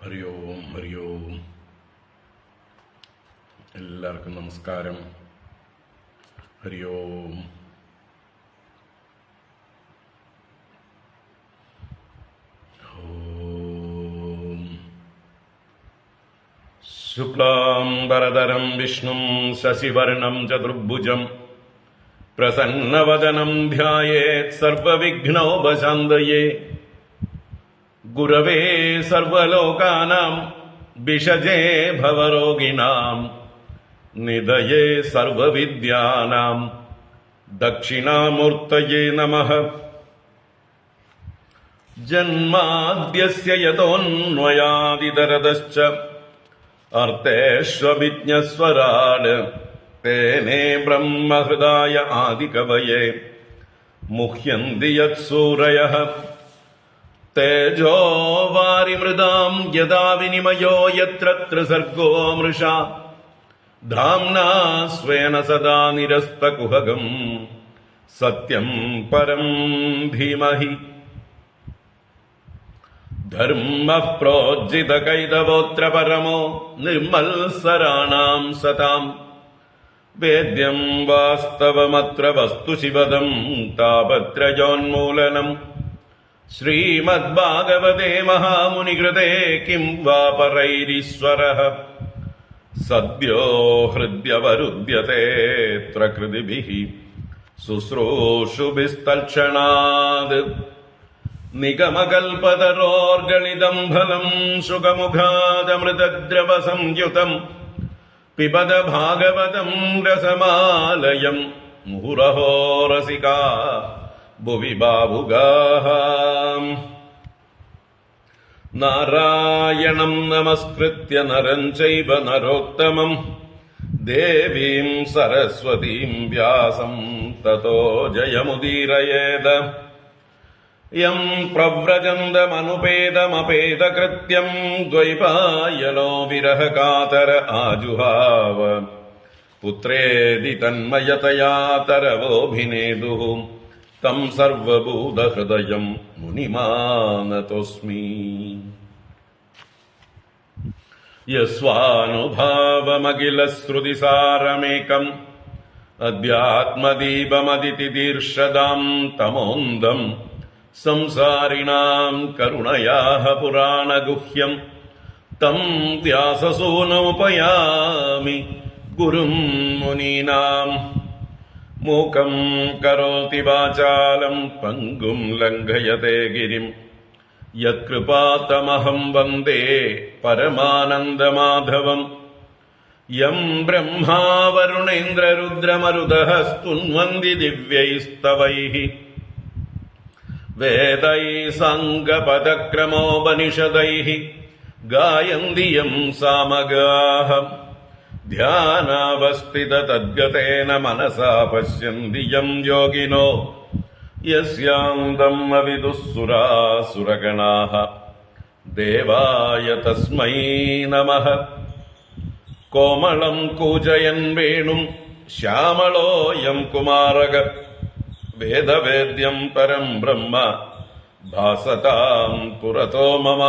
ഹരി ഓം ഹരി ഓം. എല്ലാവർക്കും നമസ്കാരം. ഹരി ഓം. ശുക്ലാം വരദരം വിഷ്ണും ശശിവർണം ചതുർഭുജം പ്രസന്നവദനം ധ്യായേത് സർവവിഘ്നോപശാന്തയേ. ഗുരവേ സർവലോകാനാം ഭിഷജേ ഭവരോഗിണാം നിധയേ സർവവിദ്യാനാം ദക്ഷിണാമൂർത്തയേ നമഃ. ജന്മാദ്യസ്യ യതോന്വയാദിതരതശ്ച അർത്ഥേഷ്വഭിജ്ഞസ്വരാട് തേനേ ബ്രഹ്മഹൃദായ ആദികവയേ മുഹ്യന്തി യത്സൂരയഃ. തേജോ വാരിമൃതാം യഥാ വിനിമയോ യത്ര ത്രിസർഗോ മൃഷാ ധാംനാ സ്വേന സദാ നിരസ്തകുഹകം സത്യം പരം ധീമഹി. ധർമ്മഃ പ്രോജ്ജിതകൈതവോത്ര പരമോ നിർമത്സരാണാം സതാം. വേദ്യം വാസ്തവമത്ര വസ്തുശിവദം താപത്രയോന്മൂലനം. ശ്രീമദ്ഭാഗവതേ മഹാമുനികൃതേ കിം വാ പരൈരീശ്വരഃ. സദ്യോ ഹൃദ്യവരുദ്ധ്യതേത്ര കൃതിഭിഃ ശുശ്രൂഷുഭിസ്തൽക്ഷണാത്. നിഗമകൽപതരോർഗളിതം ഫലം സുഖമുഖാദമൃതദ്രവ സംയുതം പിബത ഭാഗവതം രസമാലയം. മുഹുരഹോ രസികാ ഭുവി ഭാവുകാഃ. നാരായണം നമസ്കൃത്യ നരം ചൈവ നരോത്തമം ദേവീം സരസ്വതീം വ്യാസം തതോ ജയമുദീരയേത്. യം പ്രവ്രജന്തമനുപേതമപേതകൃത്യം ദ്വൈപായനോ വിരഹകാതര ആജുഹാവ. പുത്രേതി തന്മയതയാ തരവോഭിനേദുഃ തം സർവഭൂതഹൃദയം മുനിമാനതോസ്മി. യസ്വാനുഭാവമഖിലശ്രുതിസാരമേകം അധ്യാത്മദീപമതിതിദീർഷദാം തമോന്ദം സംസാരിണാം കരുണയാഃ പുരാണഗുഹ്യം തം വ്യാസസൂനമുപയാമി ഗുരും മുനീനാം. മൂകം കരോതി വാചാലം പങ്കും ലംഘയതേ ഗിരിം യത്കൃപാതമഹം വന്ദേ പരമാനന്ദമാധവം. യം ബ്രഹ്മാ വരുണേന്ദ്രരുദ്രമരുതഃ സ്തുന്വന്തി ദിവ്യൈസ്തവൈഃ വേദൈഃ സാംഗപദക്രമോപനിഷദൈഃ ഗായന്തി യം സാമഗാഃ. ധ്യാനാവസ്ഥിത തദ്ഗതേന മനസാ പശ്യന്തി യം യോഗിനോ യസ്യാന്തം അവിദുഃസുരാസുരഗണാഃ. ദേവായ തസ്മൈ നമഃ. കോമളം കൂജയൻ വേണും ശ്യാമളോയം കുമാരക വേദവേദ്യം പരം ബ്രഹ്മ ഭാസതാം പുരതോ മമ.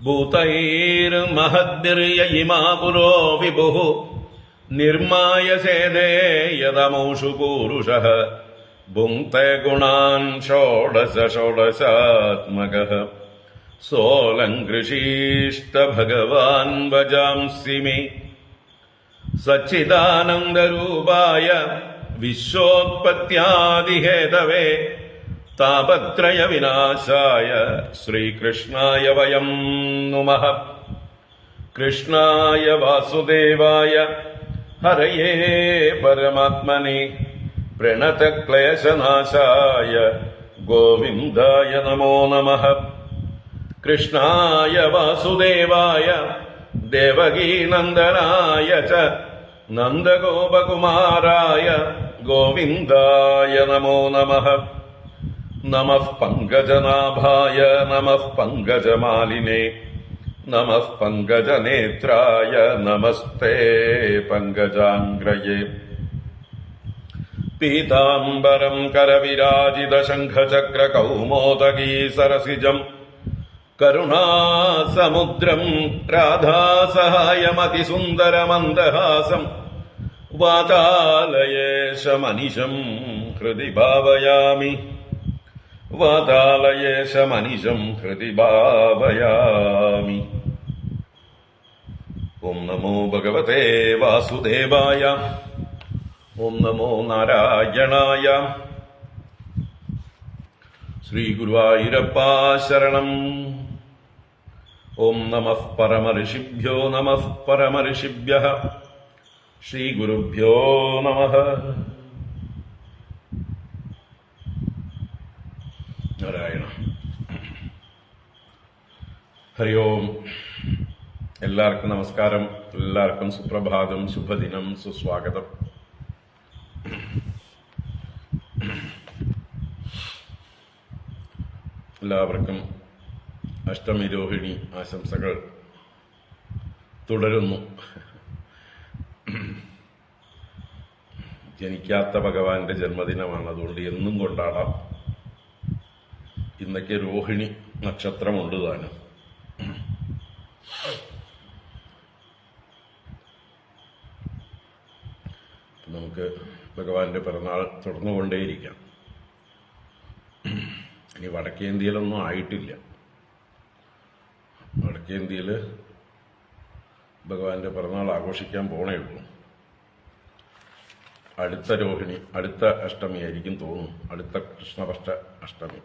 ഭൂതൈർമഹദ്ഭിർയ ഇമാ പുരോ വിഭുഃ നിർമായസേദേ യദമൂഷു പൂരുഷഃ. ഭുങ്ക്തേ ഗുണാൻ ഷോഡശ ഷോഡശാത്മകഃ സോലങ്കൃഷീഷ്ട ഭഗവാൻ വജാംസി മേ. സച്ചിദാനന്ദരൂപായ വിശ്വോത്പത്യാദിഹേതവേ താപത്രയ വിനാശായ ശ്രീകൃഷ്ണായ വയം നുമഃ. കൃഷ്ണായ വാസുദേവായ ഹരയേ പരമാത്മനെ പ്രണതക്ലേശനാശായ ഗോവിന്ദായ നമോ നമഃ. കൃഷ്ണായ വാസുദേവായ ദേവകീനന്ദനായ ച നന്ദഗോപകുമാരായ ഗോവിന്ദായ നമോ നമഃ. നമഃ പങ്കജനാഭായ നമഃ പങ്കജമാലിനേ നമഃ പങ്കജനേത്രായ നമസ്തേ പങ്കജാംഗ്രയേ. പീതാംബരം കരവിരാജിതശംഖചക്രകൗമോദഗീ സരസിജം കരുണാസമുദ്രം രാധാസഹായമതിസുന്ദരമന്ദഹാസം വാതാലയേശമനിശം ഹൃദി ഭാവയാമി. വാതാലയേശമനിശം ഹൃദി ഭാവയാമി. ഓം നമോ ഭഗവതേ വാസുദേവായ. ഓം നമോ നാരായണായ. ശ്രീ ഗുരുവായൂരപ്പാ ശരണം. ഓം നമഃ പരമഋഷിഭ്യോ നമഃ പരമഋഷിഭ്യഃ. ശ്രീ ഗുരുഭ്യോ നമഃ. നാരായണ. ഹരി ഓം. എല്ലാവർക്കും നമസ്കാരം. എല്ലാവർക്കും സുപ്രഭാതം, ശുഭദിനം, സുസ്വാഗതം. എല്ലാവർക്കും അഷ്ടമി രോഹിണി ആശംസകൾ തുടരുന്നു. ജനിക്കാത്ത ഭഗവാന്റെ ജന്മദിനമാണ്, അതുകൊണ്ട് എന്നും കൊണ്ടാടാം. ഇന്നൊക്കെ രോഹിണി നക്ഷത്രമുണ്ട് താനും. നമുക്ക് ഭഗവാന്റെ പിറന്നാൾ തുടർന്നുകൊണ്ടേയിരിക്കാം. ഇനി വടക്കേന്ത്യയിലൊന്നും ആയിട്ടില്ല. വടക്കേന്ത്യയിൽ ഭഗവാന്റെ പിറന്നാൾ ആഘോഷിക്കാൻ പോണേ ഉള്ളൂ. അടുത്ത രോഹിണി, അടുത്ത അഷ്ടമി ആയിരിക്കും തോന്നുന്നു, അടുത്ത കൃഷ്ണപക്ഷ അഷ്ടമി.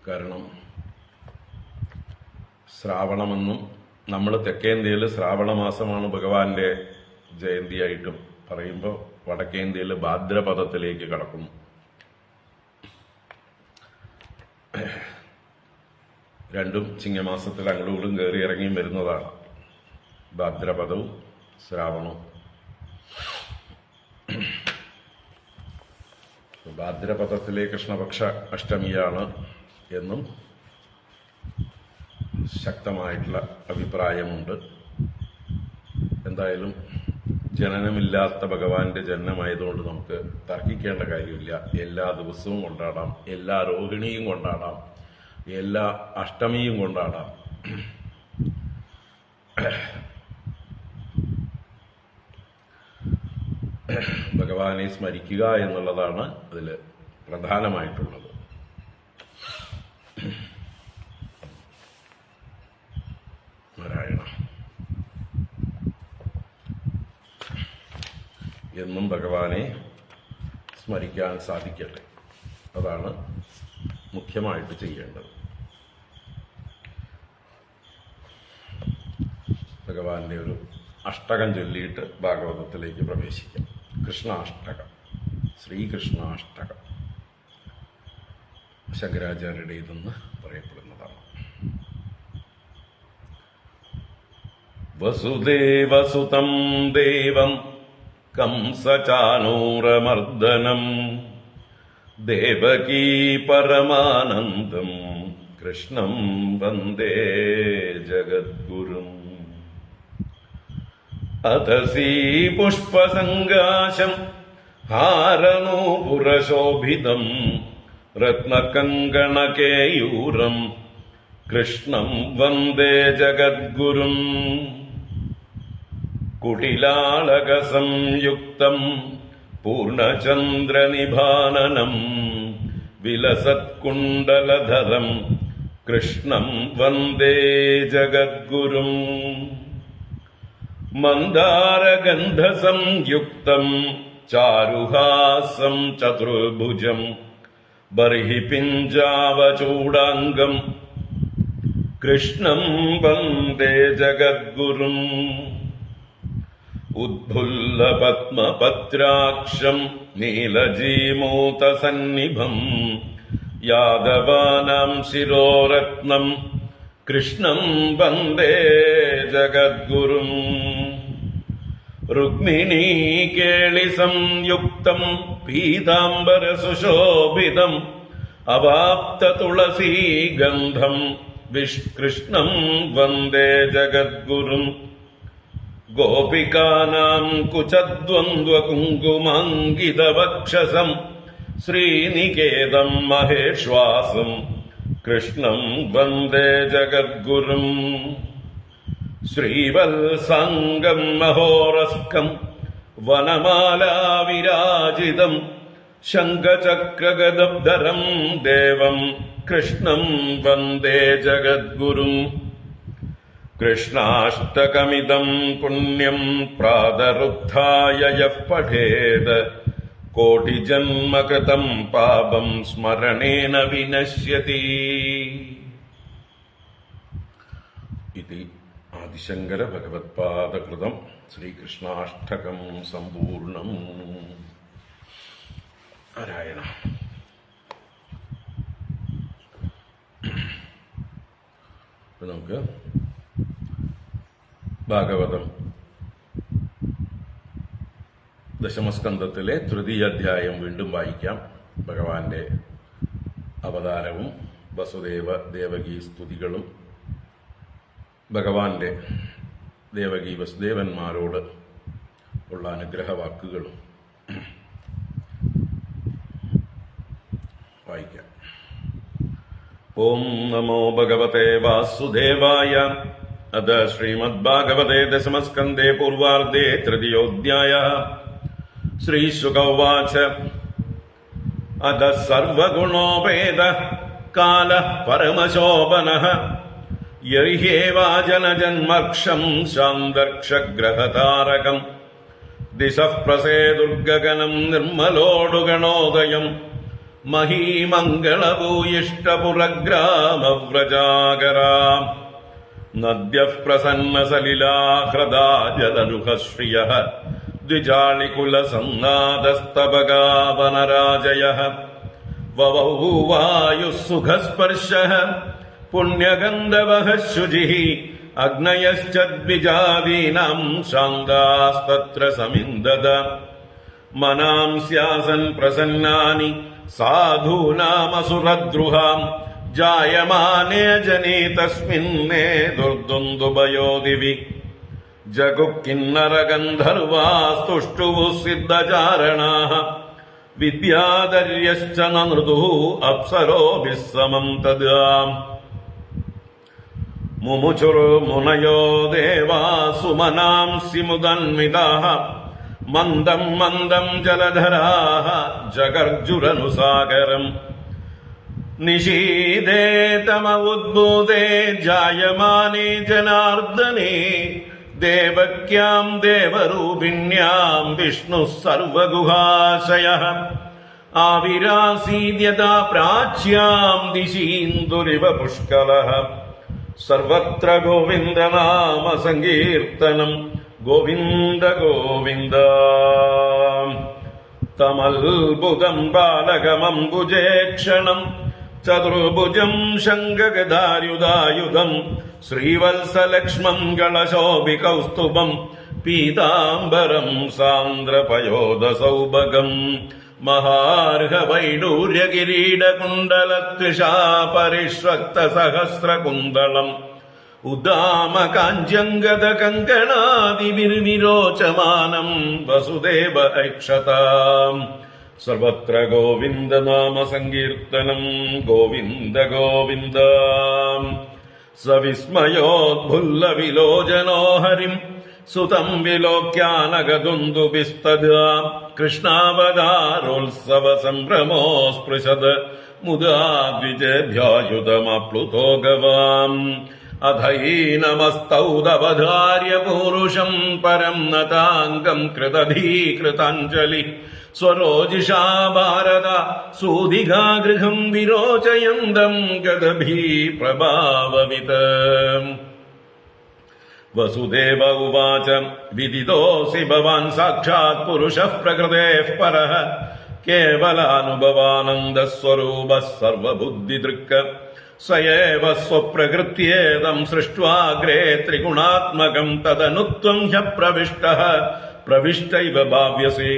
കാരണം ശ്രാവണമെന്നും നമ്മൾ തെക്കേന്ത്യയിൽ ശ്രാവണ മാസമാണ് ഭഗവാന്റെ ജയന്തിയായിട്ടും പറയുമ്പോൾ വടക്കേന്ത്യയിൽ ഭാദ്രപദത്തിലേക്ക് കടക്കുന്നു. രണ്ടും ചിങ്ങമാസത്തിൽ അങ്ങോട്ടും കയറി ഇറങ്ങിയും വരുന്നതാണ്, ഭാദ്രപദവും ശ്രാവണവും. ഭാദ്രപദത്തിലെ കൃഷ്ണപക്ഷ അഷ്ടമിയാണ് എന്നും ശക്തമായിട്ടുള്ള അഭിപ്രായമുണ്ട്. എന്തായാലും ജനനമില്ലാത്ത ഭഗവാന്റെ ജനനമായതുകൊണ്ട് നമുക്ക് തർക്കിക്കേണ്ട കാര്യമില്ല. എല്ലാ ദിവസവും കൊണ്ടാടാം, എല്ലാ രോഹിണിയും കൊണ്ടാടാം, എല്ലാ അഷ്ടമിയും കൊണ്ടാടാം. ഭഗവാനെ സ്മരിക്കുക എന്നുള്ളതാണ് അതിൽ പ്രധാനമായിട്ടുള്ളത്. നാരായണ. എന്നും ഭഗവാനെ സ്മരിക്കാൻ സാധിക്കട്ടെ, അതാണ് മുഖ്യമായിട്ട് ചെയ്യേണ്ടത്. ഭഗവാന്റെ ഒരു അഷ്ടകം ചൊല്ലിയിട്ട് ഭാഗവതത്തിലേക്ക് പ്രവേശിക്കാം. കൃഷ്ണാഷ്ടകം, ശ്രീകൃഷ്ണാഷ്ടകം ശങ്കരാചാര്യരുടേതെന്ന് പറയപ്പെടുന്നതാണ്. വസുദേവസുതം ദേവം കംസചാനൂരമർദ്ദനം ദേവകീ പരമാനന്ദം കൃഷ്ണം വന്ദേ ജഗദ്ഗുരും. അധസീ പുഷ്പസങ്കാശം ഹാരനൂപുരശോഭിതം രത്നകങ്കണകേയൂരം കൃഷ്ണം വന്ദേ ജഗദ്ഗുരും. കുടിലാളകസംയുക്തം പൂർണചന്ദ്രനിഭാനനം വിലസത്കുണ്ടലധരം കൃഷ്ണം വന്ദേ ജഗദ്ഗുരും. മന്ദാരഗന്ധസംയുക്തം ചാരുഹാസം ചതുർഭുജം ബർഹി പിഞ്ചാവചൂടാംഗം കൃഷ്ണം വന്ദേ ജഗദ്ഗുരും. ഉദ്ഭുല്ലപത്മപത്രാക്ഷം നീലജീമൂതസന്നിഭം യാദവാനാം ശിരോരത്നം കൃഷ്ണം വന്ദേ ജഗദ്ഗുരും. രുക്മിണീ കേളി സംയുക്തം പീതാംബര സുശോഭിതം അവാപ്ത തുളസീ ഗന്ധം കൃഷ്ണം വന്ദേ ജഗദ്ഗുരും. ഗോപികാനാം കുചദ്വന്ദ്വ കുങ്കുമാങ്കിതവക്ഷസം ശ്രീനികേതം മഹേശ്വാസം കൃഷ്ണം വന്ദേ ജഗദ്ഗുരും. ശ്രീവത്സാംഗം മഹോരസ്കം വനമാലാവിരാജിതം ശംഖചക്രഗദധരം ദേവം കൃഷ്ണം വന്ദേ ജഗദ്ഗുരും. കൃഷ്ണാഷ്ടകമിദം പുണ്യം പ്രാതരുദ്ധായ യഃ പഠേത് കോടിജന്മകൃതം പാപം സ്മരണേന വിനശ്യതി. ഇതി ആദിശങ്കര ഭഗവത്പാദകൃതം ശ്രീകൃഷ്ണാഷ്ടകം സമ്പൂർണം. നാരായണ. നമുക്ക് ഭാഗവതം ദശമസ്കന്ധത്തിലെ തൃതീയ അധ്യായം വീണ്ടും വായിക്കാം. ഭഗവാന്റെ അവതാരവും വസുദേവ ദേവകി സ്തുതികളും ഭഗവാന്റെ ദേവകി വസുദേവന്മാരോട് ഉള്ള അനുഗ്രഹവാക്കുകളും വായിക്കാം. ഓം നമോ ഭഗവതേ വാസുദേവായ. അത ശ്രീമദ്ഭാഗവതേ ദശമസ്കന്ധേ പൂർവാർദ്ധേ തൃതീയോऽധ്യായഃ. ശ്രീശുക ഉവാച. അത സർവഗുണോപേതഃ കാലഃ പരമശോഭനഃ യൈഹ്യേവാജനജന്മർക്ഷം ശാന്തർക്ഷഗ്രഹതാരകം ദിശഃ പ്രസേദുർഗഗനം നിർമ്മലോടുഗണോദയം മഹീമംഗളഭൂയിഷ്ടപുരഗ്രാമവ്രജാഗരാം നദ്യഃ പ്രസന്നസലിലാഹൃദാ ജലരുഹശ്രിയഃ ദ്വിജാളികുലസംനാദസ്തബകാവനരാജയഃ വവൗ വായുഃ സുഖസ്പർശഃ പുണ്യഗന്ധവഃ ശുചിഃ അഗ്നയശ്ച ദ്വിജാദീനാം ശാന്താസ്തത്ര സമിന്ദത മനാംസ്യാസൻ പ്രസന്നാനി സാധൂനാമസുരദ്രുഹാം ജായമാനേ ജനേ തസ്മിന്നേ ദുർദുന്ദുഭയോ ദിവി ജഗുഃ കിന്നരഗന്ധർവാസ്തുഷ്ടുവുഃ സിദ്ധചാരണാഃ വിദ്യാധര്യശ്ച നൃതുഃ അപ്സരോഭിः സമം തദാം മുമുചുർമുനയോ ദേവാസുമനാംസി മുദന്വിതാഃ മന്ദം മന്ദം ജലധരാഃ ജഗർജുരനുസാഗരം നിശീദേ തമ ഉദ്ഭൂതേ ജായമാനേ ജനാർദ്ദനേ ദേവക്യാം ദേവരൂപിണ്യാം വിഷ്ണുഃ സർവഗുഹാശയഃ ആവിരാസീദ്യഥാ പ്രാച്യാം ദിശീന്ദുരിവ പുഷ്കലഃ സർവത്ര ഗോവിന്ദനാമ സങ്കീർത്തനം ഗോവിന്ദ ഗോവിന്ദ. തമൽബുധം ബാലകമംബുജേക്ഷണം ചതുർഭുജം ശംഖഗദായുധായുധം ശ്രീവത്സലക്ഷ്മം ഗളശോഭികൗസ്തുഭം പീതാംബരം സാന്ദ്രപയോധസൗഭഗം മഹാർഹവൈഡൂര്യകിരീടകുണ്ടലത്വിഷാ പരിഷ്വക്തസഹസ്രകുന്തളം ഉദാമകാഞ്ച്യംഗദകങ്കണാദിവിർവിരോചമാനം വസുദേവ ഐക്ഷതാം സർവത്ര ഗോവിന്ദനാമ സങ്കീർത്തനം ഗോവിന്ദ ഗോവിന്ദ. സവിസ്മയോദ്ഭുല്ലവിലോചനോ ഹരിം സുതം വിലോക്യാനഗദുന്ദുഭിസ്തദാ കൃഷ്ണാവതാരോത്സവ സംഭ്രമോ സ്പൃശത് മുദാ ദ്വിജേഭ്യായുധമപ്ലുതോ ഗവാം അധൈനമസ്തൗദവധാര്യ പൂരുഷം പരം നതാംഗം കൃതധീകൃതാഞ്ജലി സ്വരോജിഷാ ഭാരത സൂതികാഗൃഹം വിരോചയന്തം ഗദഭീ പ്രഭാവവിത്. വസുദേവ ഉവാച. വിദിതോऽസി ഭവാൻ സാക്ഷാത് പുരുഷഃ പ്രകൃതേഃ പരഃ കേവലാനുഭവാനന്ദസ്വരൂപഃ സർവബുദ്ധിദൃക്ക സ്വയേവ സ്വപ്രകൃത്യേദം സൃഷ്ട്വാഗ്രേ ത്രിഗുണാത്മകം തദനുത്വം ഹ്യപ്രവിഷ്ടഃ പ്രവിഷ്ടൈവ ഭാവ്യസി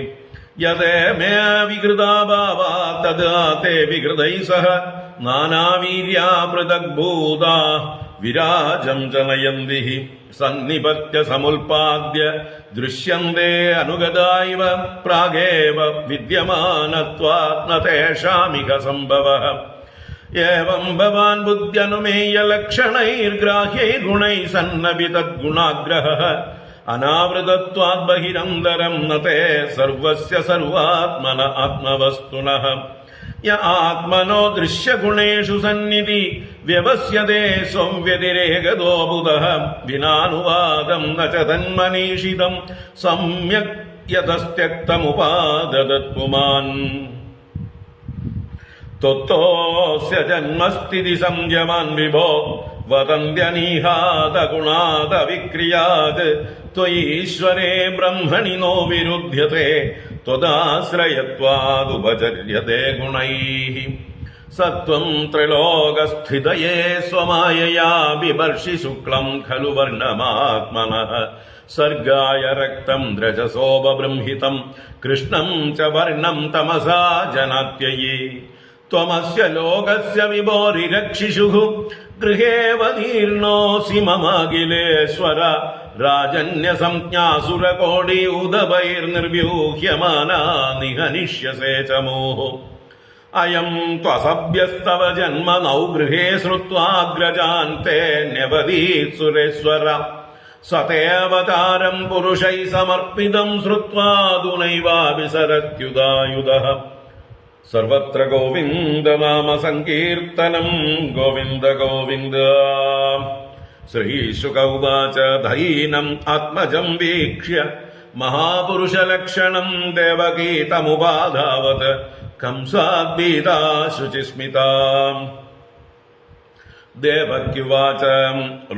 യദേ മേ വികൃതാഭാവാ തദാ തേ വികൃതൈ സഹ നാനാവീര്യാ പൃഥഗ്ഭൂതാ വിരാജം ജനയന്തി സന്നിപത്യ സമുൽപാദ്യ ദൃശ്യന്തേ അനുഗതാ ഇവ പ്രാഗേവ വിദ്യമാനത്വാത് ന തേഷാമിഹ സംഭവഃ ഏവം ഭവാൻ ബുദ്ധ്യനുമേയ ലക്ഷണൈർഗ്രാഹ്യൈർഗുണൈഃ സന്നപി തദ്ഗുണാഗ്രഹഃ അനാവൃതത്വാത് ബഹിരന്തരം ന തേ സർവസ്യ സർവാത്മന ആത്മവസ്തുനഃ യ ആത്മനോ ദൃശ്യഗുണേഷു സന്നിധി വ്യവസ്യതേ സ്വവ്യതിരേകതോ ബുധഃ വിനാനുവാദം ന ച തന്മനീഷിതം സമ്യക് യതസ്ത്യക്തമുപാദദത് പുമാൻ ത്വത്തോസ്യ ജന്മസ്ഥിതി സംയമാൻ വിഭോ വദന്ത്യനീഹാത ഗുണാദ വിക്രിയാത് ത്വയീശ്വരേ ബ്രഹ്മണി നോ വിരുധ്യത്തെ ത്വദാശ്രയത്വാദുപചര്യത്തെ ഗുണൈഃ സത്വം ത്രിലോകസ്ഥിതയേ സ്വമായയാ ബിഭർഷി ശുക്ലം ഖലു വർണ്ണമാത്മനഃ സർഗായ രക്തം രജസോപബൃംഹിതം കൃഷ്ണം ച വർണ്ണം തമസാ ജനാത്യയേ ത്വമസ്യ ലോകസ്യ വിഭോരിരക്ഷിഷുഃ ഗൃഹേവതീർണോऽസി മമാഖിലേശ്വര രാജന്യസംജ്ഞാസുരകോടി ഉദപൈർനിർവ്യൂഹ്യമാനാ നിഹനിഷ്യസേ ച മോഹോ അയം ത്വസഭ്യസ്തവ ജന്മനൗ ഗൃഹേ ശ്രുത്വാഗ്രജാൻ തേ ന്യവദീത് സുരേശ്വര സതേവതാരം പുരുഷൈ സമർപ്പിതം ശ്രുത്വാദുനൈവാഭിസരത്യുദായുധഃ സർവത്ര ഗോവിന്ദനാമ സങ്കീർത്തനം ഗോവിന്ദ ഗോവിന്ദ. ശ്രീശുക ഉവാച ദൈനം ആത്മജം വീക്ഷ്യ മഹാപുരുഷലക്ഷണം ദേവകീ തമുപാധാവത് കംസാദ്ഭീതാ ശുചിസ്മിതാ. ദേവക്യുവാച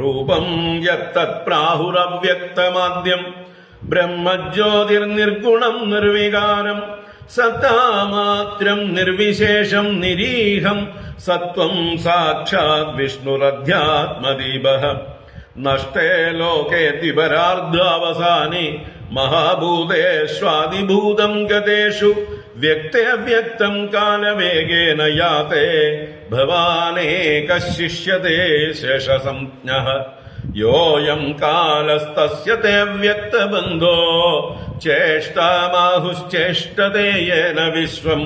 രൂപം യത്തത് പ്രാഹുരവ്യക്തമാദ്യം ബ്രഹ്മജ്യോതിർനിർഗുണം നിർവികാരം സത്താമാത്രം നിർവിശേഷം നിരീഹം സത്വം സാക്ഷാത് വിഷ്ണുരധ്യാത്മദീപഃ നഷ്ടേ ലോകേ ദ്വിപരാർദ്ധാവസാനി മഹാഭൂതേഷ്വാദിഭൂതം ഗതേഷു വ്യക്തേവ്യക്തം കാലവേഗേന യാതേ ഭവാനേകഃ ശിഷ്യതേ ശേഷസംജ്ഞഃ യോയം കാലസ്തസ്യ തേ വ്യക്തബന്ധോ ചേഷ്ടാമാഹുശ്ചേഷ്ടതേ യേന വിശ്വം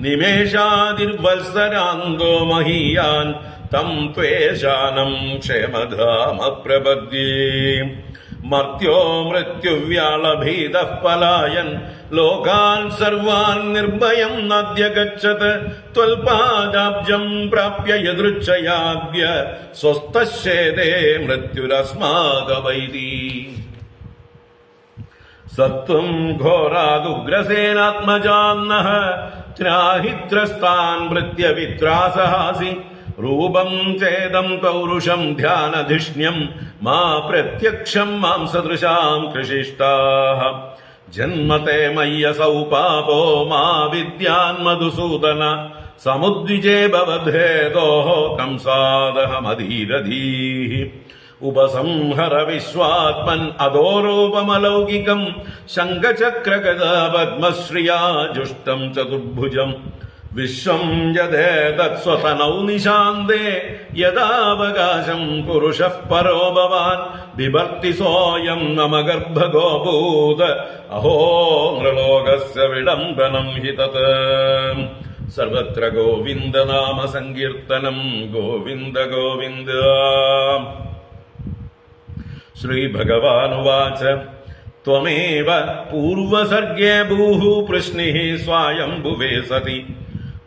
നിമേഷാദിർവത്സരാന്തോ മഹീയാൻ തം ത്വേഷാനം ക്ഷേമധാമ പ്രപദ്യേ. മർത്യോ മൃത്യുവ്യാളഭീതഃ പലായൻ ലോകാൻ സർവാൻ നിർഭയം നദ്യഗച്ഛത് ത്വൽപാദാബ്ജം പ്രാപ്യ യദൃച്ഛയാദ്യ സ്വസ്ഥശ്ചേതേ മൃത്യുരസ്മാകവൈതി. സത്വം ഘോരാദുഗ്രസേനാത്മജാന്നഃ ത്രാഹിത്രസ്താൻ ഭൃത്യവിത്രാസഹാസി രൂപം ചേദം പൗരുഷം ധ്യാനധിഷ്ണ്യം മാ പ്രത്യക്ഷം മാം സദൃശാം കൃഷിഷ്ടാഃ. ജന്മത്തെ മയ്യസൗ പാപോ മാ വിദ്യാൻ മധുസൂദന സമുദ്വിജേ ഭവദ്ധേതോഃ കംസാദഹമധീരധീഃ. ഉപസംഹര വിശ്വാത്മൻ അധോരൂപമലൗകികം ശംഖചക്രഗദാ പദ്മശ്രിയാ ജുഷ്ടം ചതുർഭുജം വിശ്വം യദേതത്സ്വതനൗ നിശാന്തേ യദാവകാശം പുരുഷഃ പരോ ഭവാൻ ബിഭർത്തി സോയം നമഗർഭഗോഭൂത അഹോ നൃലോകസ്യ വിഡംബനം ഹി തത്. സർവത്ര ഗോവിന്ദനാമ സങ്കീർത്തനം ഗോവിന്ദ ഗോവിന്ദ. ശ്രീഭഗവാനുവാച ത്വമേവ പൂർവസർഗേ ഭൂഃ പൃശ്നിഃ സ്വായംഭുവേ സതി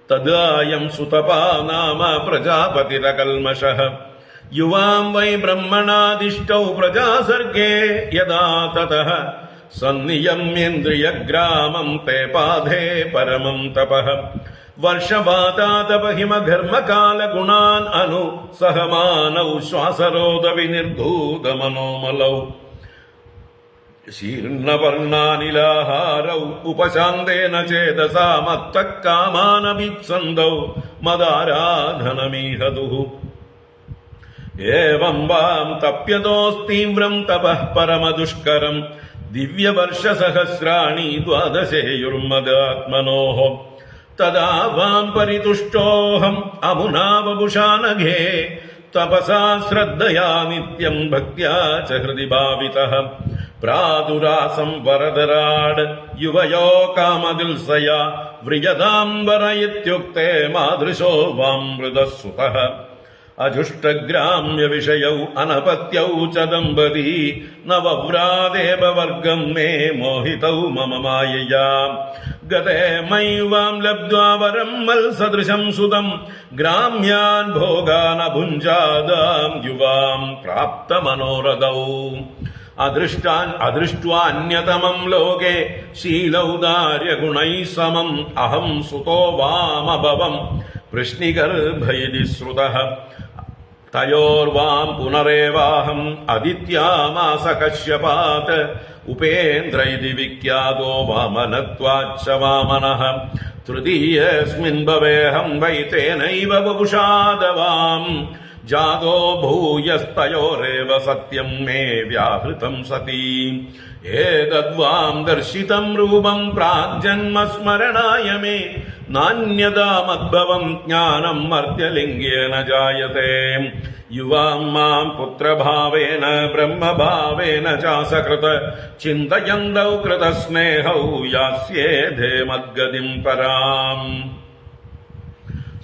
തദായം സുതപാ നാമ പ്രജാപതിരകൽമഷഃ. യുവാം വൈ ബ്രഹ്മണാദിഷ്ടൗ പ്രജാസർഗേ യദാ തതഃ സന്നിയമ്യേന്ദ്രിയഗ്രാമം തേ പാധേ പരമം തപഃ. വർഷവാതാതപഹിമഘർമകാലഗുണാൻ അനു സഹമാനൗ ശ്വാസരോധ വിനിർധൂതമനോമലൗ. ശീർണപർണാനിലാഹാരൗ ഉപശാന്തേന ചേതസാ മത്തക്കാമാനഭിപ്സന്തൗ മദാരാധനമീഹതുഃ ഏവം വാം തപ്യതോസ്തീവ്രം തപഃ പരമദുഷ്കരം ദിവ്യവർഷസഹസ്രാണി ദ്വാദശേയുർമദാത്മനോഃ തദാ വാം പരിതുഷ്ടോഹം അമുനാ വപുഷാനഘേ തപസാ ശ്രദ്ധയാ നിത്യം ഭക്ത്യാ ച ഹൃദി ഭാവിതഃ പ്രാദുരാസം വരദരാട് യുവയോ കാമദിൽസയാ വ്രിയതാം വര ഇത്യുക്തേ മാദൃശോ വാം മൃതസുതഃ അജുഷ്ടഗ്രാമ്യ വിഷയൗ അനപത്യൗ ച ദമ്പതി നവവ്രാദേവ വർഗം മേ മോഹിതൗ മമ മായയാ ഗതേ മൈവാം ലബ്ധ്വാ വരം മൽസദൃശം സുതം ഗ്രാമ്യാൻ ഭോഗാൻ അഭുഞ്ജാദാം യുവാം പ്രാപ്ത മനോരഥൗ അദൃഷ്ട്വാന്യതമം ലോകേ ശീലൗദാര്യഗുണൈ സമം അഹം സുതോ വാമഭവം വൃഷ്ണിഗർഭയിതി ശ്രുതഃ തയോർവാം പുനരേവാഹം അദിത്യാമാസ കശ്യപാത് ഉപേന്ദ്ര ഇതി വിഖ്യാതോ വാമനത്വാച്ച വാമനഃ തൃതീയസ്മിൻ ഭവേഹം വൈ തേനൈവ വപുഷാദവാം ജാതോ ഭൂയസ്തയോരേവ സത്യം മേ വ്യാഹൃതം സതി ഏതദ്വാം ദർശിതം രൂപം പ്രാഗ്ജന്മസ്മരണായ മേ നാന്യതാമദ്ഭവം ജ്ഞാനം മർത്യലിംഗേന ജായത്തെ യുവാം മാം പുത്രഭാവേന ബ്രഹ്മഭാവേന ചാസകൃത് ചിന്തയന്തൗ കൃതസ്നേഹൗ യാസ്യേധേ മദ്ഗതിം പരാം.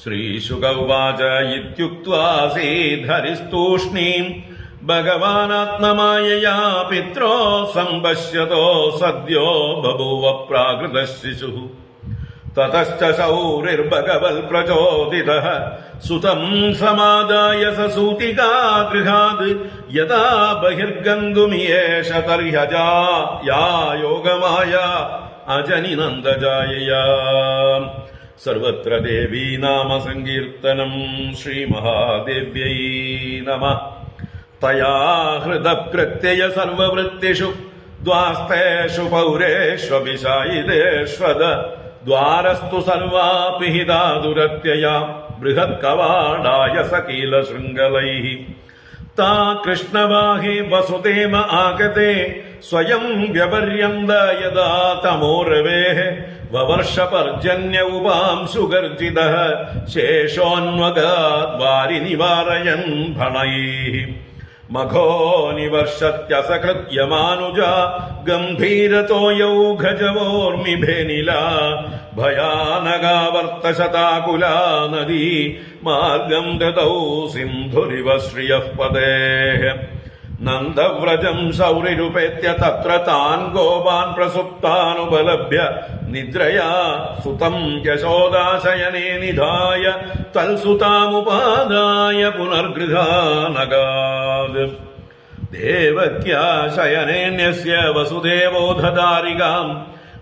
ശ്രീശുക ഉവാച ഇത്യുക്ത്വാ സീധരിസ്തൂഷ്ണീം ഭഗവാനാത്മമായയാ പിത്രോ സംപശ്യതോ സദ്യോ ബഭൂവ പ്രാകൃതഃ ശിശുഃ തതശ്ച ശൗരിർഭഗവൽ പ്രചോദിതഃ സുതം സമാദായ സസൂതികാ ഗൃഹാത് യഥാ ബഹിർഗന്തുമിയേഷ തർഹ്യജാ യാ യോഗമായ അജനി നന്ദജായയാ. സർവത്ര ദേവീ നാമ സങ്കീർത്തനം. ശ്രീമഹാദേവ്യൈ നമഃ. തയാ ഹൃദപ്രത്യയ സർവവൃത്തിഷു ദ്വാസ്തേഷു പൗരേഷ്വഭിഷായിദേഷ്വദ ദ്വാരസ്തു സർവാപിഹിതാ ദുരത്യയാ ബൃഹത് കവാടായ സകീല ശൃംഗലൈഃ. താ കൃഷ്ണവാഹേ വസുദേവ ആഗതേ സ്വയം വ്യപര്യന്ത യദാ തമോരവേഃ വവർഷ പർജന്യ ഉപാംശുഗർജിതഃ ശേഷോന്വഗാദ് വാരി നിവാരയൻ ഭണൈഃ. മഘോ നിവർഷത്യസകൃത്യമാനുജ ഗംഭീരതോയൗഘജവോർമിഭേനില ഭയാനകാവർത്തശതാകുലാ നദീ മാർഗം ദദൗ സിന്ധുരിവ ശ്രിയഃ പദേഃ. നന്ദവ്രജം ശൗരിരുപേത്യ തത്ര താൻ ഗോപാൻ പ്രസുപ്താനുപലഭ്യ നിദ്രയാ സുതം യശോദാശയനേ നിധായ തൽസുതാമുപാദായ പുനർഗൃഹാനഗാത്. ദേവക്യാ ശയനേന്യസ്യ വസുദേവോ ദധാരികാം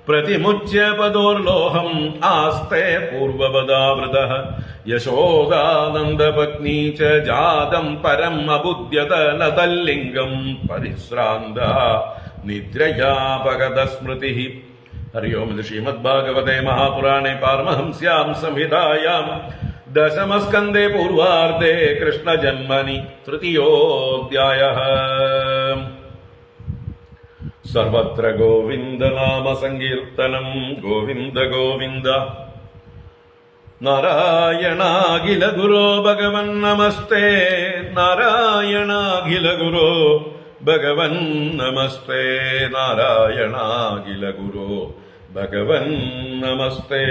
പ്രതിമുച്യ പദോർലോഹം ആസ്തേ പൂർവപദാവൃതഃ. യശോദാനന്ദപത്നീ ച ജാതം പരം അബുദ്ധ്യത ന തല്ലിംഗം പരിശ്രാന്ത നിദ്രയാപഗത സ്മൃതിഃ. ഹരി ഓം. ശ്രീമദ്ഭാഗവതേ മഹാപുരാണേ പാരമഹംസ്യാം സംഹിതായാം ദശമസ്കന്ധേ പൂർവാർദ്ധേ കൃഷ്ണജന്മനി തൃതീയോऽധ്യായഃ. സർവത്ര ഗോവിന്ദ നാമ സങ്കീർത്തനം. ഗോവിന്ദ ഗോവിന്ദ. നാരായണാഖില ഗുരോ ഭഗവൻ നമസ്തേ. നാരായണാഖില ഗുരോ ഭഗവൻ നമസ്തേ. നാരായണാഖില ഗുരോ ഭഗവൻ നമസ്തേ.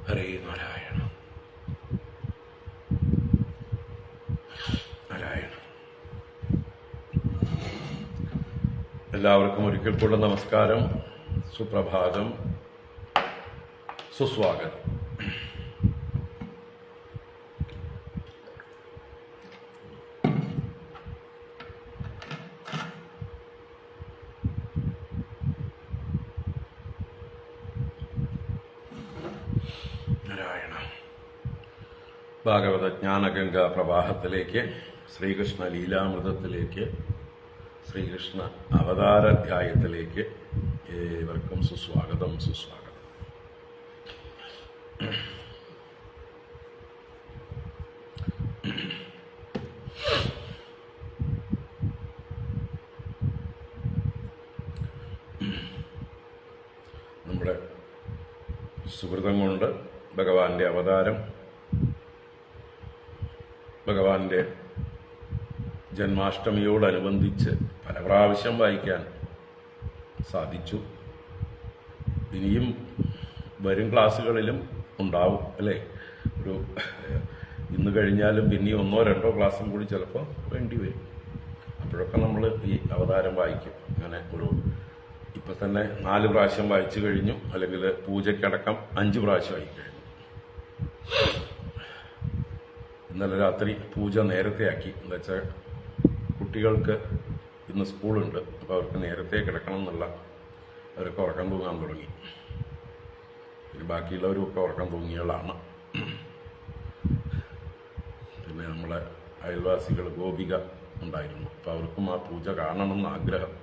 ഹരേ നാരായണ നാരായണ. എല്ലാവർക്കും ഒരിക്കൽ കൂടെ നമസ്കാരം, സുപ്രഭാതം, സുസ്വാഗതം. നാരായണ. ഭാഗവത ജ്ഞാനഗംഗ പ്രവാഹത്തിലേക്ക് ശ്രീകൃഷ്ണ ലീലാമൃതത്തിലേക്ക്, ശ്രീകൃഷ്ണ അവതാരാധ്യായത്തിലേക്ക് ഏവർക്കും സുസ്വാഗതം. നമ്മുടെ സുഹൃതം കൊണ്ട് ഭഗവാന്റെ അവതാരം, ഭഗവാന്റെ ജന്മാഷ്ടമിയോടനുബന്ധിച്ച് പല പ്രാവശ്യം വായിക്കാൻ സാധിച്ചു. ഇനിയും വരും ക്ലാസ്സുകളിലും ഉണ്ടാവും അല്ലേ? ഇന്ന് കഴിഞ്ഞാലും പിന്നെ 1-2 ക്ലാസ്സും കൂടി ചിലപ്പോൾ വേണ്ടി വരും. അപ്പോഴൊക്കെ നമ്മൾ ഈ അവതാരം വായിക്കും. അങ്ങനെ ഇപ്പം തന്നെ 4 പ്രാവശ്യം വായിച്ചു കഴിഞ്ഞു, അല്ലെങ്കിൽ പൂജയ്ക്കടക്കം 5 പ്രാവശ്യം വായിക്കഴിഞ്ഞു. ഇന്നലെ രാത്രി പൂജ നേരത്തെ ആക്കി. എന്താ വെച്ചാൽ കുട്ടികൾക്ക് ഇന്ന് സ്കൂളുണ്ട്, അപ്പോൾ അവർക്ക് നേരത്തെ കിടക്കണം എന്നുള്ള, അവരൊക്കെ ഉറക്കം തൂങ്ങാൻ തുടങ്ങി. പിന്നെ ബാക്കിയുള്ളവരൊക്കെ ഉറക്കം തൂങ്ങിയകളാണ്. പിന്നെ നമ്മളെ അയൽവാസികൾ ഗോപിക ഉണ്ടായിരുന്നു, അപ്പോൾ അവർക്കും ആ പൂജ കാണണമെന്ന് ആഗ്രഹം.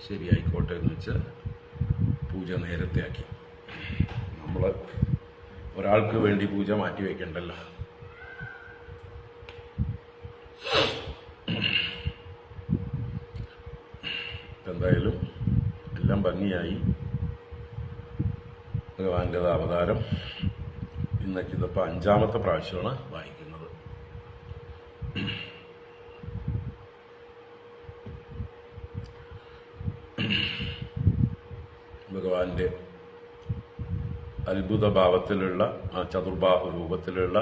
ശരിയായിക്കോട്ടെ എന്ന് വെച്ച് പൂജ നേരത്തെ ആക്കി. നമ്മൾ ഒരാൾക്ക് വേണ്ടി പൂജ മാറ്റി വയ്ക്കണ്ടല്ലോ. എന്തായാലും എല്ലാം ഭംഗിയായി. ഭഗവാന്റെ അവതാരം ഇന്നൊക്കിതിപ്പോൾ 5ാമത്തെ പ്രാവശ്യമാണ് വായിക്കുന്നത്. ഭഗവാന്റെ അത്ഭുത ഭാവത്തിലുള്ള ആ ചതുർബാഹു രൂപത്തിലുള്ള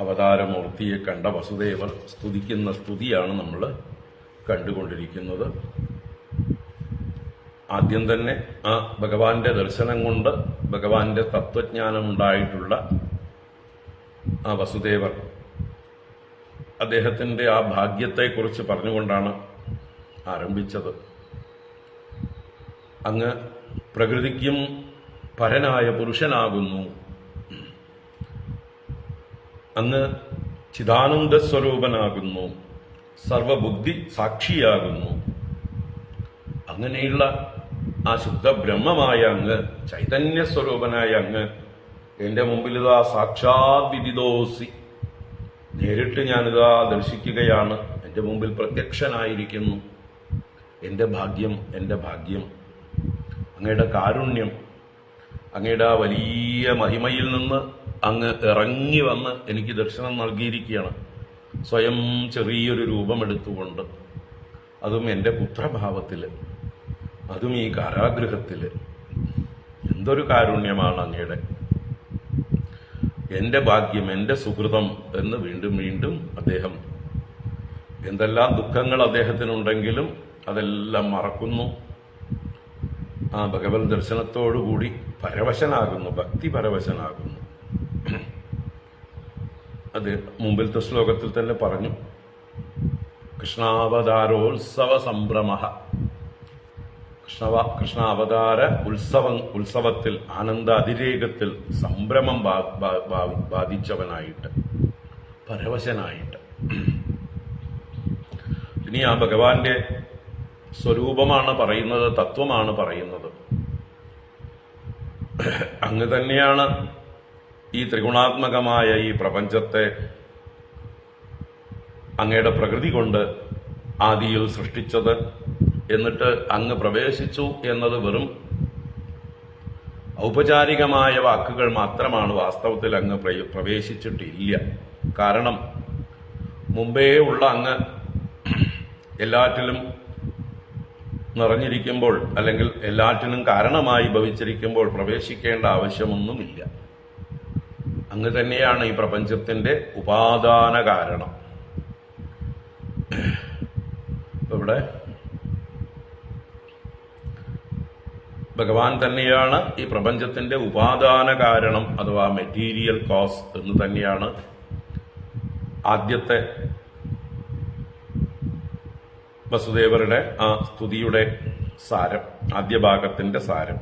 അവതാരമൂർത്തിയെ കണ്ട വസുദേവർ സ്തുതിക്കുന്ന സ്തുതിയാണ് നമ്മൾ കണ്ടുകൊണ്ടിരിക്കുന്നത്. ആദ്യം തന്നെ ആ ഭഗവാന്റെ ദർശനം കൊണ്ട് ഭഗവാന്റെ തത്വജ്ഞാനമുണ്ടായിട്ടുള്ള ആ വസുദേവർ അദ്ദേഹത്തിൻ്റെ ആ ഭാഗ്യത്തെക്കുറിച്ച് പറഞ്ഞുകൊണ്ടാണ് ആരംഭിച്ചത്. അങ്ങ് പ്രകൃതിക്കും പരനായ പുരുഷനാകുന്നു, അങ്ങ് ചിദാനന്ദ സ്വരൂപനാകുന്നു, സർവബുദ്ധി സാക്ഷിയാകുന്നു. അങ്ങനെയുള്ള ആ ശുദ്ധ ബ്രഹ്മമായ അങ്ങ്, ചൈതന്യ സ്വരൂപനായ അങ്ങ് എൻ്റെ മുമ്പിലിതാ സാക്ഷാത് വിദിതോസി, നേരിട്ട് ഞാനിതാ ദർശിക്കുകയാണ്, എൻ്റെ മുമ്പിൽ പ്രത്യക്ഷനായിരിക്കുന്നു. എൻ്റെ ഭാഗ്യം, അങ്ങയുടെ കാരുണ്യം, അങ്ങയുടെ ആ വലിയ മഹിമയിൽ നിന്ന് അങ്ങ് ഇറങ്ങി വന്ന് എനിക്ക് ദർശനം നൽകിയിരിക്കുകയാണ്. സ്വയം ചെറിയൊരു രൂപമെടുത്തുകൊണ്ട്, അതും എൻ്റെ പുത്രഭാവത്തിൽ, അതും ഈ കാരാഗൃഹത്തിൽ. എന്തൊരു കാരുണ്യമാണ് അങ്ങയുടെ! എൻ്റെ ഭാഗ്യം, എൻ്റെ സുഹൃതം എന്ന് വീണ്ടും അദ്ദേഹം, എന്തെല്ലാം ദുഃഖങ്ങൾ അദ്ദേഹത്തിനുണ്ടെങ്കിലും അതെല്ലാം മറക്കുന്നു. ആ ഭഗവത് ദർശനത്തോടുകൂടി പരവശനാകുന്നു, ഭക്തി പരവശനാകുന്നു. അത് മുമ്പിലത്തെ ശ്ലോകത്തിൽ തന്നെ പറഞ്ഞു. കൃഷ്ണാവതാരോത്സവ സംഭ്രമ, കൃഷ്ണാവതാര ഉത്സവത്തിൽ ആനന്ദ അതിരേകത്തിൽ സംഭ്രമം ബാധിച്ചവനായിട്ട്, പരവശനായിട്ട്. ഇനി ആ ഭഗവാന്റെ സ്വരൂപമാണ് പറയുന്നത്, തത്വമാണ് പറയുന്നത്. അങ്ങ് തന്നെയാണ് ഈ ത്രിഗുണാത്മകമായ ഈ പ്രപഞ്ചത്തെ അങ്ങയുടെ പ്രകൃതി കൊണ്ട് ആദിയിൽ സൃഷ്ടിച്ചത്. എന്നിട്ട് അങ്ങ് പ്രവേശിച്ചു എന്നത് വെറും ഔപചാരികമായ വാക്കുകൾ മാത്രമാണ്. വാസ്തവത്തിൽ അങ്ങ് പ്രവേശിച്ചിട്ടില്ല. കാരണം മുമ്പേ ഉള്ള അങ്ങ് എല്ലാറ്റിലും നിറഞ്ഞിരിക്കുമ്പോൾ, അല്ലെങ്കിൽ എല്ലാറ്റിനും കാരണമായി ഭവിച്ചിരിക്കുമ്പോൾ പ്രവേശിക്കേണ്ട ആവശ്യമൊന്നുമില്ല. അങ്ങ് തന്നെയാണ് ഈ പ്രപഞ്ചത്തിന്റെ ഉപാദാന കാരണം. ഇവിടെ ഭഗവാൻ തന്നെയാണ് ഈ പ്രപഞ്ചത്തിന്റെ ഉപാദാന കാരണം, അഥവാ മെറ്റീരിയൽ കോസ് എന്ന് തന്നെയാണ് ആദ്യത്തെ വസുദേവരുടെ ആ സ്തുതിയുടെ സാരം, ആദ്യ ഭാഗത്തിന്റെ സാരം.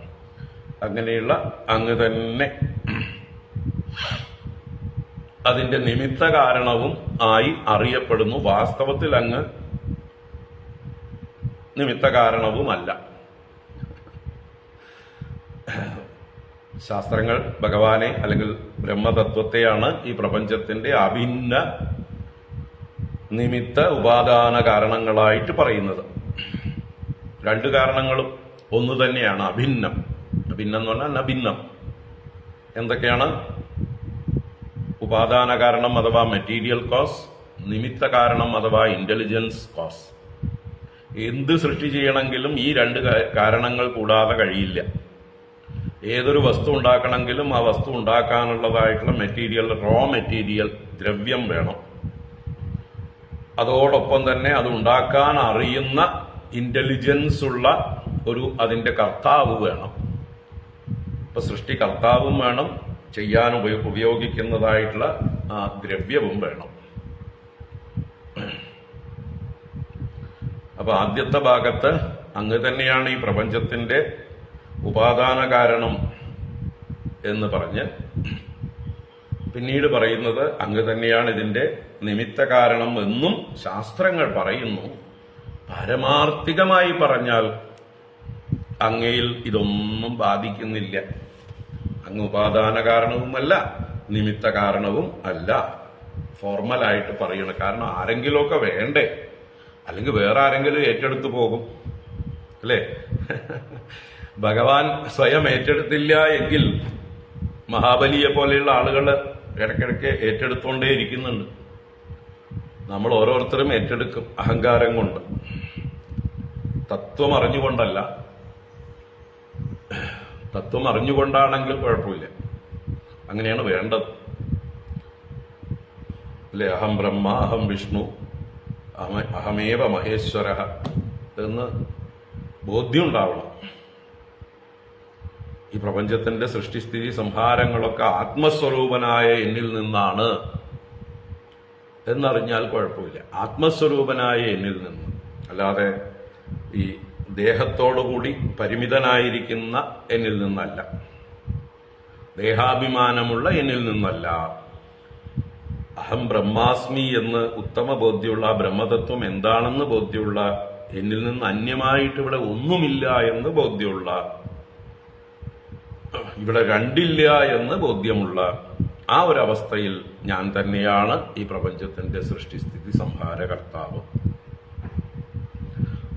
അങ്ങനെയുള്ള അങ്ങ് തന്നെ അതിന്റെ നിമിത്ത കാരണവും ആയി അറിയപ്പെടുന്നു. വാസ്തവത്തിൽ അങ്ങ് നിമിത്ത കാരണവുമല്ല. ശാസ്ത്രങ്ങൾ ഭഗവാനെ അല്ലെങ്കിൽ ബ്രഹ്മതത്വത്തെയാണ് ഈ പ്രപഞ്ചത്തിന്റെ അഭിന്ന നിമിത്ത ഉപാദാന കാരണങ്ങളായിട്ട് പറയുന്നത്. രണ്ട് കാരണങ്ങളും ഒന്നു തന്നെയാണ്, അഭിന്നം. അഭിന്നം എന്ന് പറഞ്ഞാൽ അഭിന്നം. എന്തൊക്കെയാണ്? ഉപാദാന കാരണം അഥവാ മെറ്റീരിയൽ കോസ്, നിമിത്ത കാരണം അഥവാ ഇന്റലിജൻസ് കോസ്. എന്ത് സൃഷ്ടി ചെയ്യണമെങ്കിലും ഈ രണ്ട് കാരണങ്ങൾ കൂടാതെ കഴിയില്ല. ഏതൊരു വസ്തു ഉണ്ടാക്കണമെങ്കിലും ആ വസ്തു ഉണ്ടാക്കാനുള്ളതായിട്ടുള്ള മെറ്റീരിയൽ, റോ മെറ്റീരിയൽ, ദ്രവ്യം വേണം. അതോടൊപ്പം തന്നെ അത് ഉണ്ടാക്കാൻ അറിയുന്ന ഇന്റലിജൻസ് ഉള്ള അതിന്റെ കർത്താവ് വേണം. ഇപ്പൊ സൃഷ്ടികർത്താവും വേണം, ചെയ്യാൻ ഉപയോഗിക്കുന്നതായിട്ടുള്ള ദ്രവ്യവും വേണം. അപ്പൊ ആദ്യത്തെ ഭാഗത്ത് അങ്ങ് തന്നെയാണ് ഈ പ്രപഞ്ചത്തിന്റെ ഉപാദാന കാരണം എന്ന് പറഞ്ഞ് പിന്നീട് പറയുന്നത് അങ്ങ് തന്നെയാണ് ഇതിന്റെ നിമിത്ത കാരണം എന്നും ശാസ്ത്രങ്ങൾ പറയുന്നു. പാരമാർത്ഥികമായി പറഞ്ഞാൽ അങ്ങയിൽ ഇതൊന്നും ബാധിക്കുന്നില്ല. അങ്ങ് ഉപാദാന കാരണവുമല്ല, നിമിത്ത കാരണവും അല്ല. ഫോർമലായിട്ട് പറയണം. കാരണം ആരെങ്കിലുമൊക്കെ വേണ്ടേ, അല്ലെങ്കിൽ വേറെ ആരെങ്കിലും ഏറ്റെടുത്തു പോകും, അല്ലേ? ഭഗവാൻ സ്വയം ഏറ്റെടുത്തില്ല എങ്കിൽ മഹാബലിയെ പോലെയുള്ള ആളുകൾ ഇടയ്ക്കിടയ്ക്ക് ഏറ്റെടുത്തോണ്ടേ ഇരിക്കുന്നുണ്ട്. നമ്മൾ ഓരോരുത്തരും ഏറ്റെടുക്കും അഹങ്കാരം കൊണ്ട്, തത്വം അറിഞ്ഞുകൊണ്ടല്ല. തത്വം അറിഞ്ഞുകൊണ്ടാണെങ്കിൽ കുഴപ്പമില്ല, അങ്ങനെയാണ് വേണ്ടത്, അല്ലെ? അഹം ബ്രഹ്മ, അഹം വിഷ്ണു, അഹമേവ മഹേശ്വര എന്ന് ബോധ്യം ഉണ്ടാവണം. ഈ പ്രപഞ്ചത്തിന്റെ സൃഷ്ടിസ്ഥിതി സംഹാരങ്ങളൊക്കെ ആത്മസ്വരൂപനായ എന്നിൽ നിന്നാണ് എന്നറിഞ്ഞാൽ കുഴപ്പമില്ല. ആത്മസ്വരൂപനായ എന്നിൽ നിന്ന്, അല്ലാതെ ഈ ദേഹത്തോടുകൂടി പരിമിതനായിരിക്കുന്ന എന്നിൽ നിന്നല്ല, ദേഹാഭിമാനമുള്ള എന്നിൽ നിന്നല്ല. അഹം ബ്രഹ്മാസ്മി എന്ന് ഉത്തമ ബോധ്യമുള്ള, ബ്രഹ്മതത്വം എന്താണെന്ന് ബോധ്യമുള്ള, എന്നിൽ നിന്ന് അന്യമായിട്ട് ഇവിടെ ഒന്നുമില്ല എന്ന് ബോധ്യമുള്ള, ഇവിടെ രണ്ടില്ല എന്ന് ബോധ്യമുള്ള ആ ഒരവസ്ഥയിൽ ഞാൻ തന്നെയാണ് ഈ പ്രപഞ്ചത്തിന്റെ സൃഷ്ടിസ്ഥിതി സംഹാരകർത്താവ്.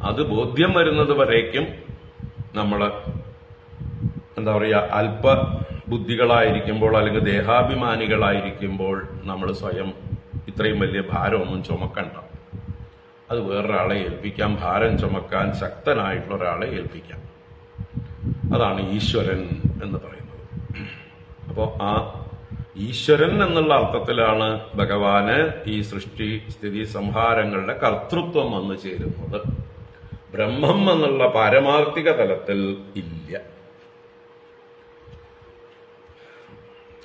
അത് ബോധ്യം വരുന്നത് വരേക്കും നമ്മൾ എന്താ പറയുക, അല്പബുദ്ധികളായിരിക്കുമ്പോൾ അല്ലെങ്കിൽ ദേഹാഭിമാനികളായിരിക്കുമ്പോൾ നമ്മൾ സ്വയം ഇത്രയും വലിയ ഭാരമൊന്നും ചുമക്കണ്ട. അത് വേറൊരാളെ ഏൽപ്പിക്കാം. ഭാരം ചുമക്കാൻ ശക്തനായിട്ടുള്ള ഒരാളെ ഏൽപ്പിക്കാം. അതാണ് ഈശ്വരൻ എന്ന് പറയുന്നത്. അപ്പോൾ ആ ഈശ്വരൻ എന്നുള്ള അർത്ഥത്തിലാണ് ഭഗവാന് ഈ സൃഷ്ടി സ്ഥിതി സംഹാരങ്ങളുടെ കർത്തൃത്വം വന്നു ചേരുന്നത്. ബ്രഹ്മം എന്നുള്ള പാരമാർത്ഥിക തലത്തിൽ ഇല്ല.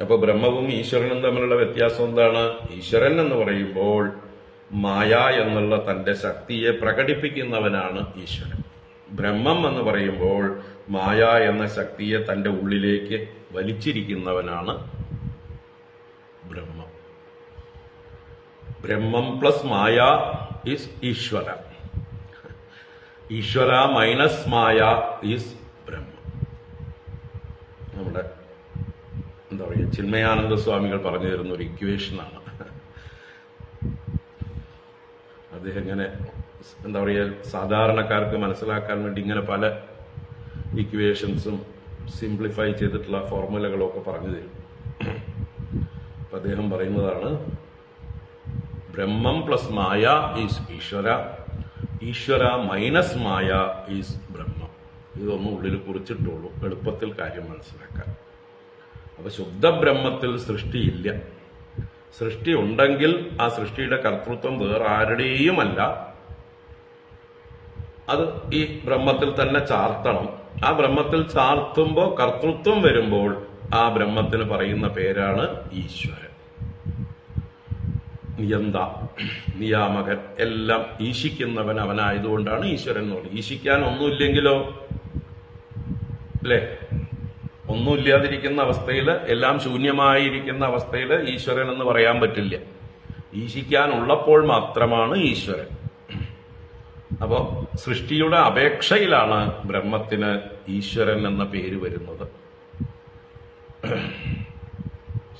അപ്പൊ ബ്രഹ്മവും ഈശ്വരനും തമ്മിലുള്ള വ്യത്യാസം എന്താണ്? ഈശ്വരൻ എന്ന് പറയുമ്പോൾ മായ എന്നുള്ള തന്റെ ശക്തിയെ പ്രകടിപ്പിക്കുന്നവനാണ് ഈശ്വരൻ. ബ്രഹ്മം എന്ന് പറയുമ്പോൾ മായ എന്ന ശക്തിയെ തന്റെ ഉള്ളിലേക്ക് വലിച്ചിരിക്കുന്നവനാണ് ബ്രഹ്മം. ബ്രഹ്മം പ്ലസ് മായ ഈസ് ഈശ്വര. ഈശ്വര മൈനസ് മായ ഈസ് ബ്രഹ്മം. നമ്മുടെ എന്താ പറയുക, ചിന്മയാനന്ദ സ്വാമികൾ പറഞ്ഞു തരുന്ന ഒരു ഇക്വേഷനാണ്. അദ്ദേഹം ഇങ്ങനെ എന്താ പറയുക, സാധാരണക്കാർക്ക് മനസ്സിലാക്കാൻ വേണ്ടി ഇങ്ങനെ പല ഇക്വേഷൻസും സിംപ്ലിഫൈ ചെയ്തിട്ടുള്ള ഫോർമുലകളും ഒക്കെ പറഞ്ഞു തരും. അപ്പൊ അദ്ദേഹം പറയുന്നതാണ്, ബ്രഹ്മം പ്ലസ് മായ ഈസ് ഈശ്വര, ഈശ്വര മൈനസ് മായ ഈസ് ബ്രഹ്മം. ഇതൊന്നും ഉള്ളിൽ കുറിച്ചിട്ടുള്ളൂ, എളുപ്പത്തിൽ കാര്യം മനസ്സിലാക്കാൻ. അപ്പൊ ശുദ്ധ ബ്രഹ്മത്തിൽ സൃഷ്ടിയില്ല. സൃഷ്ടി ഉണ്ടെങ്കിൽ ആ സൃഷ്ടിയുടെ കർത്തൃത്വം വേറെ ആരുടെയുമല്ല. അത് ഈ ബ്രഹ്മത്തിൽ തന്നെ ചാർത്തണം. ആ ബ്രഹ്മത്തിൽ ചാർത്തുമ്പോൾ കർത്തൃത്വം വരുമ്പോൾ ആ ബ്രഹ്മത്തിന് പറയുന്ന പേരാണ് ഈശ്വരൻ. നിയന്ത, നിയാമകൻ, എല്ലാം ഈശിക്കുന്നവൻ അവനായതുകൊണ്ടാണ് ഈശ്വരൻ എന്ന് പറയുന്നത്. ഈശിക്കാൻ ഒന്നുമില്ലെങ്കിലോ, അല്ലേ? ഒന്നുമില്ലാതിരിക്കുന്ന അവസ്ഥയിൽ, എല്ലാം ശൂന്യമായിരിക്കുന്ന അവസ്ഥയിൽ ഈശ്വരൻ എന്ന് പറയാൻ പറ്റില്ല. ഈശിക്കാനുള്ളപ്പോൾ മാത്രമാണ് ഈശ്വരൻ. അപ്പോ സൃഷ്ടിയുടെ അപേക്ഷയിലാണ് ബ്രഹ്മത്തിന് ഈശ്വരൻ എന്ന പേര് വരുന്നത്.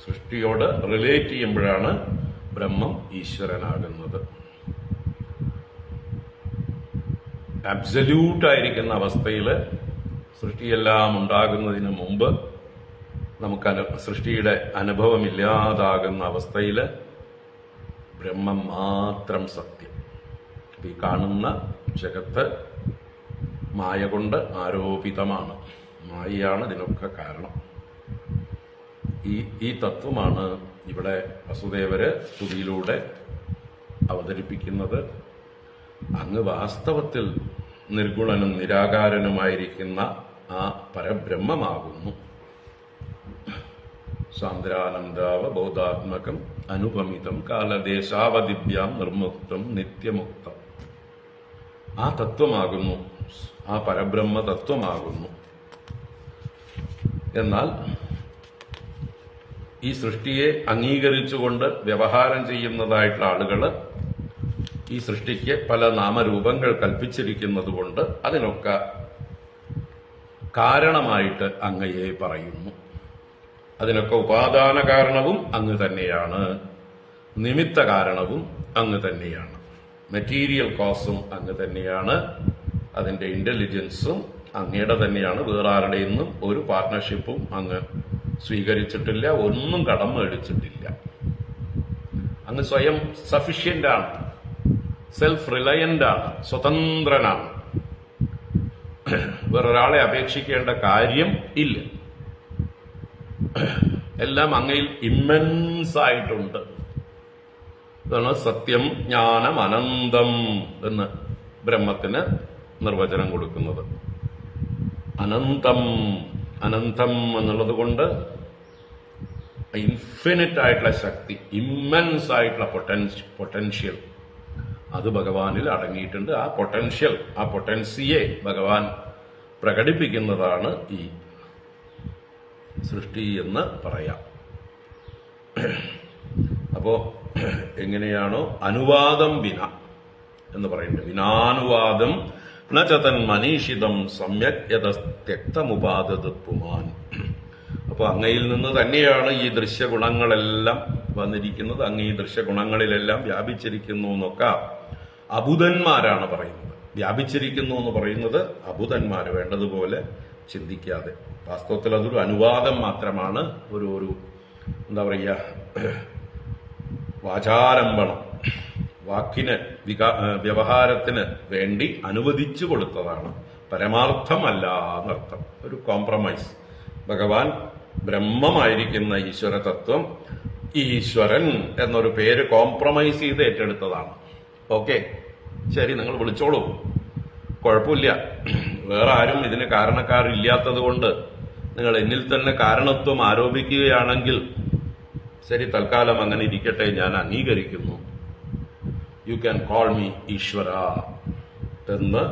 സൃഷ്ടിയോട് റിലേറ്റ് ചെയ്യുമ്പോഴാണ് ബ്രഹ്മം ഈശ്വരനാകുന്നത്. അബ്സല്യൂട്ടായിരിക്കുന്ന അവസ്ഥയിൽ, സൃഷ്ടിയെല്ലാം ഉണ്ടാകുന്നതിന് മുമ്പ് നമുക്ക് സൃഷ്ടിയുടെ അനുഭവമില്ലാതാകുന്ന അവസ്ഥയിൽ ബ്രഹ്മം മാത്രം സത്യം. ഈ കാണുന്ന ജഗത്ത് മായ കൊണ്ട് ആരോപിതമാണ്. മായയാണ് ഇതിനൊക്കെ കാരണം. ഈ തത്വമാണ് ഇവിടെ വസുദേവര് സ്തുതിയിലൂടെ അവതരിപ്പിക്കുന്നത്. അങ്ങ് വാസ്തവത്തിൽ നിർഗുണനും നിരാകാരനുമായിരിക്കുന്ന ആ പരബ്രഹ്മമാകുന്നു. സാന്ദ്രാനന്ദാവബോധാത്മകം അനുപമിതം കാലദേശാവദിഭ്യാം നിർമുക്തം നിത്യമുക്തം. ആ തത്വമാകുന്നു, ആ പരബ്രഹ്മ തത്വമാകുന്നു. എന്നാൽ ഈ സൃഷ്ടിയെ അംഗീകരിച്ചുകൊണ്ട് വ്യവഹാരം ചെയ്യുന്നതായിട്ടുള്ള ആളുകൾ ഈ സൃഷ്ടിക്ക് പല നാമരൂപങ്ങൾ കൽപ്പിച്ചിരിക്കുന്നത് കൊണ്ട് അതിനൊക്കെ കാരണമായിട്ട് അങ്ങയെ പറയുന്നു. അതിനൊക്കെ ഉപാദാന കാരണവും അങ്ങ് തന്നെയാണ്, നിമിത്ത കാരണവും അങ്ങ് തന്നെയാണ്, മെറ്റീരിയൽ കോസും അങ്ങ് തന്നെയാണ്, അതിന്റെ ഇന്റലിജൻസും അങ്ങയുടെ തന്നെയാണ്. വേറെ ആരുടെയൊന്നും ഒരു പാർട്ട്ണർഷിപ്പും അങ്ങ് സ്വീകരിച്ചിട്ടില്ല, ഒന്നും കടം മേടിച്ചിട്ടില്ല. അങ്ങ് സ്വയം സഫിഷ്യന്റ് ആണ്, സെൽഫ് റിലയന്റ് ആണ്, സ്വതന്ത്രനാണ്. വേറൊരാളെ അപേക്ഷിക്കേണ്ട കാര്യം ഇല്ല. എല്ലാം അങ്ങയിൽ ഇമ്മൻസ് ആയിട്ടുണ്ട്. ഇതാണ് സത്യം ജ്ഞാനം അനന്തം എന്ന് ബ്രഹ്മത്തിന് നിർവചനം കൊടുക്കുന്നത്. അനന്തം, അനന്തം എന്നുള്ളത് കൊണ്ട് ഇൻഫിനിറ്റ് ആയിട്ടുള്ള ശക്തി, ഇമ്മൻസ് ആയിട്ടുള്ള പൊട്ടൻഷ്യൽ അത് ഭഗവാനിൽ അടങ്ങിയിട്ടുണ്ട്. ആ പൊട്ടൻഷ്യൽ, ആ പൊട്ടൻസിയെ ഭഗവാൻ പ്രകടിപ്പിക്കുന്നതാണ് ഈ സൃഷ്ടി എന്ന് പറയാം. അപ്പോ എങ്ങനെയാണോ അനുവാദം വിന എന്ന് പറയുന്നത്, വിനാനുവാദം നചതൻ മനീഷിതം സമ്യക് യഥക്തമുപാദത് പുമാൻ. അപ്പൊ അങ്ങയിൽ നിന്ന് തന്നെയാണ് ഈ ദൃശ്യഗുണങ്ങളെല്ലാം വന്നിരിക്കുന്നത്. അങ്ങ് ഈ ദൃശ്യഗുണങ്ങളിലെല്ലാം വ്യാപിച്ചിരിക്കുന്നു എന്നൊക്കെ അബുധന്മാരാണ് പറയുന്നത്. വ്യാപിച്ചിരിക്കുന്നു എന്ന് പറയുന്നത് അബുധന്മാർ വേണ്ടതുപോലെ ചിന്തിക്കാതെ. വാസ്തവത്തിൽ അതൊരു അനുവാദം മാത്രമാണ്, ഒരു എന്താ പറയുക, വാചാരംഭണം, വാക്കിന് വ്യവഹാരത്തിന് വേണ്ടി അനുവദിച്ചു കൊടുത്തതാണ്, പരമാർത്ഥമല്ല എന്നർത്ഥം. ഒരു കോംപ്രമൈസ്. ഭഗവാൻ ബ്രഹ്മമായിരിക്കുന്ന ഈശ്വര തത്വം, ഈശ്വരൻ എന്നൊരു പേര് കോംപ്രമൈസ് ചെയ്ത് ഏറ്റെടുത്തതാണ്. ഓക്കെ, ശരി, നിങ്ങൾ വിളിച്ചോളൂ, കുഴപ്പമില്ല. വേറെ ആരും ഇതിന് കാരണക്കാരില്ലാത്തത് കൊണ്ട് നിങ്ങൾ എന്നിൽ തന്നെ കാരണത്വം ആരോപിക്കുകയാണെങ്കിൽ ശരി, തൽക്കാലം അങ്ങനെ ഇരിക്കട്ടെ, ഞാൻ അംഗീകരിക്കുന്നു. യു ക്യാൻ കോൾ മീ ഈശ്വര എന്ന്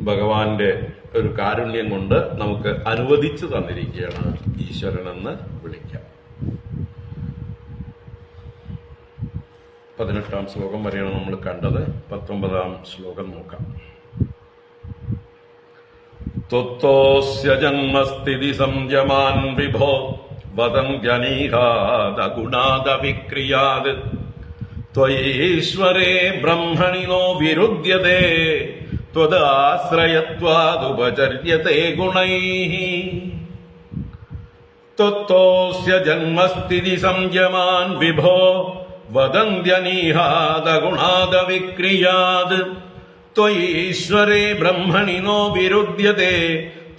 ഭഗവാന്റെ ഒരു കാരുണ്യം കൊണ്ട് നമുക്ക് അനുവദിച്ചു തന്നിരിക്കുകയാണ് ഈശ്വരനെന്ന് വിളിക്കാം. 18-ാം ശ്ലോകം വരെയാണ് നമ്മൾ കണ്ടത്. 19-ാം ശ്ലോകം നോക്കാം. ത്വത്തോസ്യ ജന്മസ്ഥിതി സംയമാൻ വിഭോ വദന്ത്യനീഹാദഗുണാദവിക്രിയാത് ത്വയീശ്വരേ ബ്രഹ്മണി നോ വിരുദ്ധ്യതേ ത്വദാശ്രയത്വാദുപചര്യത്തെ ഗുണൈഃ. ത്വത്തോസ്യ ജന്മസ്ഥിതി സംയമാൻ വിഭോ വദന്ത്യനീഹാദഗുണാദവിക്രിയാത് ത്വയീശ്വരേ ബ്രഹ്മണി നോ വിരുദ്ധ്യതേ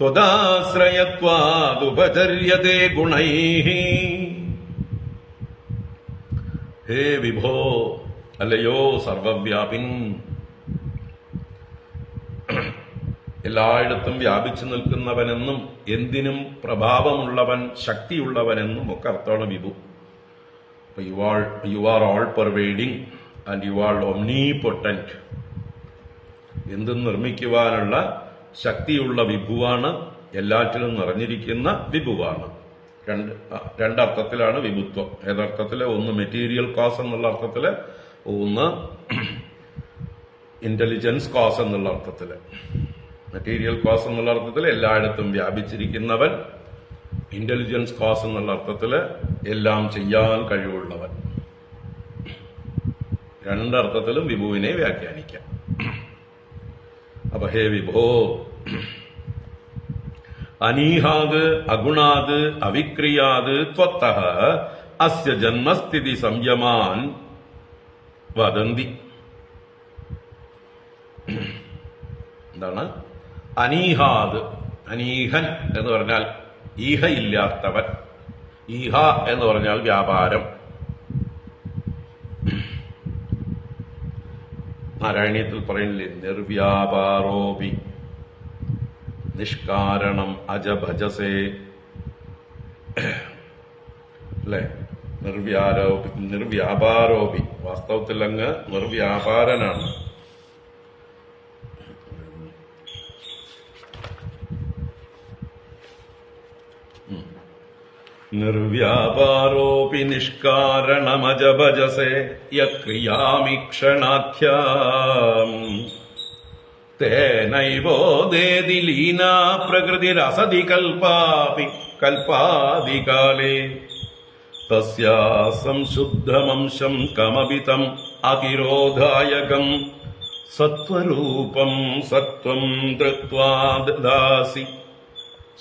ത്വദാശ്രയത്വാദുപചര്യത്തെ ഗുണൈഃ. ഹേ വിഭോ, അല്ലയോ സർവവ്യാപിൻ, എല്ലായിടത്തും വ്യാപിച്ചു നിൽക്കുന്നവനെന്നും എന്തിനും പ്രഭാവമുള്ളവൻ, ശക്തിയുള്ളവനെന്നും ഒക്കെ അർത്ഥമാണ് വിഭു. You are all pervading and you are omnipotent. എന്തും നിർമ്മിക്കുവാനുള്ള ശക്തിയുള്ള വിഭുവാണ്, എല്ലാറ്റിലും നിറഞ്ഞിരിക്കുന്ന വിഭുവാണ്. രണ്ടർത്ഥത്തിലാണ് വിഭുത്വം. ഏതർത്ഥത്തില്? ഒന്ന് മെറ്റീരിയൽ കോസ് എന്നുള്ള അർത്ഥത്തില്, ഒന്ന് ഇന്റലിജൻസ് കോസ് എന്നുള്ള അർത്ഥത്തില്. മെറ്റീരിയൽ കോസ് എന്നുള്ള അർത്ഥത്തിൽ എല്ലായിടത്തും വ്യാപിച്ചിരിക്കുന്നവൻ, ഇന്റലിജൻസ് കോസ് എന്നുള്ള അർത്ഥത്തില് എല്ലാം ചെയ്യാൻ കഴിവുള്ളവൻ. രണ്ടർത്ഥത്തിലും വിഭുവിനെ വ്യാഖ്യാനിക്കാം. അപ്പൊ ഹേ വിഭോ, അനീഹാത് അഗുണാത് അവിക്രിയാത് ത്വത്തഃ അസ്യ ജന്മസ്ഥിതി സംയമാൻ വദന്തി. എന്താണ് അനീഹാത്? അനീഹൻ എന്ന് പറഞ്ഞാൽ ഈഹ ഇല്ലാത്തവൻ. ഈഹ എന്ന് പറഞ്ഞാൽ വ്യാപാരം. നാരായണീയത്തിൽ പറയുന്നില്ലേ, നിർവ്യാപാരോപി നിഷ്കാരണം അജഭജസേ. അല്ലെ? നിർവ്യാപാരോപി, വാസ്തവത്തിൽ അങ്ങ് നിർവ്യാപാരനാണ്. നിർവ്യാപാരോപി നിഷ്കാരണമജഭജസേ യക്രിയാമീക്ഷണാഖ്യാം തേനൈവോദേതി ലീനാ പ്രകൃതിരസതി കൽപ്പാദികാലേ തസ്യാ സംശുദ്ധമംശം കമപിതം അതിരോധായകം സത്വരൂപം സത്വം ധൃത്വാ ദദാസി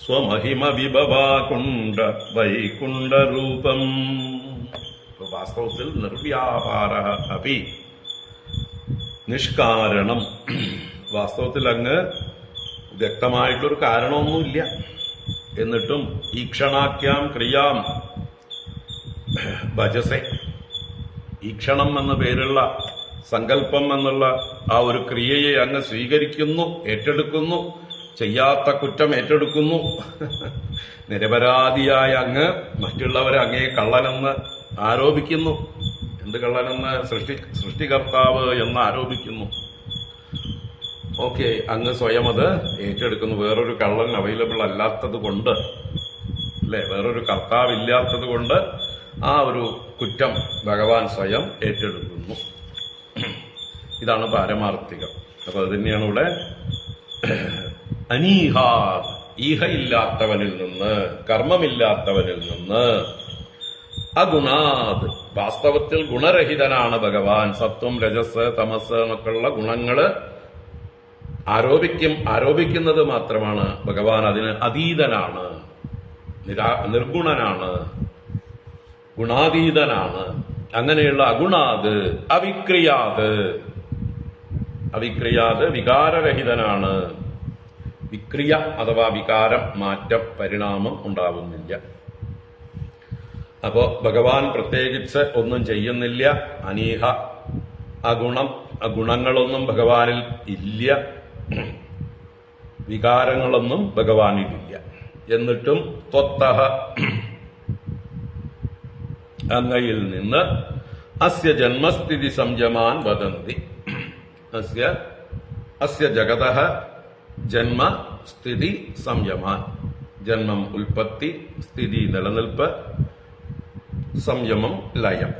സ്വമഹിമ വിഭവാകുണ്ഡ വൈകുണ്ഠരൂപം. വാസ്തവത്തിൽ നിർവ്യാപാര അപി നിഷ്കാരണം, വാസ്തവത്തിൽ അങ്ങ് വ്യക്തമായിട്ടൊരു കാരണമൊന്നുമില്ല. എന്നിട്ടും ഈക്ഷണാഖ്യാം ക്രിയാം ഭജസെ, ഈക്ഷണം എന്ന പേരുള്ള സങ്കല്പം എന്നുള്ള ആ ഒരു ക്രിയയെ അങ്ങ് സ്വീകരിക്കുന്നു, ഏറ്റെടുക്കുന്നു, ചെയ്യാത്ത കുറ്റം ഏറ്റെടുക്കുന്നു. നിരപരാധിയായ അങ്ങ് മറ്റുള്ളവരെ അങ്ങേ കള്ളനെന്ന് ആരോപിക്കുന്നു. എന്ത് കള്ളനെന്ന്? സൃഷ്ടികർത്താവ് എന്ന് ആരോപിക്കുന്നു. ഓക്കെ, അങ്ങ് സ്വയം അത് ഏറ്റെടുക്കുന്നു. വേറൊരു കള്ളൻ അവൈലബിൾ അല്ലാത്തത് കൊണ്ട്, അല്ലെ, വേറൊരു കർത്താവ് ഇല്ലാത്തത് കൊണ്ട് ആ ഒരു കുറ്റം ഭഗവാൻ സ്വയം ഏറ്റെടുക്കുന്നു. ഇതാണ് പാരമാർത്ഥികം. അപ്പൊ അത് തന്നെയാണ് ഇവിടെ അനീഹാത്, ഈഹ ഇല്ലാത്തവനിൽ നിന്ന്, കർമ്മമില്ലാത്തവനിൽ നിന്ന്, അഗുണാത്, വാസ്തവത്തിൽ ഗുണരഹിതനാണ് ഭഗവാൻ. സത്വം രജസ് തമസ് എന്നൊക്കെയുള്ള ഗുണങ്ങള് ആരോപിക്കുന്നത് മാത്രമാണ്. ഭഗവാൻ അതിന് അതീതനാണ്, നിർഗുണനാണ്, ഗുണാതീതനാണ്. അങ്ങനെയുള്ള അഗുണാത് അവിക്രിയാത് വികാരരഹിതനാണ്. വിക്രിയ അഥവാ വികാരം, മാറ്റം, പരിണാമം ഉണ്ടാവുന്നില്ല. അപ്പോ ഭഗവാൻ പ്രത്യേകിച്ച് ഒന്നും ചെയ്യുന്നില്ല. അനീഹ, ഗുണങ്ങളൊന്നും ഭഗവാനിൽ ഇല്ല, വികാരങ്ങളൊന്നും ഭഗവാനിലില്ല. എന്നിട്ടും ത്വത്തഃ, അങ്ങയിൽ നിന്ന് അസ്യ ജന്മസ്ഥിതി സംയമാൻ വദന്തി. അസ്യ ജഗതഃ ജന്മ സ്ഥിതി സംയമാൻ. ജന്മം ഉൽപ്പത്തി, സ്ഥിതി നിലനിൽപ്പ്, സംയമം ലയം.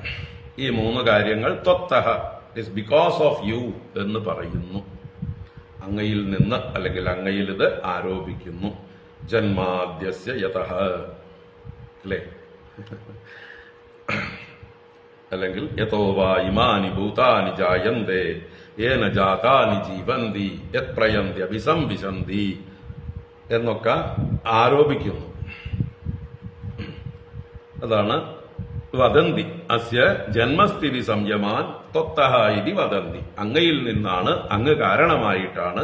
ഈ മൂന്ന് കാര്യങ്ങൾ ത്വത്തഃ ഇസ് ബിക്കോസ് ഓഫ് യു എന്ന് പറയുന്നു. അങ്ങയിൽ നിന്ന്, അല്ലെങ്കിൽ അങ്ങയിൽ ഇത് ആരോപിക്കുന്നു. ജന്മാദ്യസ്യ യതഃ, അല്ലേ? അല്ലെങ്കിൽ യതോ വാ ഇമാനി ഭൂതാനി ജായന്തേ യേന ജാതാനി ജീവന്തി യത് പ്രയന്തി അഭിസംവിശന്തി എന്നൊക്കെ ആരോപിക്കുന്നു. അതാണ് വദന്തി. അസ്യ ജന്മസ്ഥിതി സംയമാൻ ത്വത്തഃ ഇതി വദന്തി. അങ്ങയിൽ നിന്നാണ്, അങ്ങ് കാരണമായിട്ടാണ്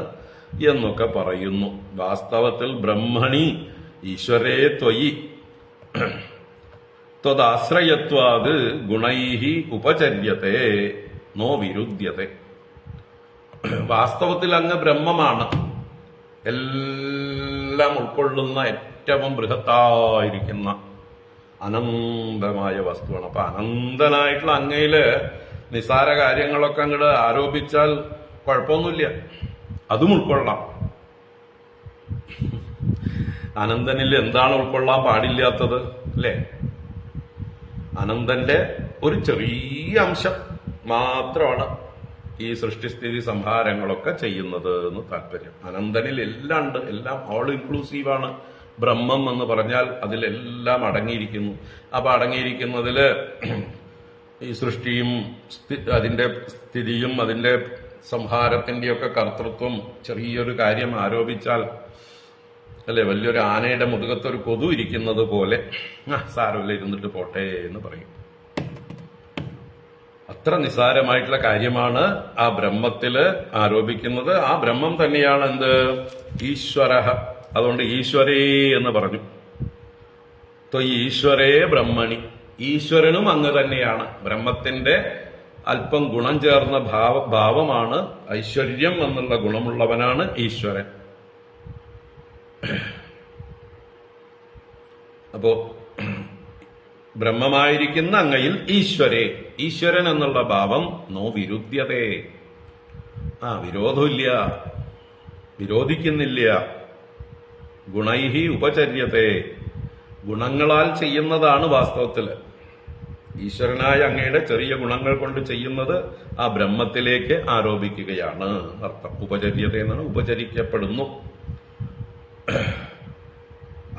എന്നൊക്കെ പറയുന്നു. വാസ്തവത്തിൽ ബ്രഹ്മണി ഈശ്വരേ ത്വയി ത്വദാശ്രയത്വാത് ഗുണൈഹി ഉപചര്യത്തെ നോ വിരുദ്ധ്യത്തെ. വാസ്തവത്തിൽ അങ്ങ് ബ്രഹ്മമാണ്, എല്ലാം ഉൾക്കൊള്ളുന്ന ഏറ്റവും ബൃഹത്തായിരിക്കുന്ന അനന്തമായ വസ്തുവാണ്. അപ്പൊ അനന്തനായിട്ടുള്ള അങ്ങയില് നിസാര കാര്യങ്ങളൊക്കെ അങ്ങോട്ട് ആരോപിച്ചാൽ കുഴപ്പമൊന്നുമില്ല, അതും ഉൾക്കൊള്ളാം. അനന്തനിൽ എന്താണ് ഉൾക്കൊള്ളാൻ പാടില്ലാത്തത്? അല്ലേ? അനന്തന്റെ ഒരു ചെറിയ അംശം മാത്രമാണ് ഈ സൃഷ്ടിസ്ഥിതി സംഹാരങ്ങളൊക്കെ ചെയ്യുന്നത് എന്ന് താല്പര്യം. അനന്തനിൽ എല്ലാം ഉണ്ട്, എല്ലാം ഓൾ ഇൻക്ലൂസീവാണ്. ബ്രഹ്മം എന്ന് പറഞ്ഞാൽ അതിലെല്ലാം അടങ്ങിയിരിക്കുന്നു. അപ്പൊ അടങ്ങിയിരിക്കുന്നതില് ഈ സൃഷ്ടിയും അതിന്റെ സ്ഥിതിയും അതിന്റെ സംഹാരത്തിന്റെയൊക്കെ കർത്തൃത്വം ചെറിയൊരു കാര്യം ആരോപിച്ചാൽ, അല്ലെ, വലിയൊരു ആനയുടെ മുതുകത്തൊരു കൊതു ഇരിക്കുന്നത് പോലെ സാരമില്ല, ഇരുന്നിട്ട് പോട്ടെ എന്ന് പറയും. അത്ര നിസ്സാരമായിട്ടുള്ള കാര്യമാണ് ആ ബ്രഹ്മത്തില് ആരോപിക്കുന്നത്. ആ ബ്രഹ്മം തന്നെയാണ് എന്ത്? ഈശ്വര. അതുകൊണ്ട് ഈശ്വരേ എന്ന് പറഞ്ഞു. ഈശ്വരേ ബ്രഹ്മണി, ഈശ്വരനും അങ്ങ് തന്നെയാണ്. ബ്രഹ്മത്തിന്റെ അല്പം ഗുണം ചേർന്ന ഭാവമാണ് ഐശ്വര്യം എന്നുള്ള ഗുണമുള്ളവനാണ് ഈശ്വരൻ. അപ്പോ ബ്രഹ്മമായിരിക്കുന്ന അങ്ങയിൽ ഈശ്വരേ, ഈശ്വരൻ എന്നുള്ള ഭാവം നോ വിരുദ്ധ്യതേ, വിരോധമില്ല, വിരോധിക്കുന്നില്ല. ഗുണൈഹി ഉപചര്യത്തെ, ഗുണങ്ങളാൽ ചെയ്യുന്നതാണ് വാസ്തവത്തില്. ഈശ്വരനായ അങ്ങയുടെ ചെറിയ ഗുണങ്ങൾ കൊണ്ട് ചെയ്യുന്നത് ആ ബ്രഹ്മത്തിലേക്ക് ആരോപിക്കുകയാണ് അർത്ഥം. ഉപചര്യത എന്നാണ്, ഉപചരിക്കപ്പെടുന്നു,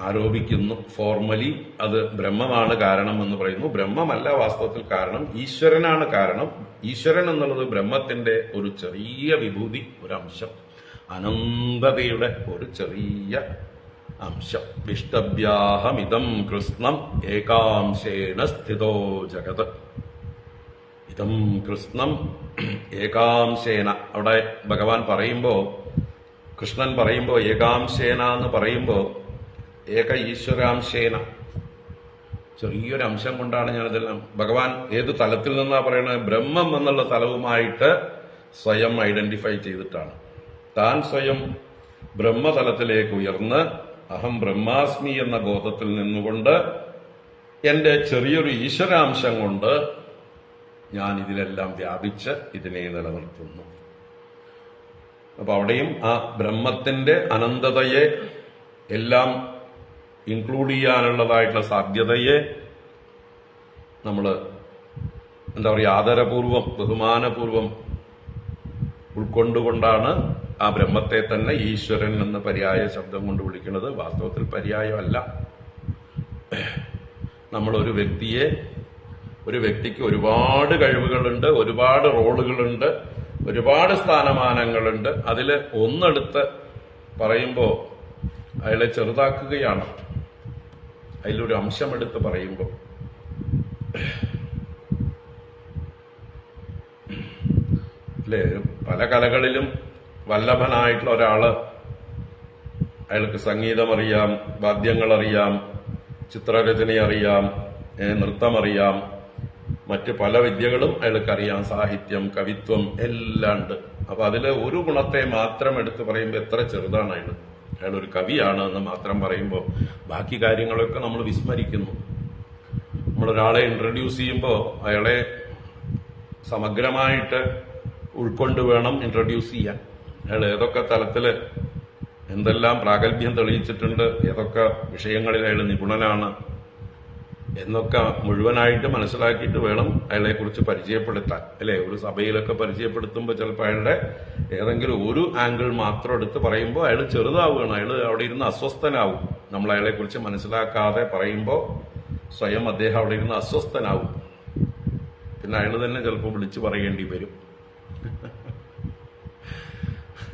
ആരോപിക്കുന്നു. ഫോർമലി അത് ബ്രഹ്മമാണ് കാരണം എന്ന് പറയുന്നു. ബ്രഹ്മമല്ല വാസ്തവത്തിൽ കാരണം, ഈശ്വരനാണ് കാരണം. ഈശ്വരൻ എന്നുള്ളത് ബ്രഹ്മത്തിന്റെ ഒരു ചെറിയ വിഭൂതി, ഒരു അംശം, അനന്തതയുടെ ഒരു ചെറിയ അംശം. വിഷ്ടഭ്യാഹമിതം കൃഷ്ണം ഏകാംശേന സ്ഥിതോ ജഗത്. ഇതം കൃഷ്ണം ഏകാംശേന, അവിടെ ഭഗവാൻ പറയുമ്പോ, കൃഷ്ണൻ പറയുമ്പോ ഏകാംശേന എന്ന് പറയുമ്പോ ഏക ഈശ്വരാംശേന, ചെറിയൊരു അംശം കൊണ്ടാണ് ഞാനിതെല്ലാം. ഭഗവാൻ ഏത് തലത്തിൽ നിന്നാ പറയണത്? ബ്രഹ്മം എന്നുള്ള തലവുമായിട്ട് സ്വയം ഐഡന്റിഫൈ ചെയ്തിട്ടാണ്. താൻ സ്വയം ബ്രഹ്മതലത്തിലേക്ക് ഉയർന്ന് അഹം ബ്രഹ്മാസ്മി എന്ന ബോധത്തിൽ നിന്നുകൊണ്ട് എന്റെ ചെറിയൊരു ഈശ്വരാംശം കൊണ്ട് ഞാൻ ഇതിലെല്ലാം വ്യാപിച്ച് ഇതിനെ നിലനിർത്തുന്നു. അപ്പൊ അവിടെയും ആ ബ്രഹ്മത്തിന്റെ അനന്തതയെ എല്ലാം ഇൻക്ലൂഡ് ചെയ്യാനുള്ളതായിട്ടുള്ള സാധ്യതയെ നമ്മൾ എന്താ പറയുക, ആദരപൂർവം ബഹുമാനപൂർവം ഉൾക്കൊണ്ടുകൊണ്ടാണ് ആ ബ്രഹ്മത്തെ തന്നെ ഈശ്വരൻ എന്ന പര്യായ ശബ്ദം കൊണ്ട് വിളിക്കുന്നത്. വാസ്തവത്തിൽ പര്യായമല്ല. നമ്മൾ ഒരു വ്യക്തിക്ക് ഒരുപാട് കഴിവുകളുണ്ട്, ഒരുപാട് റോളുകളുണ്ട്, ഒരുപാട് സ്ഥാനമാനങ്ങളുണ്ട്. അതിൽ ഒന്നെടുത്ത് പറയുമ്പോൾ അയാളെ ചെറുതാക്കുകയാണ്. അതിലൊരു അംശം എടുത്ത് പറയുമ്പോൾ അല്ലേ, പല കലകളിലും വല്ലഭനായിട്ടുള്ള ഒരാള്, അയാൾക്ക് സംഗീതം അറിയാം, വാദ്യങ്ങൾ അറിയാം, ചിത്രരചന അറിയാം, നൃത്തമറിയാം, മറ്റ് പല വിദ്യകളും അയാൾക്കറിയാം, സാഹിത്യം, കവിത്വം എല്ലാം ഉണ്ട്. അപ്പൊ അതില് ഒരു ഗുണത്തെ മാത്രം എടുത്ത് പറയുമ്പോൾ എത്ര ചെറുതാണ് അയാൾ. അയാളൊരു കവിയാണ് എന്ന് മാത്രം പറയുമ്പോൾ ബാക്കി കാര്യങ്ങളൊക്കെ നമ്മൾ വിസ്മരിക്കുന്നു. നമ്മളൊരാളെ ഇൻട്രൊഡ്യൂസ് ചെയ്യുമ്പോൾ അയാളെ സമഗ്രമായിട്ട് ഉൾക്കൊണ്ട് വേണം ഇൻട്രൊഡ്യൂസ് ചെയ്യാൻ. അയാൾ ഏതൊക്കെ തലത്തില് എന്തെല്ലാം പ്രാഗൽഭ്യം തെളിയിച്ചിട്ടുണ്ട്, ഏതൊക്കെ വിഷയങ്ങളിൽ അയാൾ നിപുണനാണ് എന്നൊക്കെ മുഴുവനായിട്ട് മനസ്സിലാക്കിയിട്ട് വേണം അയാളെക്കുറിച്ച് പരിചയപ്പെടുത്താൻ. അല്ലെ, ഒരു സഭയിലൊക്കെ പരിചയപ്പെടുത്തുമ്പോൾ ചിലപ്പോൾ അയാളുടെ ഏതെങ്കിലും ഒരു ആംഗിൾ മാത്രം എടുത്ത് പറയുമ്പോൾ അയാൾ ചെറുതാവുകയാണ്, അയാൾ അവിടെ ഇരുന്ന് അസ്വസ്ഥനാവും. നമ്മൾ അയാളെക്കുറിച്ച് മനസ്സിലാക്കാതെ പറയുമ്പോൾ സ്വയം അദ്ദേഹം അവിടെ ഇരുന്ന് അസ്വസ്ഥനാവും. പിന്നെ അയാൾ തന്നെ ചിലപ്പോൾ വിളിച്ചു പറയേണ്ടി വരും,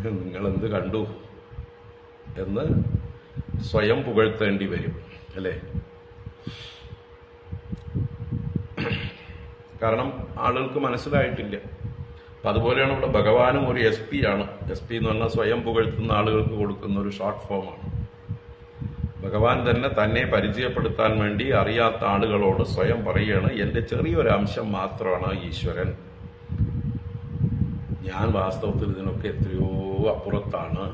നിങ്ങളെന്ത് കണ്ടു എന്ന് സ്വയം പുകഴ്ത്തേണ്ടി വരും. അല്ലേ, കാരണം ആളുകൾക്ക് മനസ്സിലായിട്ടില്ല. അപ്പൊ അതുപോലെയാണ് ഇവിടെ ഭഗവാനും ഒരു SP ആണ്. SP എന്ന് പറഞ്ഞാൽ സ്വയം പുകഴ്ത്തുന്ന ആളുകൾക്ക് കൊടുക്കുന്ന ഒരു ഷോർട്ട് ഫോമാണ്. ഭഗവാൻ തന്നെ പരിചയപ്പെടുത്താൻ വേണ്ടി അറിയാത്ത ആളുകളോട് സ്വയം പറയുകയാണ്, എന്റെ ചെറിയൊരംശം മാത്രമാണ് ഈശ്വരൻ, ഞാൻ വാസ്തവത്തിൽ ഇതിനൊക്കെ എത്രയോ അപ്പുറത്താണ്.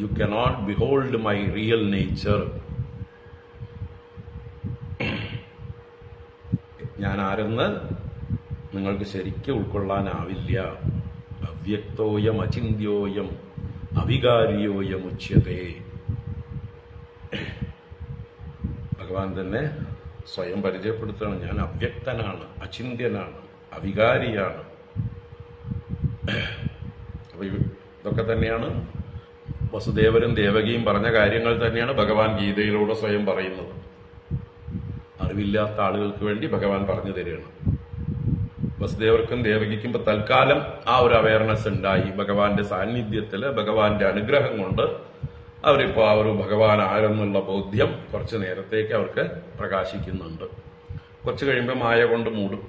You cannot behold my real nature. ഞാൻ ആരെന്ന് നിങ്ങൾക്ക് ശരിക്കും ഉൾക്കൊള്ളാനാവില്ല. അവ്യക്തോയം അചിന്യോയം അവികാരിയോയമുച്യതേ. ഭഗവാൻ തന്നെ സ്വയം പരിചയപ്പെടുത്തണം, ഞാൻ അവ്യക്തനാണ്, അചിന്ത്യനാണ്, അവികാരിയാണ്. അപ്പൊ ഇതൊക്കെ തന്നെയാണ് വസുദേവരും ദേവകിയും പറഞ്ഞ കാര്യങ്ങൾ തന്നെയാണ് ഭഗവാൻ ഗീതയിലൂടെ സ്വയം പറയുന്നത്. അറിവില്ലാത്ത ആളുകൾക്ക് വേണ്ടി ഭഗവാൻ പറഞ്ഞു തരികയാണ്. വസുദേവർക്കും ദേവകിക്കും ഇപ്പൊ തൽക്കാലം ആ ഒരു അവയർനെസ് ഉണ്ടായി. ഭഗവാന്റെ സാന്നിധ്യത്തില് ഭഗവാന്റെ അനുഗ്രഹം കൊണ്ട് അവരിപ്പോ ആ ഒരു ഭഗവാൻ ആരെന്നുള്ള ബോധ്യം കുറച്ചു നേരത്തേക്ക് അവർക്ക് പ്രകാശിക്കുന്നുണ്ട്. കുറച്ചു കഴിയുമ്പോൾ മായ കൊണ്ട് മൂടും.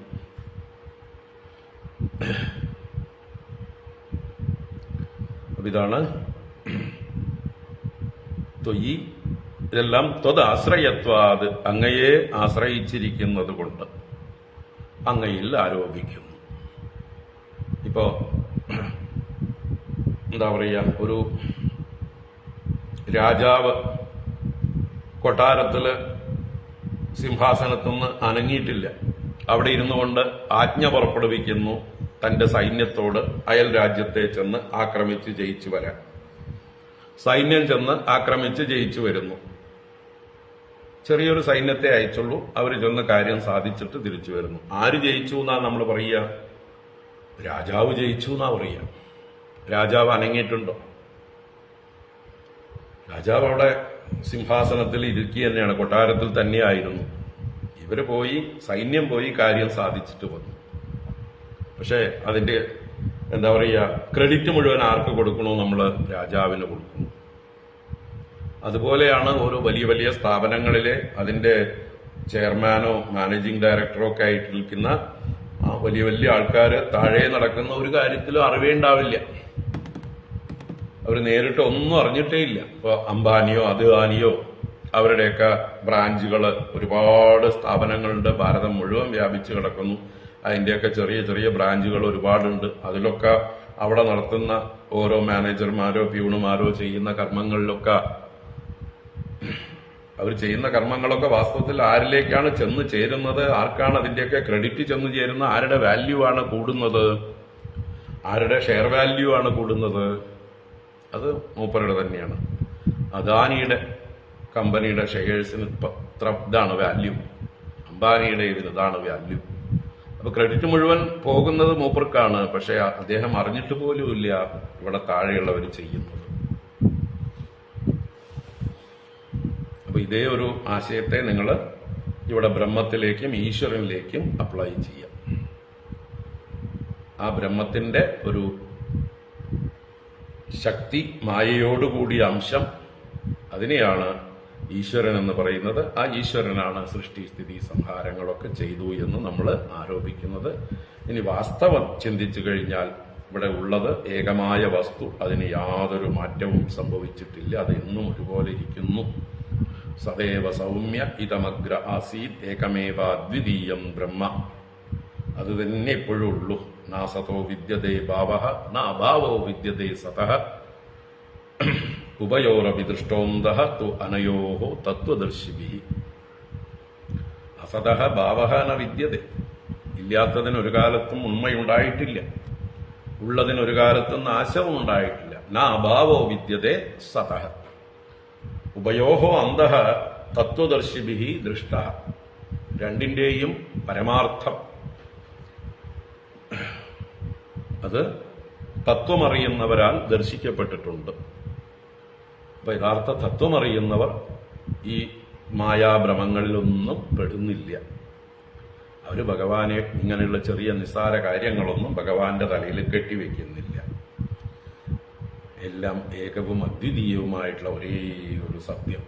അപ്പൊ ഇതാണ് ത്വയി, ഇതെല്ലാം ത്വദാശ്രയത്വാത്, അങ്ങയെ ആശ്രയിച്ചിരിക്കുന്നത് കൊണ്ട് അങ്ങയിൽ ആരോപിക്കുന്നു. ഇപ്പോ എന്താ പറയുക, ഒരു രാജാവ് കൊട്ടാരത്തില് സിംഹാസനത്തുനിന്ന് അനങ്ങിയിട്ടില്ല. അവിടെ ഇരുന്നു കൊണ്ട് ആജ്ഞ പുറപ്പെടുവിക്കുന്നു തന്റെ സൈന്യത്തോട് അയൽ രാജ്യത്തെ ചെന്ന് ആക്രമിച്ച് ജയിച്ചു വരാൻ. സൈന്യം ചെന്ന് ആക്രമിച്ച് ജയിച്ചു വരുന്നു. ചെറിയൊരു സൈന്യത്തെ അയച്ചുള്ളൂ. അവർ ചെന്ന് കാര്യം സാധിച്ചിട്ട് തിരിച്ചു വരുന്നു. ആര് ജയിച്ചു എന്നാ നമ്മൾ പറയുക? രാജാവ് ജയിച്ചു എന്നാ പറയുക. രാജാവ് അനങ്ങിയിട്ടുണ്ടോ? രാജാവ് അവിടെ സിംഹാസനത്തിൽ ഇരിക്കുക തന്നെയാണ്, കൊട്ടാരത്തിൽ തന്നെയായിരുന്നു. ഇവര് പോയി, സൈന്യം പോയി കാര്യം സാധിച്ചിട്ട് വന്നു. പക്ഷെ അതിന്റെ എന്താ പറയുക, ക്രെഡിറ്റ് മുഴുവൻ ആർക്ക് കൊടുക്കണോ? നമ്മൾ രാജാവിന് കൊടുക്കുന്നു. അതുപോലെയാണ് ഓരോ വലിയ വലിയ സ്ഥാപനങ്ങളിലെ അതിന്റെ ചെയർമാനോ മാനേജിംഗ് ഡയറക്ടറോ ഒക്കെ ആയിട്ട് നിൽക്കുന്ന വലിയ വലിയ ആൾക്കാര് താഴെ നടക്കുന്ന ഒരു കാര്യത്തിലും അറിവേ ഉണ്ടാവില്ല. അവർ നേരിട്ട് ഒന്നും അറിഞ്ഞിട്ടേ ഇല്ല. ഇപ്പൊ അംബാനിയോ അദ്വാനിയോ അവരുടെയൊക്കെ ബ്രാഞ്ചുകള് ഒരുപാട് സ്ഥാപനങ്ങളുണ്ട്, ഭാരതം മുഴുവൻ വ്യാപിച്ചു കിടക്കുന്നു. അതിന്റെയൊക്കെ ചെറിയ ചെറിയ ബ്രാഞ്ചുകൾ ഒരുപാടുണ്ട്. അതിലൊക്കെ അവിടെ നടത്തുന്ന ഓരോ മാനേജർമാരോ പ്യൂണുമാരോ ചെയ്യുന്ന കർമ്മങ്ങളിലൊക്കെ അവർ ചെയ്യുന്ന കർമ്മങ്ങളൊക്കെ വാസ്തവത്തിൽ ആരിലേക്കാണ് ചെന്ന് ചേരുന്നത്? ആർക്കാണ് അതിന്റെയൊക്കെ ക്രെഡിറ്റ് ചെന്ന് ചേരുന്നത്? ആരുടെ വാല്യൂ ആണ് കൂടുന്നത്? ആരുടെ ഷെയർ വാല്യൂ ആണ് കൂടുന്നത്? അത് മൂപ്പരുടെ തന്നെയാണ്. അദാനിയുടെ കമ്പനിയുടെ ഷെയർസിന് ഇതാണ് വാല്യൂ, അംബാനിയുടെ ഇതിന് ഇതാണ് വാല്യൂ. അപ്പൊ ക്രെഡിറ്റ് മുഴുവൻ പോകുന്നത് മൂപ്പർക്കാണ്. പക്ഷെ അദ്ദേഹം അറിഞ്ഞിട്ട് പോലുമില്ല ഇവിടെ താഴെയുള്ളവർ ചെയ്യുന്നത്. അപ്പൊ ഇതേ ഒരു ആശയത്തെ നിങ്ങൾ ഇവിടെ ബ്രഹ്മത്തിലേക്കും ഈശ്വരനിലേക്കും അപ്ലൈ ചെയ്യാം. ആ ബ്രഹ്മത്തിന്റെ ഒരു ശക്തി, മായയോടുകൂടിയ അംശം, അതിനെയാണ് ഈശ്വരൻ എന്ന് പറയുന്നത്. ആ ഈശ്വരനാണ് സൃഷ്ടി സ്ഥിതി സംഹാരങ്ങളൊക്കെ ചെയ്തു എന്ന് നമ്മൾ ആരോപിക്കുന്നത്. ഇനി വാസ്തവം ചിന്തിച്ചു കഴിഞ്ഞാൽ ഇവിടെ ഉള്ളത് ഏകമായ വസ്തു, അതിന് യാതൊരു മാറ്റവും സംഭവിച്ചിട്ടില്ല. അത് എന്നും ഒരുപോലെ ഇരിക്കുന്നു. സദൈവ സൗമ്യ ഇതമഗ്ര ആസീത് ഏകമേവ അദ്വിതീയം ബ്രഹ്മ. അത് തന്നെ എപ്പോഴും ഉള്ളൂ. നാ സതോ വിദ്യതേ ഭാവഃ നാ അഭാവോ വിദ്യതേ സതഃ ഉഭയോരപി ദൃഷ്ടോന്തഃ തു അനയോഃ തത്വദർശിഭിഃ. അസതഃ ഭാവഃ ന വിദ്യതേ. ഇല്ലാത്തതിനൊരു കാലത്തും ഉണ്മയുണ്ടായിട്ടില്ല, ഉള്ളതിനൊരു കാലത്തും നാശവും ഉണ്ടായിട്ടില്ല. നാ അഭാവോ വിദ്യതേ സതഃ ഉഭയോഃ അന്തഃ തത്വദർശിഭിഃ ദൃഷ്ടഃ. രണ്ടിന്റെയും പരമാർത്ഥം അത് തത്വമറിയുന്നവരാൽ ദർശിക്കപ്പെട്ടിട്ടുണ്ട്. അപ്പൊ യഥാർത്ഥ തത്വമറിയുന്നവർ ഈ മായാഭ്രമങ്ങളിലൊന്നും പെടുന്നില്ല. അവര് ഭഗവാനെ ഇങ്ങനെയുള്ള ചെറിയ നിസ്സാര കാര്യങ്ങളൊന്നും ഭഗവാന്റെ തലയിൽ കെട്ടിവെക്കുന്നില്ല. എല്ലാം ഏകവും അദ്വിതീയവുമായിട്ടുള്ള ഒരേ ഒരു സത്യം.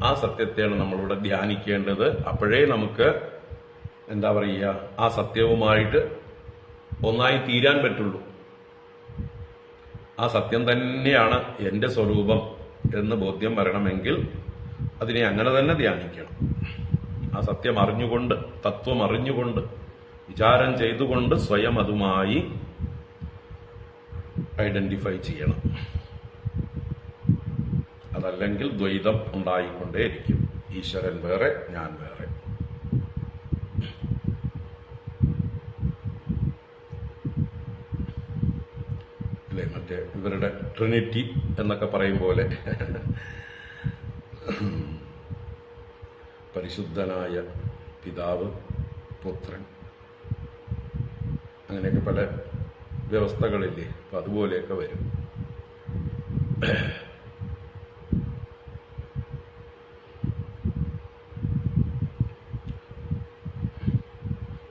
ആ സത്യത്തെയാണ് നമ്മളിവിടെ ധ്യാനിക്കേണ്ടത്. അപ്പോഴേ നമുക്ക് എന്താ പറയുക, ആ സത്യവുമായിട്ട് ഒന്നായി തീരാൻ പറ്റുള്ളൂ. ആ സത്യം തന്നെയാണ് എന്റെ സ്വരൂപം എന്ന് ബോധ്യം വരണമെങ്കിൽ അതിനെ അങ്ങനെ തന്നെ ധ്യാനിക്കണം. ആ സത്യം അറിഞ്ഞുകൊണ്ട്, തത്വം അറിഞ്ഞുകൊണ്ട്, വിചാരം ചെയ്തുകൊണ്ട് സ്വയം അതുമായി ഐഡന്റിഫൈ ചെയ്യണം. അതല്ലെങ്കിൽ ദ്വൈതം ഉണ്ടായിക്കൊണ്ടേയിരിക്കും. ഈശ്വരൻ വേറെ, ഞാൻ വേറെ. അല്ലേ? ഇവരുടെ ട്രിനിറ്റി എന്നൊക്കെ പറയും പോലെ പരിശുദ്ധനായ പിതാവ്, പുത്രൻ, അങ്ങനെയൊക്കെ പല വ്യവസ്ഥകളില്ലേ. അപ്പം അതുപോലെയൊക്കെ വരും.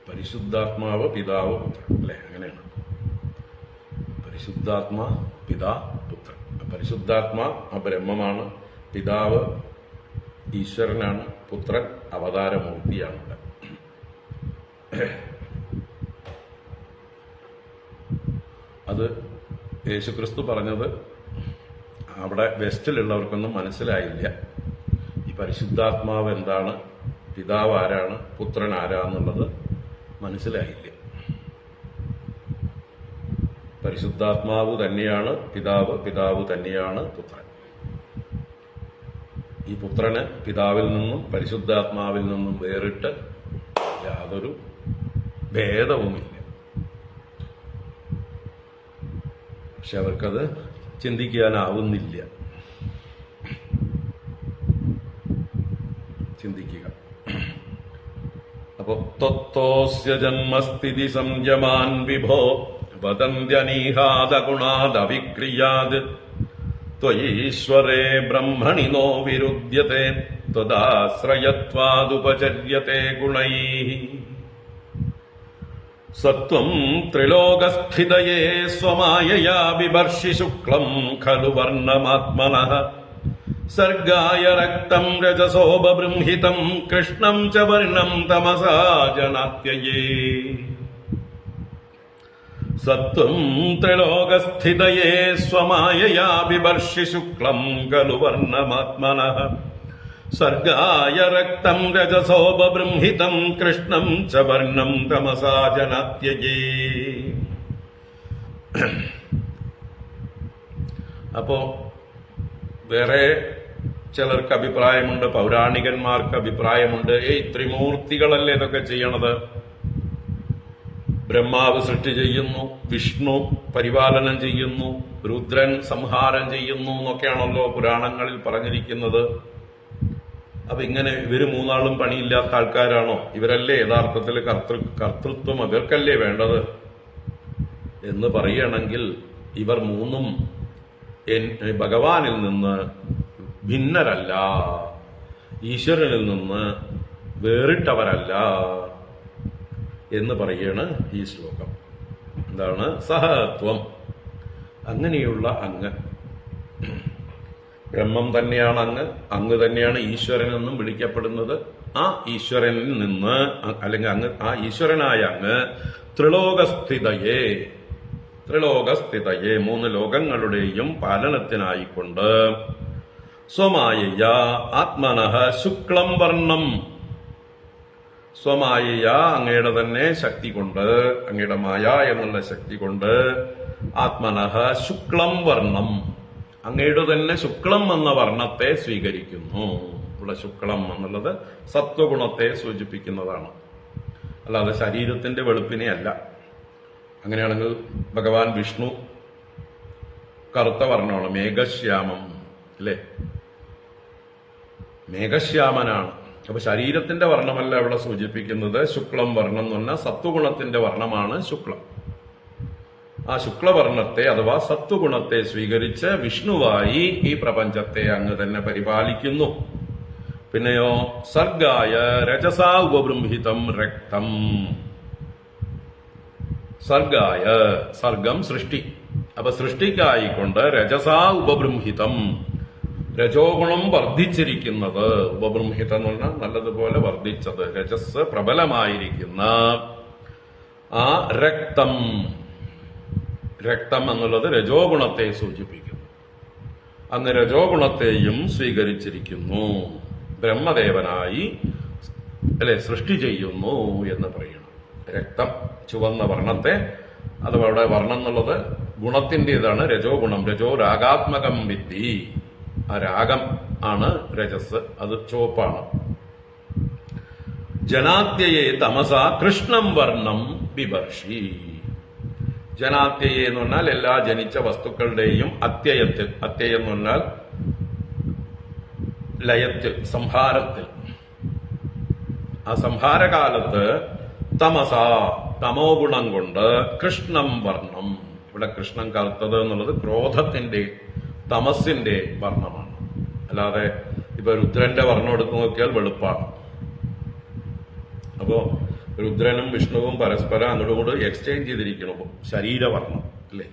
പരിശുദ്ധാത്മാവ്, പിതാവ്, പുത്രൻ, അല്ലെ? അങ്ങനെയാണ്. പരിശുദ്ധാത്മാ, പിതാ, പുത്രൻ. പരിശുദ്ധാത്മാ ആ ബ്രഹ്മമാണ്, പിതാവ് ഈശ്വരനാണ്, പുത്രൻ അവതാരമൂർത്തിയാണ്. അത് യേശുക്രിസ്തു പറഞ്ഞത് അവിടെ വെസ്റ്റിലുള്ളവർക്കൊന്നും മനസ്സിലായില്ല. ഈ പരിശുദ്ധാത്മാവ് എന്താണ്, പിതാവ് ആരാണ്, പുത്രൻ ആരാന്നുള്ളത് മനസ്സിലായില്ല. പരിശുദ്ധാത്മാവ് തന്നെയാണ് പിതാവ്, പിതാവ് തന്നെയാണ് പുത്രൻ. ഈ പുത്രന് പിതാവിൽ നിന്നും പരിശുദ്ധാത്മാവിൽ നിന്നും വേറിട്ട് യാതൊരു ഭേദവുമില്ല. പക്ഷെ അവർക്കത് ചിന്തിക്കാനാവുന്നില്ല. ചിന്തിക്കുക. അപ്പോ ത്വത്തോസ്യ ജന്മസ്ഥിതി സംയമാൻ വിഭോ വദന്ത്യനീഹാദ ഗുണാദവിക്രിയാത് ത്വയീശ്വരേ ബ്രഹ്മണി നോ വിരുദ്ധ്യത്തെ ത്വദാശ്രയത്വാദുപചര്യത്തെ ഗുണൈഃ സത്വം ത്രിലോകസ്ഥിതയേ സ്വമായയാ ബിഭർഷി ശുക്ലം ഖലു വർണ്ണമാത്മനഃ സർഗായ രക്തം രജസോപബൃംഹിതം കൃഷ്ണം ച വർണം തമസാ ജനാത്യയേ സത്വം ത്രിലോകസ്ഥിതയേ സ്വമായയാ ബിഭർഷി ശുക്ലം ഖലു വർണ്ണമാത്മനഃ സർഗായ രക്തം രജസോപബൃംഹിതം കൃഷ്ണം ച വർണം തമസാ ജനാത്യയേ. അപ്പോ വേറെ ചിലർക്ക് അഭിപ്രായമുണ്ട്, പൗരാണികന്മാർക്ക് അഭിപ്രായമുണ്ട്, ത്രിമൂർത്തികളല്ലേ ഇതൊക്കെ ചെയ്യണത്. ബ്രഹ്മാവ് സൃഷ്ടി ചെയ്യുന്നു, വിഷ്ണു പരിപാലനം ചെയ്യുന്നു, രുദ്രൻ സംഹാരം ചെയ്യുന്നു എന്നൊക്കെയാണല്ലോ പുരാണങ്ങളിൽ പറഞ്ഞിരിക്കുന്നത്. അപ്പൊ ഇങ്ങനെ ഇവര് മൂന്നാളും പണിയില്ലാത്ത ആൾക്കാരാണോ? ഇവരല്ലേ യഥാർത്ഥത്തിൽ കർത്തൃത്വം അവർക്കല്ലേ വേണ്ടത് എന്ന് പറയുകയാണെങ്കിൽ ഇവർ മൂന്നും ഭഗവാനിൽ നിന്ന് ഭിന്നരല്ല, ഈശ്വരനിൽ നിന്ന് വേറിട്ടവരല്ല എന്ന് പറയുകയാണ് ഈ ശ്ലോകം. എന്താണ്? സഹത്വം. അങ്ങനെയുള്ള അങ്ങ്, ബ്രഹ്മം തന്നെയാണ് അങ്ങ്, അങ്ങ് തന്നെയാണ് ഈശ്വരനെന്നും വിളിക്കപ്പെടുന്നത്. ആ ഈശ്വരനിൽ നിന്ന്, അല്ലെങ്കിൽ അങ്ങ്, ആ ഈശ്വരനായ അങ്ങ് ത്രിലോകസ്ഥിതയെ, മൂന്ന് ലോകങ്ങളുടെയും പാലനത്തിനായിക്കൊണ്ട് സ്വമായയ ആത്മനഃ ശുക്ലം വർണ്ണം, സ്വമായയ അങ്ങയുടെ തന്നെ ശക്തി കൊണ്ട്, അങ്ങയുടെ മായ എന്നുള്ള ശക്തി കൊണ്ട് ആത്മനഃ ശുക്ലം വർണ്ണം, അങ്ങയുടെ തന്നെ ശുക്ലം എന്ന വർണ്ണത്തെ സ്വീകരിക്കുന്നു. ഇവിടെ ശുക്ലം എന്നുള്ളത് സത്വഗുണത്തെ സൂചിപ്പിക്കുന്നതാണ്, അല്ലാതെ ശരീരത്തിന്റെ വെളുപ്പിനെ അല്ല. അങ്ങനെയാണെങ്കിൽ ഭഗവാൻ വിഷ്ണു കറുത്ത വർണ്ണമാണ്, മേഘശ്യാമം അല്ലേ, മേഘശ്യാമനാണ്. അപ്പൊ ശരീരത്തിന്റെ വർണ്ണമല്ല ഇവിടെ സൂചിപ്പിക്കുന്നത്. ശുക്ലം വർണ്ണം എന്ന് പറഞ്ഞാൽ സത്വഗുണത്തിന്റെ വർണ്ണമാണ് ശുക്ലം. ആ ശുക്ലവർണ്ണത്തെ അഥവാ സത്വഗുണത്തെ സ്വീകരിച്ച് വിഷ്ണുവായി ഈ പ്രപഞ്ചത്തെ അങ്ങ് തന്നെ പരിപാലിക്കുന്നു. പിന്നെയോ സർഗായ രജസാ ഉപബൃംഹിതം രക്തം, സർഗായ, സർഗം സൃഷ്ടി, അപ്പൊ സൃഷ്ടിക്കായിക്കൊണ്ട് രജസാ ഉപബൃംഹിതം, രജോ ഗുണം വർദ്ധിച്ചിരിക്കുന്നത്, ഉപബൃംഹിതം എന്ന് പറഞ്ഞാൽ നല്ലതുപോലെ വർദ്ധിച്ചത്, രജസ് പ്രബലമായിരിക്കുന്ന ആ രക്തം, രക്തം എന്നുള്ളത് രജോ ഗുണത്തെ സൂചിപ്പിക്കുന്നു. അന്ന് രജോ ഗുണത്തെയും സ്വീകരിച്ചിരിക്കുന്നു, ബ്രഹ്മദേവനായി അല്ലെ സൃഷ്ടി ചെയ്യുന്നു എന്ന് പറയണം. രക്തം ചുവന്ന വർണ്ണത്തെ, അഥവാ അവിടെ വർണ്ണം എന്നുള്ളത് ഗുണത്തിൻ്റെതാണ്, രജോ ഗുണം. രജോ രാഗാത്മകം വിദ്ധി, ആ രാഗം ആണ് രജസ്, അത് ചുവപ്പാണ്. ജനാത്യയെ തമസ കൃഷ്ണം വർണ്ണം ബിഭർഷി, ജനാത്യയെ എന്ന് പറഞ്ഞാൽ എല്ലാ ജനിച്ച വസ്തുക്കളുടെയും അത്യയത്തിൽ, അത്യയം എന്ന് പറഞ്ഞാൽ ലയത്തിൽ, സംഹാരത്തിൽ. ആ സംഹാരകാലത്ത് തമസ, തമോ ഗുണം കൊണ്ട് കൃഷ്ണം വർണ്ണം. ഇവിടെ കൃഷ്ണം കറുത്തത് എന്നുള്ളത് ക്രോധത്തിന്റെ, തമസിന്റെ വർണ്ണമാണ്. അല്ലാതെ ഇപ്പൊ രുദ്രന്റെ വർണ്ണം എടുത്തു നോക്കിയാൽ വെളുപ്പാണ്. അപ്പോ രുദ്രനും വിഷ്ണുവും പരസ്പരം അങ്ങോട്ടും എക്സ്ചേഞ്ച് ചെയ്തിരിക്കണം ശരീരവർണ്ണം, അല്ലേ?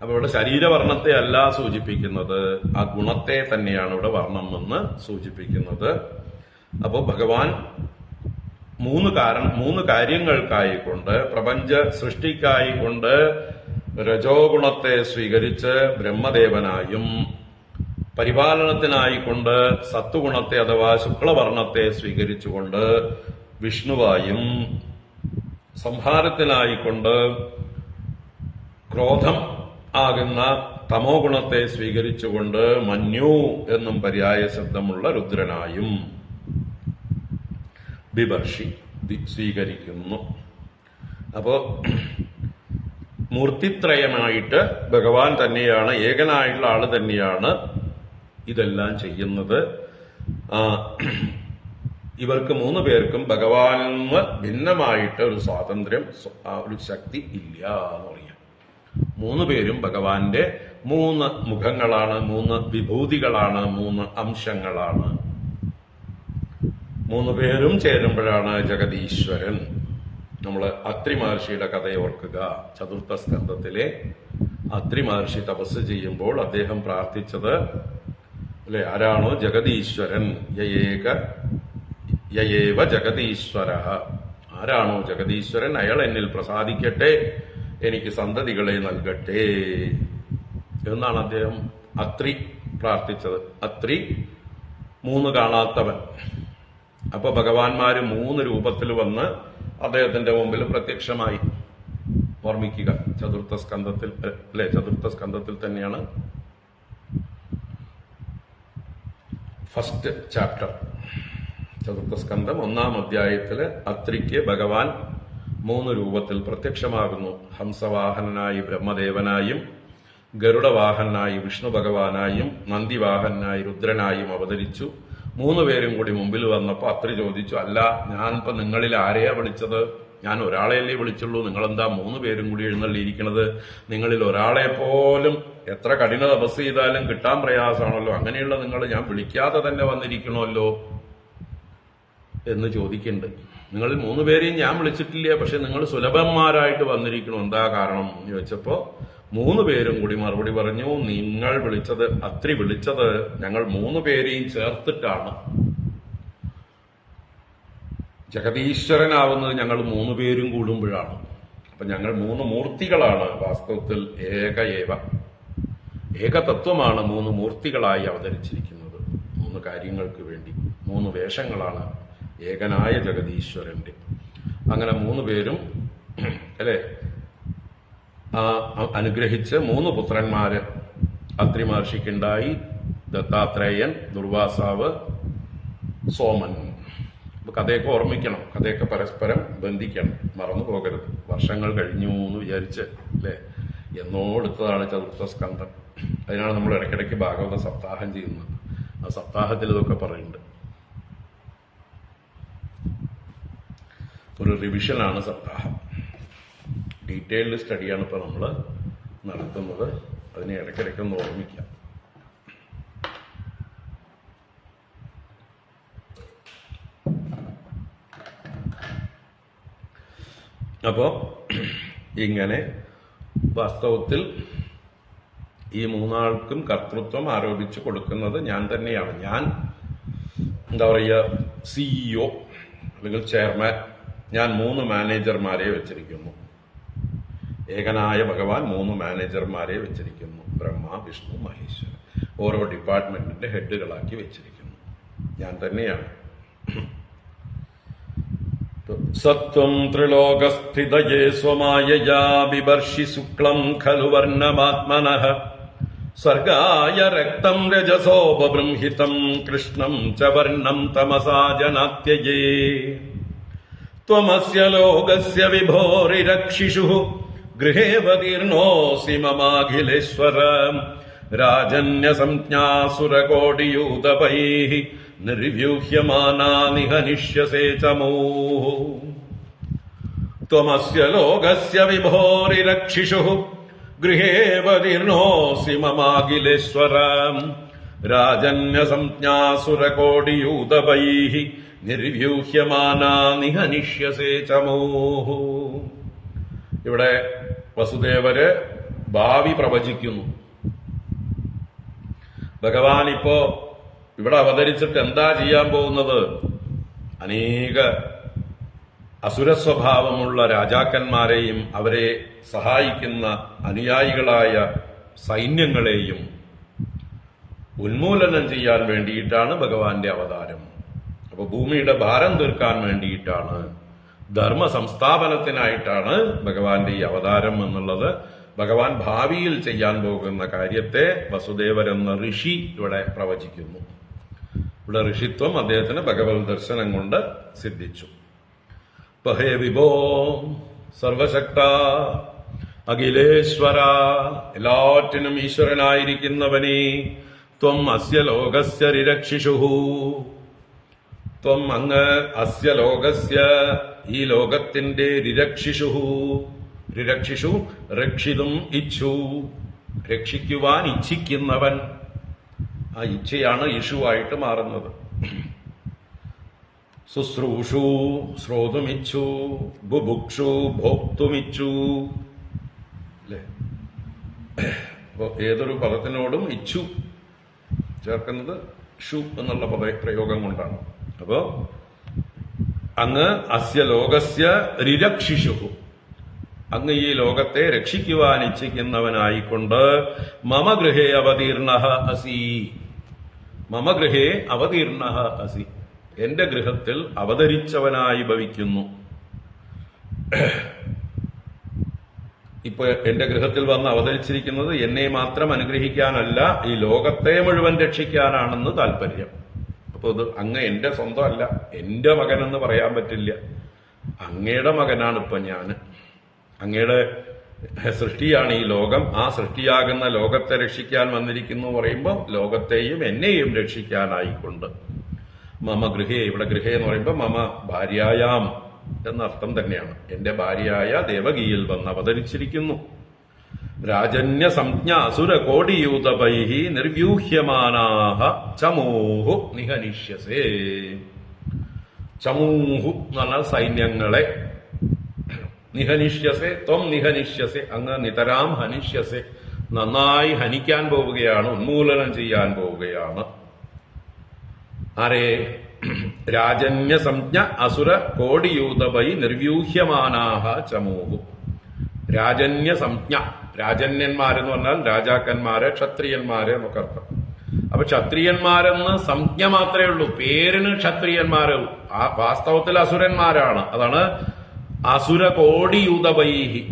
അപ്പൊ ഇവിടെ ശരീരവർണ്ണത്തെ അല്ല സൂചിപ്പിക്കുന്നത്, ആ ഗുണത്തെ തന്നെയാണ് ഇവിടെ വർണ്ണം എന്ന് സൂചിപ്പിക്കുന്നത്. അപ്പോ ഭഗവാൻ മൂന്ന് കാര്യങ്ങൾക്കായിക്കൊണ്ട്, പ്രപഞ്ച സൃഷ്ടിക്കായിക്കൊണ്ട് രജോ ഗുണത്തെ സ്വീകരിച്ച് ബ്രഹ്മദേവനായും, പരിപാലനത്തിനായിക്കൊണ്ട് സത്വഗുണത്തെ അഥവാ ശുക്ലവർണ്ണത്തെ സ്വീകരിച്ചുകൊണ്ട് വിഷ്ണുവായും, സംഹാരത്തിനായിക്കൊണ്ട് ക്രോധം ആകുന്ന തമോ ഗുണത്തെ സ്വീകരിച്ചുകൊണ്ട് മന്യു എന്നും പര്യായ ശബ്ദമുള്ള രുദ്രനായും ബിഭർഷി സ്വീകരിക്കുന്നു. അപ്പോ മൂർത്തിത്രയമായിട്ട് ഭഗവാൻ തന്നെയാണ്, ഏകനായുള്ള ആള് തന്നെയാണ് ഇതെല്ലാം ചെയ്യുന്നത്. ഇവർക്ക് 3 പേർക്കും ഭഗവാനിൽ നിന്ന് ഭിന്നമായിട്ട് ഒരു സ്വാതന്ത്ര്യം, ഒരു ശക്തി ഇല്ല എന്ന് പറയാം. 3 പേരും ഭഗവാന്റെ 3 മുഖങ്ങളാണ്, 3 വിഭൂതികളാണ്, 3 അംശങ്ങളാണ്. 3 പേരും ചേരുമ്പോഴാണ് ജഗദീശ്വരൻ. നമ്മള് അത്രി മഹർഷിയുടെ കഥ ഓർക്കുക. ചതുർത്ഥ സ്കന്ധത്തിലെ അത്രി മഹർഷി തപസ് ചെയ്യുമ്പോൾ അദ്ദേഹം പ്രാർത്ഥിച്ചത്, അല്ലെ, ആരാണോ ജഗദീശ്വരൻ, യയേവ ജഗദീശ്വര, ആരാണോ ജഗദീശ്വരൻ അയാൾ എന്നിൽ പ്രസാദിക്കട്ടെ, എനിക്ക് സന്തതികളെ നൽകട്ടെ എന്നാണ് അദ്ദേഹം അത്രി പ്രാർത്ഥിച്ചത്. അത്രി 3 കാണാത്തവൻ. അപ്പൊ ഭഗവാന്മാര് 3 രൂപത്തിൽ വന്ന് അദ്ദേഹത്തിന്റെ മുമ്പിൽ പ്രത്യക്ഷമായി. ഓർമ്മിക്കുക, ചതുർത്ഥ സ്കന്ധത്തിൽ, അല്ലെ, ചതുർത്ഥ സ്കന്ധത്തിൽ തന്നെയാണ് ഫസ്റ്റ് ചാപ്റ്റർ. ചതുർത്ഥ സ്കന്ധം 1-ാം അധ്യായത്തില് അത്രിക്ക് ഭഗവാൻ 3 രൂപത്തിൽ പ്രത്യക്ഷമാകുന്നു. ഹംസവാഹനായി ബ്രഹ്മദേവനായും, ഗരുഡവാഹനായി വിഷ്ണു ഭഗവാനായും, നന്ദിവാഹനായി രുദ്രനായും അവതരിച്ചു. 3 പേരും കൂടി മുമ്പിൽ വന്നപ്പോ അത്രി ചോദിച്ചു, അല്ല, ഞാനിപ്പോ നിങ്ങളിൽ ആരെയാ വിളിച്ചത്? ഞാൻ ഒരാളെയല്ലേ വിളിച്ചുള്ളൂ, നിങ്ങളെന്താ 3 പേരും കൂടി എഴുന്നള്ളിയിരിക്കുന്നത്? നിങ്ങളിൽ ഒരാളെ പോലും എത്ര കഠിന തപസ് ചെയ്താലും കിട്ടാൻ പ്രയാസമാണല്ലോ, അങ്ങനെയുള്ള നിങ്ങൾ ഞാൻ വിളിക്കാതെ തന്നെ വന്നിരിക്കണമല്ലോ എന്ന് ചോദിക്കുന്നുണ്ട്. നിങ്ങളിൽ 3 പേരെയും ഞാൻ വിളിച്ചിട്ടില്ല, പക്ഷെ നിങ്ങൾ സുലഭന്മാരായിട്ട് വന്നിരിക്കണം, എന്താ കാരണം എന്ന് ചോദിച്ചപ്പോ 3 പേരും കൂടി മറുപടി പറഞ്ഞു, നിങ്ങൾ വിളിച്ചത്, അത്രി വിളിച്ചത് ഞങ്ങൾ 3 പേരെയും ചേർത്തിട്ടാണ്. ജഗദീശ്വരനാവുന്നത് ഞങ്ങൾ 3 പേരും കൂടുമ്പോഴാണ്. അപ്പൊ ഞങ്ങൾ 3 മൂർത്തികളാണ്. വാസ്തവത്തിൽ ഏകതത്വമാണ് 3 മൂർത്തികളായി അവതരിച്ചിരിക്കുന്നത്. 3 കാര്യങ്ങൾക്ക് വേണ്ടി 3 വേഷങ്ങളാണ് ഏകനായ ജഗദീശ്വരന്റെ. അങ്ങനെ 3 പേരും, അല്ലെ, അനുഗ്രഹിച്ച് 3 പുത്രന്മാര് അത്രി മഹർഷിക്കുണ്ടായി. ദത്താത്രേയൻ, ദുർവാസാവ്, സോമൻ. കഥയൊക്കെ ഓർമ്മിക്കണം, കഥയൊക്കെ പരസ്പരം ബന്ധിക്കണം, മറന്നു പോകരുത്. വർഷങ്ങൾ കഴിഞ്ഞു എന്ന് വിചാരിച്ച്, അല്ലെ, എന്നോ എടുത്തതാണ് ചതുർത്ഥ സ്കന്ധം. അതിനാണ് നമ്മൾ ഇടയ്ക്കിടയ്ക്ക് ഭാഗവത സപ്താഹം ചെയ്യുന്നത്. ആ സപ്താഹത്തിൽ ഇതൊക്കെ പറയുന്നുണ്ട്. ഒരു റിവിഷനാണ് സപ്താഹം. ഡീറ്റെയിൽഡ് സ്റ്റഡിയാണ് ഇപ്പോൾ നമ്മൾ നടത്തുന്നത്. അതിനെ ഇടയ്ക്കിടയ്ക്കൊന്ന് ഓർമ്മിക്കാം. അപ്പോ ഇങ്ങനെ വാസ്തവത്തിൽ ഈ 3 ആൾക്കും കർത്തൃത്വം ആരോപിച്ചു കൊടുക്കുന്നത് ഞാൻ തന്നെയാണ്. ഞാൻ എന്താ പറയുക, CEO അല്ലെങ്കിൽ ചെയർമാൻ. ഞാൻ 3 മാനേജർമാരെ വെച്ചിരിക്കുന്നു. ഏകനായ ഭഗവാൻ 3 മാനേജർമാരെ വെച്ചിരിക്കുന്നു. ബ്രഹ്മ, വിഷ്ണു, മഹേശ്വരൻ. ഓരോ ഡിപ്പാർട്ട്മെന്റിന്റെ ഹെഡുകളാക്കി വെച്ചിരിക്കുന്നു. ഞാൻ തന്നെയാണ്. സത്വം ത്രിലോകസ്ഥിതയേ സ്വമായയാ ബിഭർഷി ശുക്ലം ഖലു വർണ്ണമാത്മനഃ സർഗായ രക്തം രജസോപബൃംഹിതം കൃഷ്ണം ച വർണ്ണം തമസാ ജനാത്യയേ ത്വമസ്യ ലോകസ്യ വിഭോരിരക്ഷിഷുഃ ഗൃഹേവതീർണോസി മമാഖിലേശ്വര രാജന്യസംജ്ഞാസുരകോടിയൂതപൈഃ നിർവ്യൂഹ്യമാനാ നിഹനിഷ്യസേ ചമൂഃ ത്വമസ്യ ലോകസ്യ വിഭോരിരക്ഷിഷുഃ ഗൃഹേവതീർണോസി മമാഖിലേശ്വര രാജന്യസംജ്ഞാസുരകോടിയൂതപൈഃ നിർവ്യൂഹ്യമാനാ നിഹനിഷ്യസേ ചമൂഃ. ഇവിടെ വസുദേവര് ഭാവി പ്രവചിക്കുന്നു. ഭഗവാൻ ഇപ്പോ ഇവിടെ അവതരിച്ചിട്ട് എന്താ ചെയ്യാൻ പോകുന്നത്? അനേക അസുരസ്വഭാവമുള്ള രാജാക്കന്മാരെയും അവരെ സഹായിക്കുന്ന അനുയായികളായ സൈന്യങ്ങളെയും ഉന്മൂലനം ചെയ്യാൻ വേണ്ടിയിട്ടാണ് ഭഗവാന്റെ അവതാരം. അപ്പൊ ഭൂമിയുടെ ഭാരം തീർക്കാൻ വേണ്ടിയിട്ടാണ്, ധർമ്മ സംസ്ഥാപനത്തിനായിട്ടാണ് ഭഗവാന്റെ ഈ അവതാരം എന്നുള്ളത്. ഭഗവാൻ ഭാവിയിൽ ചെയ്യാൻ പോകുന്ന കാര്യത്തെ വസുദേവരെന്ന ഋഷി ഇവിടെ പ്രവചിക്കുന്നു. ഇവിടെ ഋഷിത്വം അദ്ദേഹത്തിന് ഭഗവത് ദർശനം കൊണ്ട് സിദ്ധിച്ചു. ഹേ വിഭോ സർവശക്ത അഖിലേശ്വര, എല്ലാറ്റിനും ഈശ്വരനായിരിക്കുന്നവനേ, ത്വം അസ്യ ലോകസ്യ രിരക്ഷിഷുഃ, ത്വം അങ്ങ് അസ്യ ലോകസ്യ ഈ ലോകത്തിന്റെ രിരക്ഷിഷുഃ, രിരക്ഷിഷു രക്ഷിതും ഇച്ഛു, രക്ഷിക്കുവാൻ ഇച്ഛിക്കുന്നവൻ. ആ ഇച്ഛയാണ് ഇഷുവായിട്ട് മാറുന്നത്. ശുശ്രൂഷു ശ്രോതുമിച്ചു, ബുഭുക്ഷു ഭോക്തുമിച്ചു. അല്ലേ? അപ്പോ ഏതൊരു പദത്തിനോടും ഇച്ഛു ചേർക്കുന്നത് ഷു എന്നുള്ള പ്രയോഗം കൊണ്ടാണ്. അപ്പോ അങ്ങ് അസ്യ ലോകസ്യ രിരക്ഷിഷു, അങ്ങ് ഈ ലോകത്തെ രക്ഷിക്കുവാൻ ഇച്ഛിക്കുന്നവനായിക്കൊണ്ട് മമ ഗൃഹേ അവതീർണഃ അസി, മമ ഗൃഹേ അവതീർണഃ അസി, എന്റെ ഗൃഹത്തിൽ അവതരിച്ചവനായി ഭവിക്കുന്നു. ഇപ്പൊ എന്റെ ഗൃഹത്തിൽ വന്ന് അവതരിച്ചിരിക്കുന്നത് എന്നെ മാത്രം അനുഗ്രഹിക്കാനല്ല, ഈ ലോകത്തെ മുഴുവൻ രക്ഷിക്കാനാണെന്ന് താല്പര്യം. അപ്പൊ ഇത് അങ്ങ് എന്റെ സ്വന്തമല്ല, എന്റെ മകനെന്ന് പറയാൻ പറ്റില്ല. അങ്ങയുടെ മകനാണ് ഇപ്പൊ ഞാൻ. അങ്ങയുടെ സൃഷ്ടിയാണ് ഈ ലോകം. ആ സൃഷ്ടിയാകുന്ന ലോകത്തെ രക്ഷിക്കാൻ വന്നിരിക്കുന്നു പറയുമ്പോൾ ലോകത്തെയും എന്നെയും രക്ഷിക്കാനായിക്കൊണ്ട് മമ ഗൃഹേ, ഇവിടെ ഗൃഹേ എന്ന് പറയുമ്പോൾ മമ ഭാര്യായാം എന്നർത്ഥം തന്നെയാണ്. എന്റെ ഭാര്യയായ ദേവകിയിൽ വന്ന് അവതരിച്ചിരിക്കുന്നു. രാജന്യ സംജ്ഞ അസുര കോടിയൂതപൈഃ നിർവ്യൂഹ്യമാനാഃ ചമൂഹു നിഹനിഷ്യസേ. ചമൂഹു എന്ന് പറഞ്ഞാൽ സൈന്യങ്ങളെ, നിഹനിഷ്യസേ ത്വം നിഹനിഷ്യസേ, അങ്ങ് നിതരാം ഹനിഷ്യസേ, നന്നായി ഹനിക്കാൻ പോവുകയാണ്, ഉന്മൂലനം ചെയ്യാൻ പോവുകയാണ്. ആരേ? രാജന്യ സംജ്ഞ അസുര കോടിയൂതപൈ നിർവ്യൂഹ്യമാനാഹ ചമൂഹു. രാജന്യ സംജ്ഞ, രാജന്യന്മാരെന്ന് പറഞ്ഞാൽ രാജാക്കന്മാര്, ക്ഷത്രിയന്മാര് എന്നൊക്കെ അർത്ഥം. അപ്പൊ ക്ഷത്രിയന്മാരെന്ന് സംജ്ഞ മാത്രമേ ഉള്ളൂ, പേരിന് ക്ഷത്രിയന്മാര്, വാസ്തവത്തിൽ അസുരന്മാരാണ്. അതാണ് അസുര കോടിയൂതപൈഹി.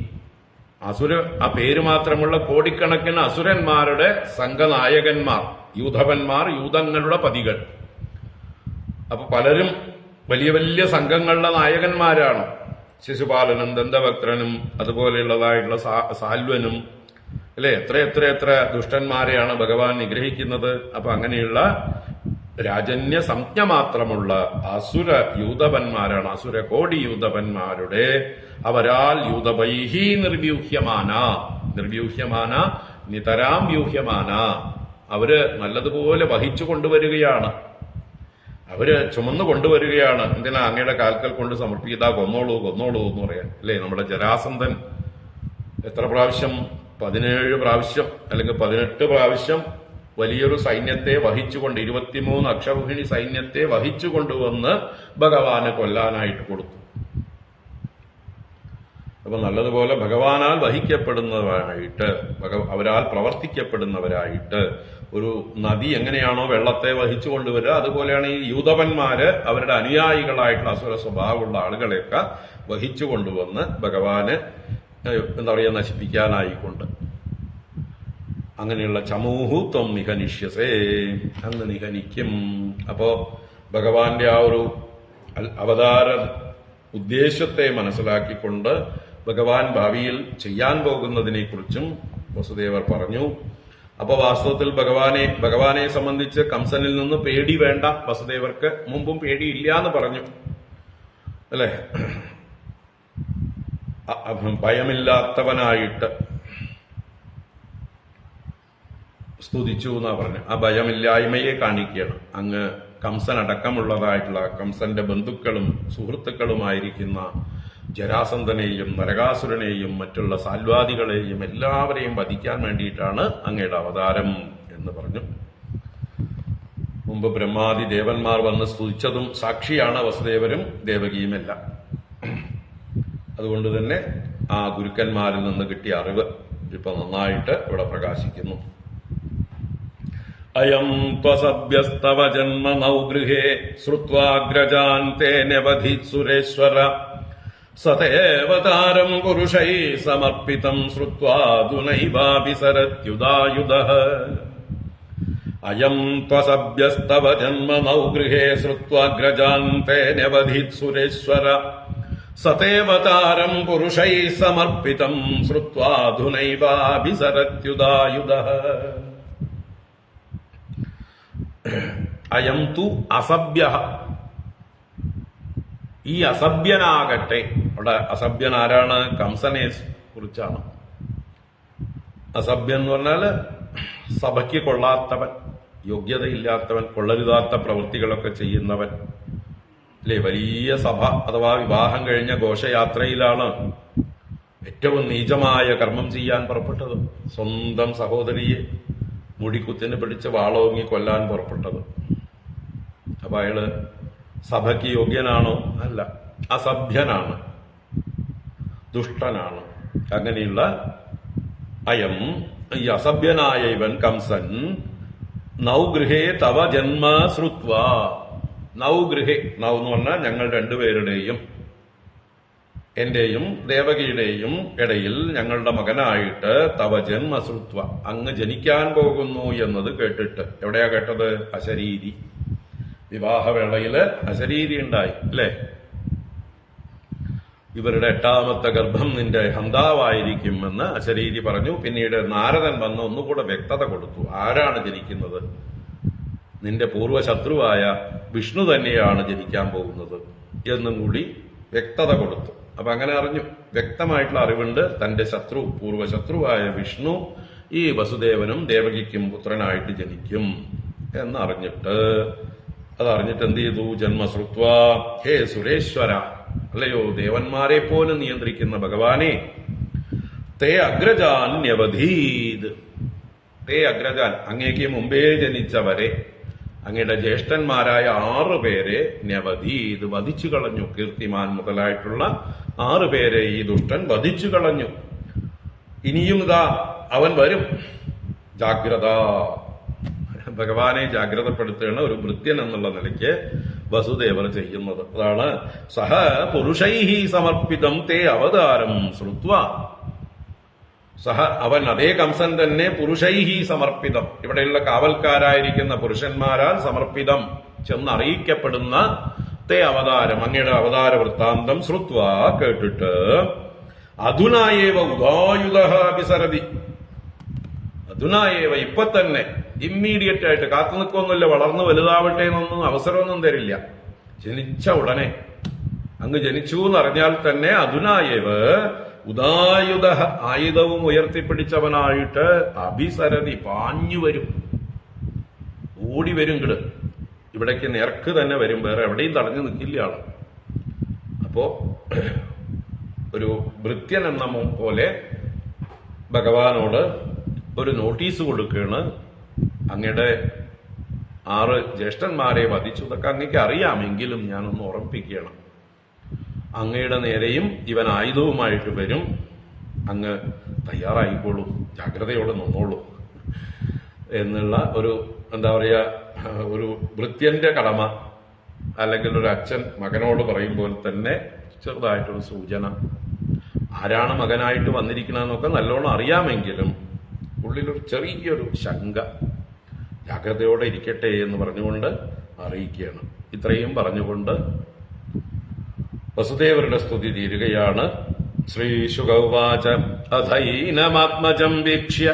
അസുര ആ പേര് മാത്രമുള്ള കോടിക്കണക്കിന് അസുരന്മാരുടെ സംഘനായകന്മാർ, യൂഥപന്മാർ, യൂഥങ്ങളുടെ പതികൾ. അപ്പൊ പലരും വലിയ വലിയ സംഘങ്ങളുടെ നായകന്മാരാണ്. ശിശുപാലനും ദന്തഭക്തനും അതുപോലെയുള്ളതായിട്ടുള്ള സാൽവനും, അല്ലെ? എത്ര ദുഷ്ടന്മാരെയാണ് ഭഗവാൻ നിഗ്രഹിക്കുന്നത്. അപ്പൊ അങ്ങനെയുള്ള രാജന്യ സംജ്ഞ മാത്രമുള്ള അസുര യൂഥപന്മാരാണ്, അസുര കോടി യൂഥപന്മാരുടെ അവരാൽ യൂഥപൈഹി നിർവ്യൂഹ്യമാന, നിർവ്യൂഹ്യമാന നിതരാം വ്യൂഹ്യമാന, അവര് നല്ലതുപോലെ വഹിച്ചു കൊണ്ടുവരികയാണ്, അവര് ചുമന്നു കൊണ്ടുവരികയാണ്. എന്തിനാ? അങ്ങയുടെ കാൽക്കൽ കൊണ്ട് സമർപ്പിക്കുക, കൊന്നോളൂ കൊന്നോളൂ എന്ന് പറയാൻ. അല്ലേ? നമ്മുടെ ജരാസന്ധൻ എത്ര പ്രാവശ്യം? 17 പ്രാവശ്യം അല്ലെങ്കിൽ 18 പ്രാവശ്യം വലിയൊരു സൈന്യത്തെ വഹിച്ചുകൊണ്ട്, 23 അക്ഷൗഹിണി സൈന്യത്തെ വഹിച്ചുകൊണ്ടുവന്ന് ഭഗവാന് കൊല്ലാനായിട്ട് കൊടുത്തു. അപ്പൊ നല്ലതുപോലെ ഭഗവാനാൽ വഹിക്കപ്പെടുന്നവരായിട്ട്, അവരാൽ പ്രവർത്തിക്കപ്പെടുന്നവരായിട്ട്, ഒരു നദി എങ്ങനെയാണോ വെള്ളത്തെ വഹിച്ചു കൊണ്ടുവരിക, അതുപോലെയാണ് ഈ യൂഥപന്മാര് അവരുടെ അനുയായികളായിട്ടുള്ള അസുര സ്വഭാവമുള്ള ആളുകളെയൊക്കെ വഹിച്ചു കൊണ്ടുവന്ന് ഭഗവാന് എന്താ പറയുക, നശിപ്പിക്കാനായിക്കൊണ്ട്. അങ്ങനെയുള്ള ചമൂഹു ത്വം നിഹനിഷ്യസേ, അങ്ങ് നിഹനിക്കും. അപ്പോ ഭഗവാന്റെ ആ ഒരു അവതാര ഉദ്ദേശത്തെ മനസ്സിലാക്കിക്കൊണ്ട് ഭഗവാൻ ഭാവിയിൽ ചെയ്യാൻ പോകുന്നതിനെ കുറിച്ചും വസുദേവർ പറഞ്ഞു. അപ്പൊ വാസ്തവത്തിൽ ഭഗവാനെ സംബന്ധിച്ച് കംസനിൽ നിന്ന് പേടി വേണ്ട. വസുദേവർക്ക് മുമ്പും പേടിയില്ല എന്ന് പറഞ്ഞു അല്ലെ. ഭയമില്ലാത്തവനായിട്ട് സ്തുതിച്ചു എന്നാ പറഞ്ഞു. ആ ഭയമില്ലായ്മയെ കാണിക്കുകയാണ്. അങ്ങ് കംസനടക്കമുള്ളതായിട്ടുള്ള കംസന്റെ ബന്ധുക്കളും സുഹൃത്തുക്കളുമായിരിക്കുന്ന ജരാസന്ധനെയും നരകാസുരനെയും മറ്റുള്ള സാൽവാദികളെയും എല്ലാവരെയും വധിക്കാൻ വേണ്ടിയിട്ടാണ് അങ്ങയുടെ അവതാരം എന്ന് പറഞ്ഞു. മുമ്പ് ബ്രഹ്മാദി ദേവന്മാർ വന്ന് സ്തുതിച്ചതും സാക്ഷിയാണ് വസുദേവരും ദേവകിയുമെല്ലാം. അതുകൊണ്ട് തന്നെ ആ ഗുരുക്കന്മാരിൽ നിന്ന് കിട്ടിയ അറിവ് ഇപ്പൊ നന്നായിട്ട് ഇവിടെ പ്രകാശിക്കുന്നു. അയം ത്വസഭ്യസ്തവ ജന്മനൗ ഗൃഹേ ശ്രുത്വാഗ്രജാൻ തേനവധി സുരേശ്വര സതേവതാരം പുരുഷൈ സമർപ്പിതം ശ്രുത്വാദുനൈവാഭിസരത്യുദായുധഃ. അയം ത്വസഭ്യസ്തവ ജന്മനൗ ഗൃഹേ ശ്രുത്വാഗ്രജാൻ തേനവധി സുരേശ്വര സതേവതാരം പുരുഷൈ സമർപ്പിതം ശ്രുത്വാദുനൈവാഭിസരത്യുദായുധഃ. അയം തു അസഭ്യഃ. ഈ അസഭ്യനാകട്ടെ. അവിടെ അസഭ്യൻ ആരാണ്? കംസനെ കുറിച്ചാണ്. അസഭ്യൻ എന്ന് പറഞ്ഞാൽ സഭയ്ക്ക് കൊള്ളാത്തവൻ, യോഗ്യതയില്ലാത്തവൻ, കൊള്ളരുതാത്ത പ്രവൃത്തികളൊക്കെ ചെയ്യുന്നവൻ അല്ലെ. വലിയ സഭ അഥവാ വിവാഹം കഴിഞ്ഞ ഘോഷയാത്രയിലാണ് ഏറ്റവും നീചമായ കർമ്മം ചെയ്യാൻ പുറപ്പെട്ടത്. സ്വന്തം സഹോദരിയെ മുടിക്കുത്തിന് പിടിച്ച് വാളോങ്ങി കൊല്ലാൻ പുറപ്പെട്ടത്. അപ്പൊ അയാള് സഭയ്ക്ക് യോഗ്യനാണോ? അല്ല, അസഭ്യനാണ്, ദുഷ്ടനാണ്. അങ്ങനെയുള്ള അയം, ഈ അസഭ്യനായ ഇവൻ കംസൻ നൗഗൃഹേ തവ ജന്മ ശ്രുത്വ. നൗഗൃഹേ, നൗ എന്ന് പറഞ്ഞാൽ ഞങ്ങൾ രണ്ടുപേരുടെയും, എന്റെയും ദേവകിയുടെയും ഇടയിൽ ഞങ്ങളുടെ മകനായിട്ട് തവ ജന്മ ശ്രുത്വ, അങ്ങ് ജനിക്കാൻ പോകുന്നു എന്നത് കേട്ടിട്ട്. എവിടെയാ കേട്ടത്? അശരീരി. വിവാഹവേളയില് അശരീരി ഉണ്ടായി അല്ലെ. ഇവരുടെ 8ാമത്തെ ഗർഭം നിന്റെ ഹന്താവായിരിക്കുമെന്ന് അശരീരി പറഞ്ഞു. പിന്നീട് നാരദൻ വന്ന് ഒന്നുകൂടെ വ്യക്തത കൊടുത്തു. ആരാണ് ജനിക്കുന്നത്? നിന്റെ പൂർവ്വശത്രുവായ വിഷ്ണു തന്നെയാണ് ജനിക്കാൻ പോകുന്നത് എന്നും കൂടി വ്യക്തത കൊടുത്തു. അപ്പൊ അങ്ങനെ അറിഞ്ഞു, വ്യക്തമായിട്ടുള്ള അറിവുണ്ട്. തന്റെ പൂർവ്വശത്രുവായ വിഷ്ണു ഈ വസുദേവനും ദേവകിക്കും പുത്രനായിട്ട് ജനിക്കും എന്നറിഞ്ഞിട്ട്, അതറിഞ്ഞിട്ട് എന്ത് ചെയ്തു? ജന്മശ്രുത്വ, ഹേ സുരേശ്വര, അല്ലയോ ദേവന്മാരെ പോലും നിയന്ത്രിക്കുന്ന ഭഗവാനെ, തേ അഗ്രജാന്യവധീത്. തേ അഗ്രജാൻ, അങ്ങേക്ക് മുമ്പേ ജനിച്ചവരെ, അങ്ങയുടെ ജ്യേഷ്ഠന്മാരായ 6 പേരെ ന്യവധീത്, വധിച്ചു കളഞ്ഞു. കീർത്തിമാൻ മുതലായിട്ടുള്ള 6 പേരെ ഈ ദുഷ്ടൻ വധിച്ചു കളഞ്ഞു. ഇനിയും ഇതാ അവൻ വരും. ജാഗ്രത, ഭഗവാനെ ജാഗ്രതപ്പെടുത്തുകയാണ് ഒരു ഭൃത്യൻ എന്നുള്ള നിലയ്ക്ക് വസുദേവർ ചെയ്യുന്നത്. അതാണ് സഹ പുരുഷൈഹി സമർപ്പിതം തേ അവതാരം ശ്രുത്വ. സഹ, അവൻ, അതേ കംസൻ തന്നെ, പുരുഷൈഹി സമർപ്പിതം, ഇവിടെയുള്ള കാവൽക്കാരായിരിക്കുന്ന പുരുഷന്മാരാൽ സമർപ്പിതം, ചെന്നറിയിക്കപ്പെടുന്ന തേ അവതാരം, അങ്ങയുടെ അവതാര വൃത്താന്തം ശ്രുത്വ, കേട്ടിട്ട്, അധുനായേവ ഉദായുധഃ അഭിസരതി. അധുനായേവ, ഇപ്പൊ തന്നെ, ഇമ്മീഡിയറ്റ് ആയിട്ട്, കാത്തു നിൽക്കൊന്നുമില്ല, വളർന്നു വലുതാവട്ടെ എന്നൊന്നും അവസരമൊന്നും തരില്ല. ജനിച്ച ഉടനെ, അങ്ങ് ജനിച്ചു എന്നറിഞ്ഞാൽ തന്നെ അധുനായേവ ഉദായുധ, ആയുധവും ഉയർത്തിപ്പിടിച്ചവനായിട്ട് അഭിസരതി, പാഞ്ഞു വരും, ഓടി വരും. ഇവിടേക്ക് നേർക്ക് തന്നെ വരും, വേറെ എവിടെയും തടഞ്ഞു നിൽക്കില്ല ആള്. അപ്പോ ഒരു ഭൃത്യൻ എന്ന പോലെ ഭഗവാനോട് ഒരു നോട്ടീസ് കൊടുക്കുകയാണ്. അങ്ങയുടെ 6 ജ്യേഷ്ഠന്മാരെ വധിച്ചു, ഇതൊക്കെ അങ്ങേക്ക് അറിയാമെങ്കിലും ഞാനൊന്ന് ഓർമ്മിപ്പിക്കണം. അങ്ങയുടെ നേരെയും ഇവൻ ആയുധവുമായിട്ട് വരും, അങ്ങ് തയ്യാറായിക്കോളൂ, ജാഗ്രതയോടെ നിന്നോളൂ എന്നുള്ള ഒരു, എന്താ പറയുക, ഒരു ഭൃത്യന്റെ കടമ, അല്ലെങ്കിൽ ഒരു അച്ഛൻ മകനോട് പറയുമ്പോൾ തന്നെ ചെറുതായിട്ടൊരു സൂചന. ആരാണ് മകനായിട്ട് വന്നിരിക്കണമെന്നൊക്കെ നല്ലോണം അറിയാമെങ്കിലും ഉള്ളിലൊരു ചെറിയൊരു ശങ്ക. ജാഗ്രതയോടെ ഇരിക്കട്ടെ എന്ന് പറഞ്ഞുകൊണ്ട് അറിയിക്കുകയാണ്. ഇത്രയും പറഞ്ഞുകൊണ്ട് വസുദേവരുടെ സ്തുതി തീരുകയാണ്. ശ്രീശുക ഉവാച അഥൈനമാത്മജം വീക്ഷ്യ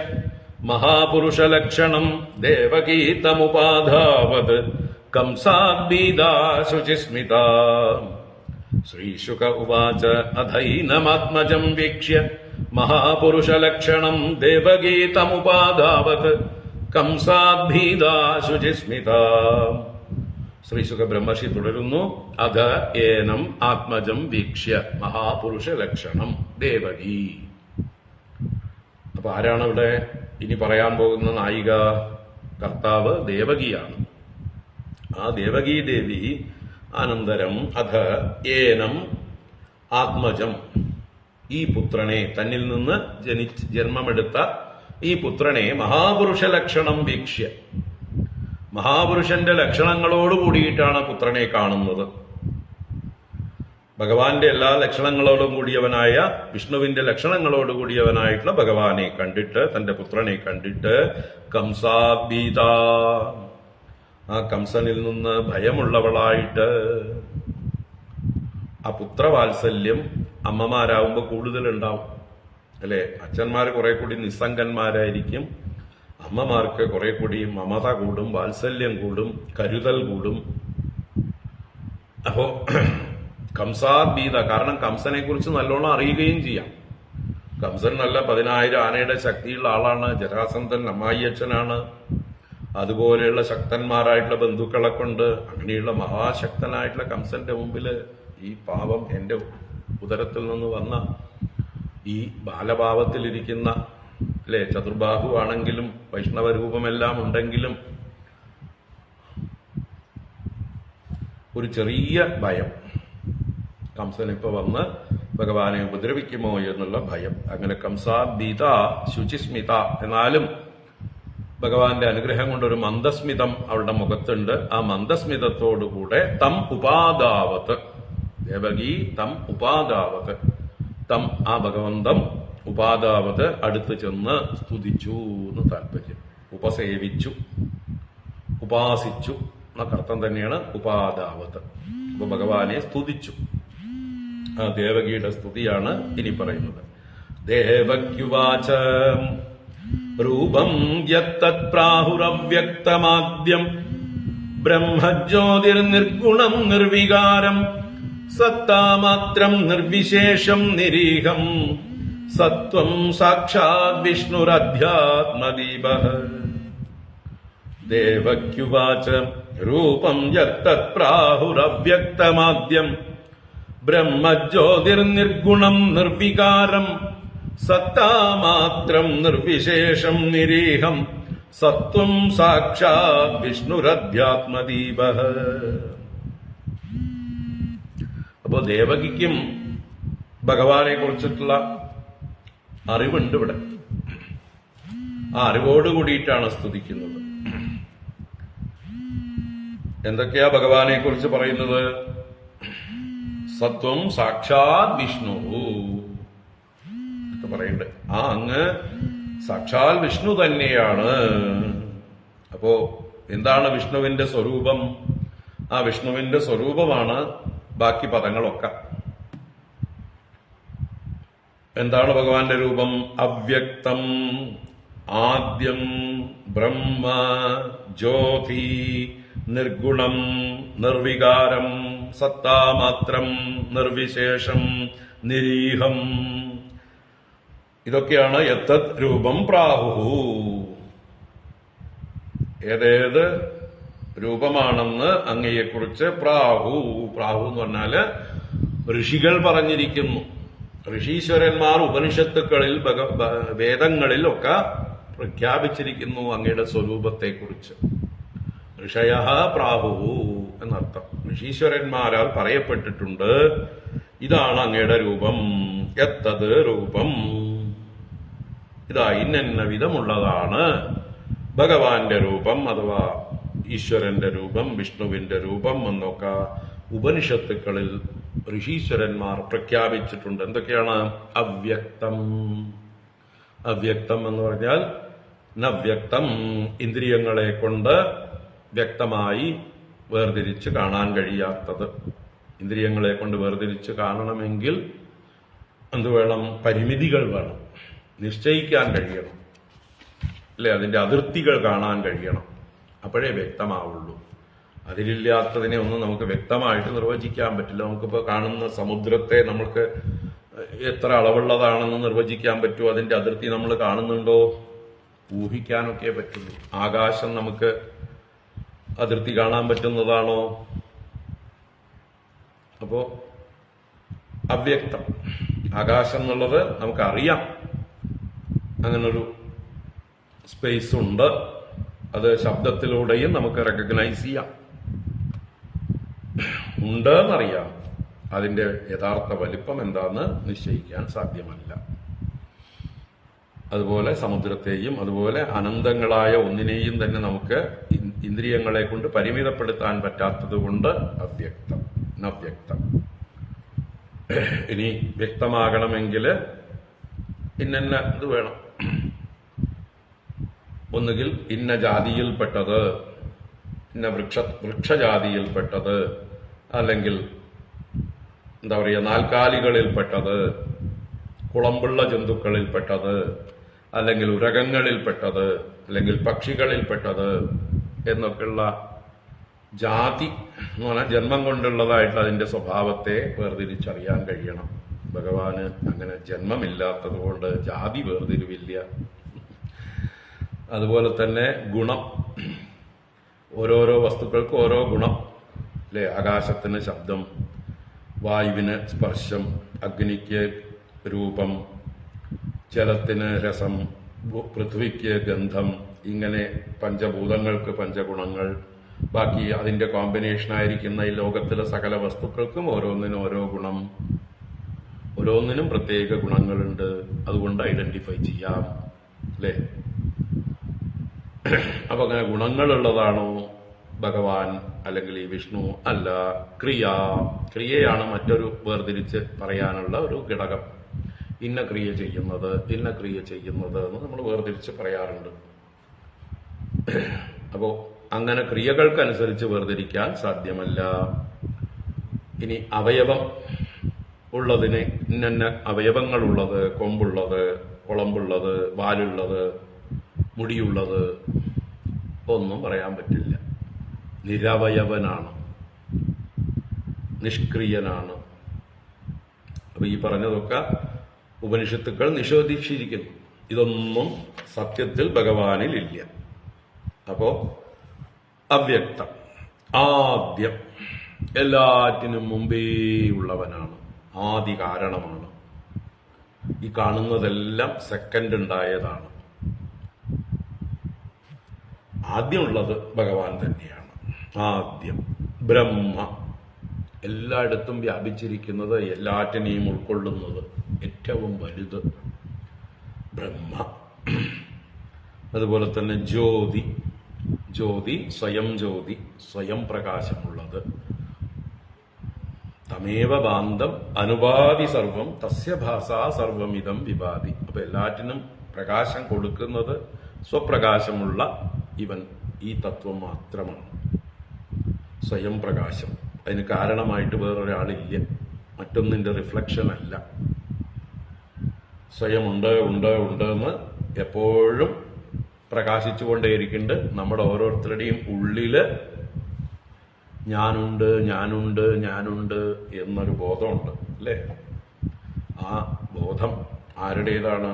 മഹാപുരുഷലക്ഷണം ദേവകീതമുപാധാവത് കംസാദ്ഭീതാ ശുചിസ്മിതാ. ശ്രീശുക ഉവാച അഥൈനമാത്മജം വീക്ഷ്യ മഹാപുരുഷലക്ഷണം ദേവകീതമുപാധാവത് കംസാദ്ഭീതാ ശുചിസ്മിതാ. ശ്രീശുക ബ്രഹ്മർഷി തുടരുന്നു. അധ ഏനം ആത്മജം വീക്ഷ്യ മഹാപുരുഷ ലക്ഷണം ദേവകി. അപ്പൊ ആരാണ് ഇവിടെ ഇനി പറയാൻ പോകുന്ന നായിക? കർത്താവ് ദേവകിയാണ്. ആ ദേവകീ ദേവി അനന്തരം അധ ഏനം ആത്മജം, ഈ പുത്രനെ, തന്നിൽ നിന്ന് ജന്മമെടുത്ത ഈ പുത്രനെ മഹാപുരുഷ ലക്ഷണം വീക്ഷ്യ, മഹാപുരുഷന്റെ ലക്ഷണങ്ങളോട് കൂടിയിട്ടാണ് പുത്രനെ കാണുന്നത്. ഭഗവാന്റെ എല്ലാ ലക്ഷണങ്ങളോടും കൂടിയവനായ, വിഷ്ണുവിന്റെ ലക്ഷണങ്ങളോട് കൂടിയവനായിട്ടുള്ള ഭഗവാനെ കണ്ടിട്ട്, തന്റെ പുത്രനെ കണ്ടിട്ട് കംസാഭീത, ആ കംസനിൽ നിന്ന് ഭയമുള്ളവളായിട്ട്. ആ പുത്രവാത്സല്യം അമ്മമാരാവുമ്പോ കൂടുതലുണ്ടാവും അല്ലെ? അച്ഛന്മാർ കുറെ കൂടി നിസ്സംഗന്മാരായിരിക്കും, അമ്മമാർക്ക് കുറെ കൂടി മമത കൂടും, വാത്സല്യം കൂടും, കരുതൽ കൂടും. അപ്പോ കംസാഭീത, കാരണം കംസനെ കുറിച്ച് നല്ലോണം അറിയുകയും ചെയ്യാം. കംസൻ നല്ല 10,000 ആനയുടെ ശക്തിയുള്ള ആളാണ്. ജരാസന്ധൻ അമ്മായിയച്ഛനാണ്. അതുപോലെയുള്ള ശക്തന്മാരായിട്ടുള്ള ബന്ധുക്കളെ കൊണ്ട്, അങ്ങനെയുള്ള മഹാശക്തനായിട്ടുള്ള കംസന്റെ മുമ്പില് ഈ പാവം എന്റെ ഉദരത്തിൽ നിന്ന് വന്ന ഈ ബാലഭാവത്തിലിരിക്കുന്ന അല്ലെ, ചതുർബാഹു ആണെങ്കിലും വൈഷ്ണവ രൂപമെല്ലാം ഉണ്ടെങ്കിലും ഒരു ചെറിയ ഭയം, കംസൻ ഇപ്പൊ വന്ന് ഭഗവാനെ ഉപദ്രവിക്കുമോ എന്നുള്ള ഭയം. അങ്ങനെ കംസാഭീത ശുചിസ്മിത, എന്നാലും ഭഗവാന്റെ അനുഗ്രഹം കൊണ്ടൊരു മന്ദസ്മിതം അവളുടെ മുഖത്തുണ്ട്. ആ മന്ദസ്മിതത്തോടുകൂടെ തം ഉപാദാവത്ത്, ദേവകി തം ഉപാദാവത്ത്, തം ആ ഭഗവന്തം ഉപാദാവത് അടുത്ത് ചെന്ന് സ്തുതിച്ചു എന്ന് താല്പര്യം. ഉപസേവിച്ചു, ഉപാസിച്ചു എന്നൊക്കെ അർത്ഥം തന്നെയാണ് ഉപാദാവത്. അപ്പൊ ഭഗവാനെ സ്തുതിച്ചു. ആ ദേവകിയുടെ സ്തുതിയാണ് ഇനി പറയുന്നത്. ദേവക്യുവാച രൂപം യത്തത് പ്രാഹുരവ്യക്തമാദ്യം ബ്രഹ്മജ്യോതിർനിർഗുണം നിർവികാരം സത്താമാത്രം നിർവിശേഷം നിരീഹം സത്വം സാക്ഷാത് വിഷ്ണുരധ്യാത്മദീപഃ. ദേവക്യുവാച രൂപം യത്തത് പ്രാഹുരവ്യക്തമാദ്യം ബ്രഹ്മജ്യോതിർനിർഗുണം നിർവികാരം സത്താമാത്രം നിർവിശേഷം നിരീഹം സത്വം സാക്ഷാത് വിഷ്ണുരധ്യാത്മദീപഃ. അപ്പോ ദേവകിക്കും ഭഗവാനെ കുറിച്ചിട്ടുള്ള അറിവുണ്ട് ഇവിടെ. ആ അറിവോട് കൂടിയിട്ടാണ് സ്തുതിക്കുന്നത്. എന്തൊക്കെയാ ഭഗവാനെ കുറിച്ച് പറയുന്നത്? സത്വം സാക്ഷാത് വിഷ്ണു ഒക്കെ പറയുന്നുണ്ട്. ആ അങ്ങ് സാക്ഷാൽ വിഷ്ണു തന്നെയാണ്. അപ്പോ എന്താണ് വിഷ്ണുവിന്റെ സ്വരൂപം? ആ വിഷ്ണുവിന്റെ സ്വരൂപമാണ് ബാക്കി പദങ്ങളൊക്കെ. എന്താണ് ഭഗവാന്റെ രൂപം? അവ്യക്തം, ആദ്യം, ബ്രഹ്മ, ജ്യോതി, നിർഗുണം, നിർവികാരം, സത്താമാത്രം, നിർവിശേഷം, നിരീഹം. ഇതൊക്കെയാണ് യത്തത് രൂപം പ്രാഹു. ഏതേത് രൂപമാണെന്ന് അങ്ങയെക്കുറിച്ച് പ്രാഹു, പ്രാഹു എന്ന് പറഞ്ഞാല് ഋഷികൾ പറഞ്ഞിരിക്കുന്നു. ഋഷീശ്വരന്മാർ ഉപനിഷത്തുക്കളിൽ വേദങ്ങളിൽ ഒക്കെ പ്രഖ്യാപിച്ചിരിക്കുന്നു അങ്ങയുടെ സ്വരൂപത്തെക്കുറിച്ച്. ഋഷയ പ്രാഹു എന്നർത്ഥം. ഋഷീശ്വരന്മാരാൽ പറയപ്പെട്ടിട്ടുണ്ട് ഇതാണ് അങ്ങയുടെ രൂപം. എത്തത് രൂപം, ഇതാ ഇന്ന വിധമുള്ളതാണ് ഭഗവാന്റെ രൂപം അഥവാ ഈശ്വരന്റെ രൂപം, വിഷ്ണുവിന്റെ രൂപം എന്നൊക്കെ ഉപനിഷത്തുക്കളിൽ ഋഷീശ്വരന്മാർ പ്രഖ്യാപിച്ചിട്ടുണ്ട്. എന്തൊക്കെയാണ്? അവ്യക്തം. അവ്യക്തം എന്ന് പറഞ്ഞാൽ നവ്യക്തം, ഇന്ദ്രിയങ്ങളെ കൊണ്ട് വ്യക്തമായി വേർതിരിച്ച് കാണാൻ കഴിയാത്തത്. ഇന്ദ്രിയങ്ങളെ കൊണ്ട് വേർതിരിച്ച് കാണണമെങ്കിൽ എന്ത് വേണം? പരിമിതികൾ വേണം, നിശ്ചയിക്കാൻ കഴിയണം, അല്ലെ? അതിന്റെ അതിർത്തികൾ കാണാൻ കഴിയണം. അപ്പോഴേ വ്യക്തമാവുള്ളൂ. അതിലില്ലാത്തതിനെ ഒന്നും നമുക്ക് വ്യക്തമായിട്ട് നിർവചിക്കാൻ പറ്റില്ല. നമുക്കിപ്പോൾ കാണുന്ന സമുദ്രത്തെ നമുക്ക് എത്ര അളവുള്ളതാണെന്ന് നിർവചിക്കാൻ പറ്റുമോ? അതിന്റെ അതിർത്തി നമ്മൾ കാണുന്നുണ്ടോ? ഊഹിക്കാനൊക്കെ പറ്റുള്ളൂ. ആകാശം നമുക്ക് അതിർത്തി കാണാൻ പറ്റുന്നതാണോ? അപ്പോ അവ്യക്തം. ആകാശം എന്നുള്ളത് നമുക്കറിയാം, അങ്ങനൊരു സ്പേസ് ഉണ്ട്. അത് ശബ്ദത്തിലൂടെയും നമുക്ക് റെക്കഗ്നൈസ് ചെയ്യാം. ഉണ്ട് എന്നറിയാം. അതിന്റെ യഥാർത്ഥ വലിപ്പം എന്താന്ന് നിശ്ചയിക്കാൻ സാധ്യമല്ല. അതുപോലെ സമുദ്രത്തെയും അതുപോലെ അനന്തങ്ങളായ ഒന്നിനെയും തന്നെ നമുക്ക് ഇന്ദ്രിയങ്ങളെ കൊണ്ട് പരിമിതപ്പെടുത്താൻ പറ്റാത്തത് കൊണ്ട് അവ്യക്തം, നവ്യക്തം. ഇനി വ്യക്തമാകണമെങ്കിൽ ഇന്ന ഇത് വേണം. ഒന്നുകിൽ ഇന്ന ജാതിയിൽപ്പെട്ടത്, ഇന്ന വൃക്ഷജാതിയിൽപ്പെട്ടത്, അല്ലെങ്കിൽ എന്താ പറയുക, നാൽക്കാലികളിൽപ്പെട്ടത്, കുളമ്പുള്ള ജന്തുക്കളിൽപ്പെട്ടത്, അല്ലെങ്കിൽ ഉരകങ്ങളിൽപ്പെട്ടത്, അല്ലെങ്കിൽ പക്ഷികളിൽപ്പെട്ടത് എന്നൊക്കെയുള്ള ജാതി എന്ന് പറഞ്ഞാൽ ജന്മം കൊണ്ടുള്ളതായിട്ടുള്ള അതിന്റെ സ്വഭാവത്തെ വേർതിരിച്ചറിയാൻ കഴിയണം. ഭഗവാന് അങ്ങനെ ജന്മമില്ലാത്തത് കൊണ്ട് ജാതി വേർതിരിവില്ല. അതുപോലെ തന്നെ ഗുണം, ഓരോരോ വസ്തുക്കൾക്ക് ഓരോ ഗുണം, അല്ലെ? ആകാശത്തിന് ശബ്ദം, വായുവിന് സ്പർശം, അഗ്നിക്ക് രൂപം, ജലത്തിന് രസം, പൃഥ്വിക്ക് ഗന്ധം, ഇങ്ങനെ പഞ്ചഭൂതങ്ങൾക്ക് പഞ്ചഗുണങ്ങൾ. ബാക്കി അതിന്റെ കോമ്പിനേഷനായിരിക്കുന്ന ഈ ലോകത്തിലെ സകല വസ്തുക്കൾക്കും ഓരോന്നിനും ഓരോ ഗുണം, ഓരോന്നിനും പ്രത്യേക ഗുണങ്ങളുണ്ട്. അതുകൊണ്ട് ഐഡന്റിഫൈ ചെയ്യാം, അല്ലേ? അപ്പൊ അങ്ങനെ ഗുണങ്ങളുള്ളതാണോ ഭഗവാൻ അല്ലെങ്കിൽ ഈ വിഷ്ണു? അല്ല. ക്രിയയാണ് മറ്റൊരു വേർതിരിച്ച് പറയാനുള്ള ഒരു ഘടകം. ഇന്ന ക്രിയ ചെയ്യുന്നത്, ഇന്ന ക്രിയ ചെയ്യുന്നത് എന്ന് നമ്മൾ വേർതിരിച്ച് പറയാറുണ്ട്. അപ്പോ അങ്ങനെ ക്രിയകൾക്കനുസരിച്ച് വേർതിരിക്കാൻ സാധ്യമല്ല. ഇനി അവയവം ഉള്ളതിന് ഇന്ന അവയവങ്ങളുള്ളത്, കൊമ്പുള്ളത്, കുളമ്പുള്ളത്, വാലുള്ളത്, മുടിയുള്ളത് ഒന്നും പറയാൻ പറ്റില്ല. നിരവയവനാണ്, നിഷ്ക്രിയനാണ്. അപ്പൊ ഈ പറഞ്ഞതൊക്കെ ഉപനിഷത്തുക്കൾ നിഷേധിച്ചിരിക്കുന്നു. ഇതൊന്നും സത്യത്തിൽ ഭഗവാനിൽ ഇല്ല. അപ്പോ അവ്യക്തം, ആദ്യം, എല്ലാറ്റിനും മുമ്പേ ഉള്ളവനാണ്, ആദി കാരണമാണ്. ഈ കാണുന്നതെല്ലാം സെക്കൻഡ് ഉണ്ടായതാണ്. ആദ്യമുള്ളത് ഭഗവാൻ തന്നെയാണ്. ആദ്യം ബ്രഹ്മ, എല്ലായിടത്തും വ്യാപിച്ചിരിക്കുന്നത്, എല്ലാറ്റിനെയും ഉൾക്കൊള്ളുന്നത്, ഏറ്റവും വലുത് ബ്രഹ്മ. അതുപോലെ തന്നെ ജ്യോതി, ജ്യോതി സ്വയം ജ്യോതി, സ്വയം പ്രകാശമുള്ളത്. തമേവ ബാന്ധം അനുഭാതി സർവം തസ്യ ഭാസാ സർവമിതം വിഭാതി. അപ്പൊ എല്ലാറ്റിനും പ്രകാശം കൊടുക്കുന്നത് സ്വപ്രകാശമുള്ള ഇവൻ, ഈ തത്വം മാത്രമാണ്. സ്വയം പ്രകാശം. അതിന് കാരണമായിട്ട് വേറൊരാളില്ല, മറ്റൊന്നിന്റെ റിഫ്ലക്ഷൻ അല്ല. സ്വയം ഉണ്ട് ഉണ്ട് ഉണ്ട് എന്ന് എപ്പോഴും പ്രകാശിച്ചുകൊണ്ടേയിരിക്കുന്നുണ്ട്. നമ്മുടെ ഓരോരുത്തരുടെയും ഉള്ളില് ഞാനുണ്ട് ഞാനുണ്ട് ഞാനുണ്ട് എന്നൊരു ബോധമുണ്ട്, അല്ലേ? ആ ബോധം ആരുടേതാണ്?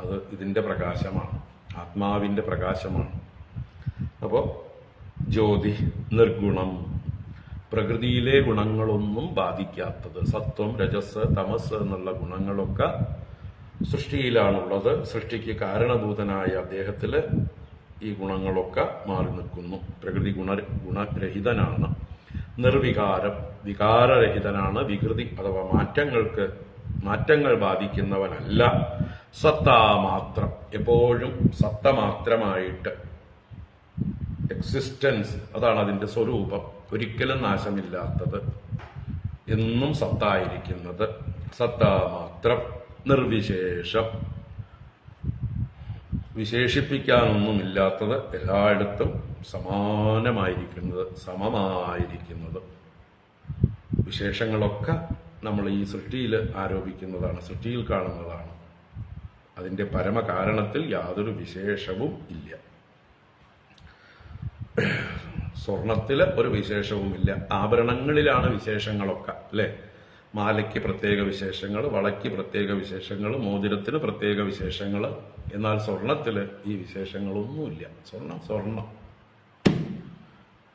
അത് ഇതിന്റെ പ്രകാശമാണ്, ആത്മാവിന്റെ പ്രകാശമാണ്. അപ്പോ ജ്യോതി നിർഗുണം, പ്രകൃതിയിലെ ഗുണങ്ങളൊന്നും ബാധിക്കാത്തത്. സത്വം, രജസ്, തമസ് എന്നുള്ള ഗുണങ്ങളൊക്കെ സൃഷ്ടിയിലാണുള്ളത്. സൃഷ്ടിക്ക് കാരണഭൂതനായ അദ്ദേഹത്തില് ഈ ഗുണങ്ങളൊക്കെ മാറി നിൽക്കുന്നു. പ്രകൃതി ഗുണരഹിതനാണ്. നിർവികാരം, വികാരരഹിതനാണ്. വികൃതി അഥവാ മാറ്റങ്ങൾ ബാധിക്കുന്നവനല്ല. സത്താമാത്രം, എപ്പോഴും സത്തമാത്രമായിട്ട് എക്സിസ്റ്റൻസ്, അതാണ് അതിന്റെ സ്വരൂപം. ഒരിക്കലും നാശമില്ലാത്തത്, എന്നും സത്തായിരിക്കുന്നത്. സത്താമാത്രം, നിർവിശേഷം, വിശേഷിപ്പിക്കാനൊന്നുമില്ലാത്തത്, എല്ലായിടത്തും സമാനമായിരിക്കുന്നത്, സമമായിരിക്കുന്നത്. വിശേഷങ്ങളൊക്കെ നമ്മൾ ഈ സൃഷ്ടിയിൽ ആരോപിക്കുന്നതാണ്, സൃഷ്ടിയിൽ കാണുന്നതാണ്. അതിന്റെ പരമകാരണത്തിൽ യാതൊരു വിശേഷവും ഇല്ല. സ്വർണത്തില് ഒരു വിശേഷവുമില്ല. ആഭരണങ്ങളിലാണ് വിശേഷങ്ങളൊക്കെ, അല്ലെ? മാലയ്ക്ക് പ്രത്യേക വിശേഷങ്ങൾ, വളയ്ക്ക് പ്രത്യേക വിശേഷങ്ങൾ, മോതിരത്തിന് പ്രത്യേക വിശേഷങ്ങൾ. എന്നാൽ സ്വർണത്തില് ഈ വിശേഷങ്ങളൊന്നുമില്ല. സ്വർണം.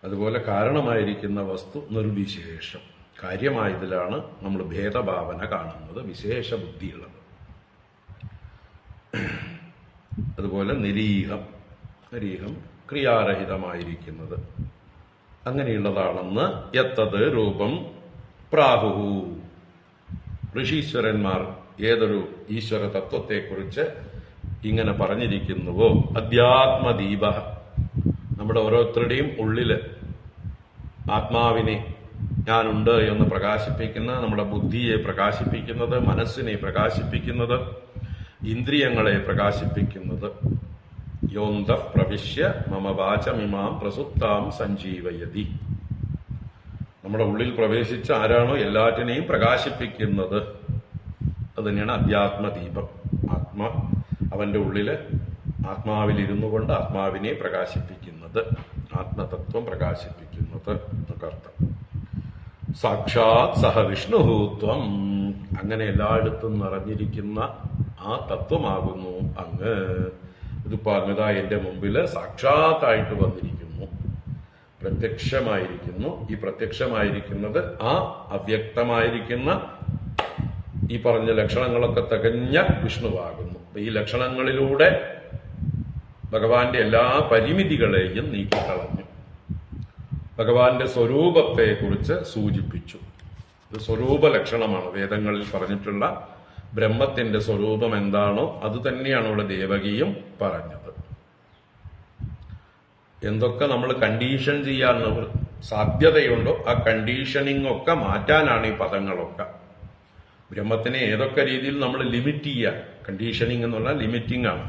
അതുപോലെ കാരണമായിരിക്കുന്ന വസ്തു നിർവിശേഷം. കാര്യമായതിലാണ് നമ്മൾ ഭേദഭാവന കാണുന്നത്, വിശേഷ ബുദ്ധിയുള്ളത്. അതുപോലെ നിരീഹം ക്രിയാരഹിതമായിരിക്കുന്നത് അങ്ങനെയുള്ളതാണെന്ന് യത്തത് രൂപം പ്രാഹുഹു. ഋഷീശ്വരന്മാർ ഏതൊരു ഈശ്വര തത്വത്തെക്കുറിച്ച് ഇങ്ങനെ പറഞ്ഞിരിക്കുന്നുവോ, അധ്യാത്മദീപ, നമ്മുടെ ഓരോരുത്തരുടെയും ഉള്ളില് ആത്മാവിനെ ഞാനുണ്ട് എന്ന് പ്രകാശിപ്പിക്കുന്ന, നമ്മുടെ ബുദ്ധിയെ പ്രകാശിപ്പിക്കുന്നത്, മനസ്സിനെ പ്രകാശിപ്പിക്കുന്നത്, ഇന്ദ്രിയങ്ങളെ പ്രകാശിപ്പിക്കുന്നത്, യോന്ത പ്രവിശ്യ മമ വാചമിമാം പ്രസുപ്താം സഞ്ജീവയതി. നമ്മുടെ ഉള്ളിൽ പ്രവേശിച്ച് ആരാണോ എല്ലാറ്റിനെയും പ്രകാശിപ്പിക്കുന്നത്, അത് തന്നെയാണ് അധ്യാത്മദീപം. അവന്റെ ഉള്ളില് ആത്മാവിലിരുന്നു കൊണ്ട് ആത്മാവിനെ പ്രകാശിപ്പിക്കുന്നത്, ആത്മതത്വം പ്രകാശിപ്പിക്കുന്നത് എന്നൊക്കെ അർത്ഥം. സാക്ഷാത് സഹ വിഷ്ണുഹൂത്വം, അങ്ങനെ എല്ലായിടത്തും നിറഞ്ഞിരിക്കുന്ന ആ തത്വമാകുന്നു അങ്ങ്. ഇതിപ്പോ അങ്ങതാ എന്റെ മുമ്പില് സാക്ഷാത്തായിട്ട് വന്നിരിക്കുന്നു, പ്രത്യക്ഷമായിരിക്കുന്നു. ഈ പ്രത്യക്ഷമായിരിക്കുന്നത് ആ അവ്യക്തമായിരിക്കുന്ന ഈ പറഞ്ഞ ലക്ഷണങ്ങളൊക്കെ തികഞ്ഞ വിഷ്ണുവാകുന്നു. ഈ ലക്ഷണങ്ങളിലൂടെ ഭഗവാന്റെ എല്ലാ പരിമിതികളെയും നീക്കിക്കളഞ്ഞു. ഭഗവാന്റെ സ്വരൂപത്തെക്കുറിച്ച് സൂചിപ്പിച്ചു. ഇത് സ്വരൂപ ലക്ഷണമാണ്. വേദങ്ങളിൽ പറഞ്ഞിട്ടുള്ള ബ്രഹ്മത്തിന്റെ സ്വരൂപം എന്താണോ അത് തന്നെയാണ് ഇവിടെ ദേവകിയും പറഞ്ഞത്. എന്തൊക്കെ നമ്മൾ കണ്ടീഷൻ ചെയ്യാൻ സാധ്യതയുണ്ടോ ആ കണ്ടീഷനിങ് ഒക്കെ മാറ്റാനാണ് ഈ പദങ്ങളൊക്കെ. ബ്രഹ്മത്തിനെ ഏതൊക്കെ രീതിയിൽ നമ്മൾ ലിമിറ്റ് ചെയ്യുക, കണ്ടീഷനിങ് എന്ന് പറഞ്ഞാൽ ലിമിറ്റിംഗ് ആണ്.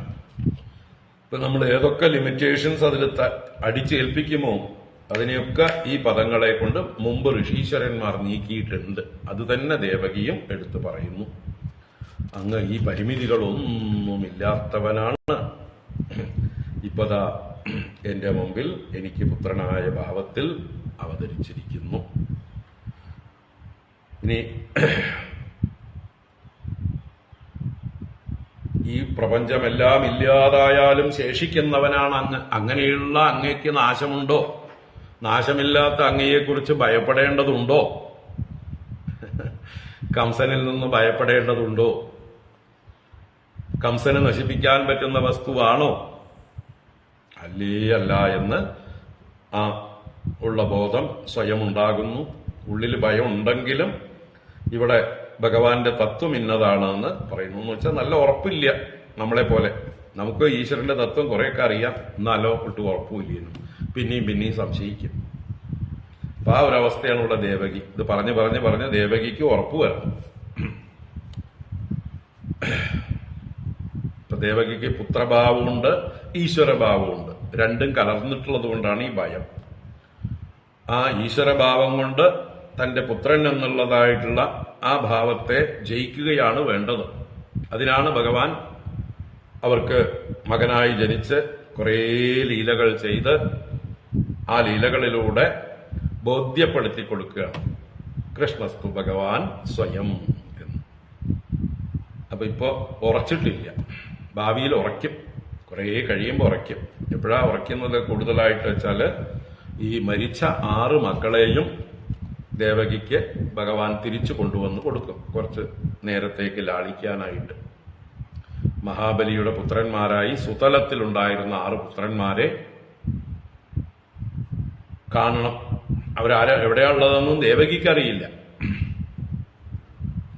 ഇപ്പൊ നമ്മൾ ഏതൊക്കെ ലിമിറ്റേഷൻസ് അതിൽ അടിച്ചേൽപ്പിക്കുമോ അതിനെയൊക്കെ ഈ പദങ്ങളെ കൊണ്ട് മുമ്പ് ഋഷീശ്വരന്മാർ നീക്കിയിട്ടുണ്ട്. അത് തന്നെ ദേവകിയും എടുത്തു പറയുന്നു. അങ്ങ് ഈ പരിമിതികളൊന്നുമില്ലാത്തവനാണ്. ഇപ്പതാ എന്റെ മുമ്പിൽ എനിക്ക് പുത്രനായ ഭാവത്തിൽ അവതരിച്ചിരിക്കുന്നു. ഇനി ഈ പ്രപഞ്ചമെല്ലാം ഇല്ലാതായാലും ശേഷിക്കുന്നവനാണ് അങ്ങ്. അങ്ങനെയുള്ള അങ്ങയ്ക്ക് നാശമുണ്ടോ? നാശമില്ലാത്ത അങ്ങയെക്കുറിച്ച് ഭയപ്പെടേണ്ടതുണ്ടോ? കംസനിൽ നിന്ന് ഭയപ്പെടേണ്ടതുണ്ടോ? കംസനെ നശിപ്പിക്കാൻ പറ്റുന്ന വസ്തുവാണോ? അല്ല എന്ന് ആ ഉള്ള ബോധം സ്വയം ഉണ്ടാകുന്നു. ഉള്ളിൽ ഭയം ഉണ്ടെങ്കിലും ഇവിടെ ഭഗവാന്റെ തത്വം ഇന്നതാണെന്ന് പറയുന്നു. എന്ന് വെച്ചാൽ നല്ല ഉറപ്പില്ല. നമ്മളെ പോലെ നമുക്ക് ഈശ്വരന്റെ തത്വം കുറെയൊക്കെ അറിയാം, എന്നാലോ ഒട്ടും ഉറപ്പുമില്ലേനും പിന്നെയും സംശയിക്കും. അപ്പൊ ആ ഒരവസ്ഥയാണ് ഇവിടെ ദേവകി. ഇത് പറഞ്ഞ് ദേവകിക്ക് ഉറപ്പ് വരണം. ഇപ്പൊ ദേവകിക്ക് പുത്രഭാവമുണ്ട്, ഈശ്വരഭാവമുണ്ട്. രണ്ടും കലർന്നിട്ടുള്ളത് കൊണ്ടാണ് ഈ ഭയം. ആ ഈശ്വരഭാവം കൊണ്ട് തന്റെ പുത്രൻ എന്നുള്ളതായിട്ടുള്ള ആ ഭാവത്തെ ജയിക്കുകയാണ് വേണ്ടത്. അതിനാണ് ഭഗവാൻ അവർക്ക് മകനായി ജനിച്ച് കുറേ ലീലകൾ ചെയ്ത് ആ ലീലകളിലൂടെ ബോധ്യപ്പെടുത്തി കൊടുക്കുകയാണ്. കൃഷ്ണസ്തു ഭഗവാൻ സ്വയം എന്ന്. അപ്പൊ ഇപ്പോ ഉറച്ചിട്ടില്ല, ഭാവിയിൽ ഉറയ്ക്കും, കുറേ കഴിയുമ്പോൾ ഉറയ്ക്കും. എപ്പോഴാ ഉറയ്ക്കുന്നത് കൂടുതലായിട്ട് വെച്ചാല് ഈ മരിച്ച 6 മക്കളെയും ദേവകിക്ക് ഭഗവാൻ തിരിച്ചു കൊണ്ടുവന്ന് കൊടുക്കും, കുറച്ച് നേരത്തേക്ക് ലാളിക്കാനായിട്ട്. മഹാബലിയുടെ പുത്രന്മാരായി സുതലത്തിലുണ്ടായിരുന്ന 6 പുത്രന്മാരെ കാണണം. എവിടെയാണുള്ളതെന്നും ദേവകിക്കറിയില്ല.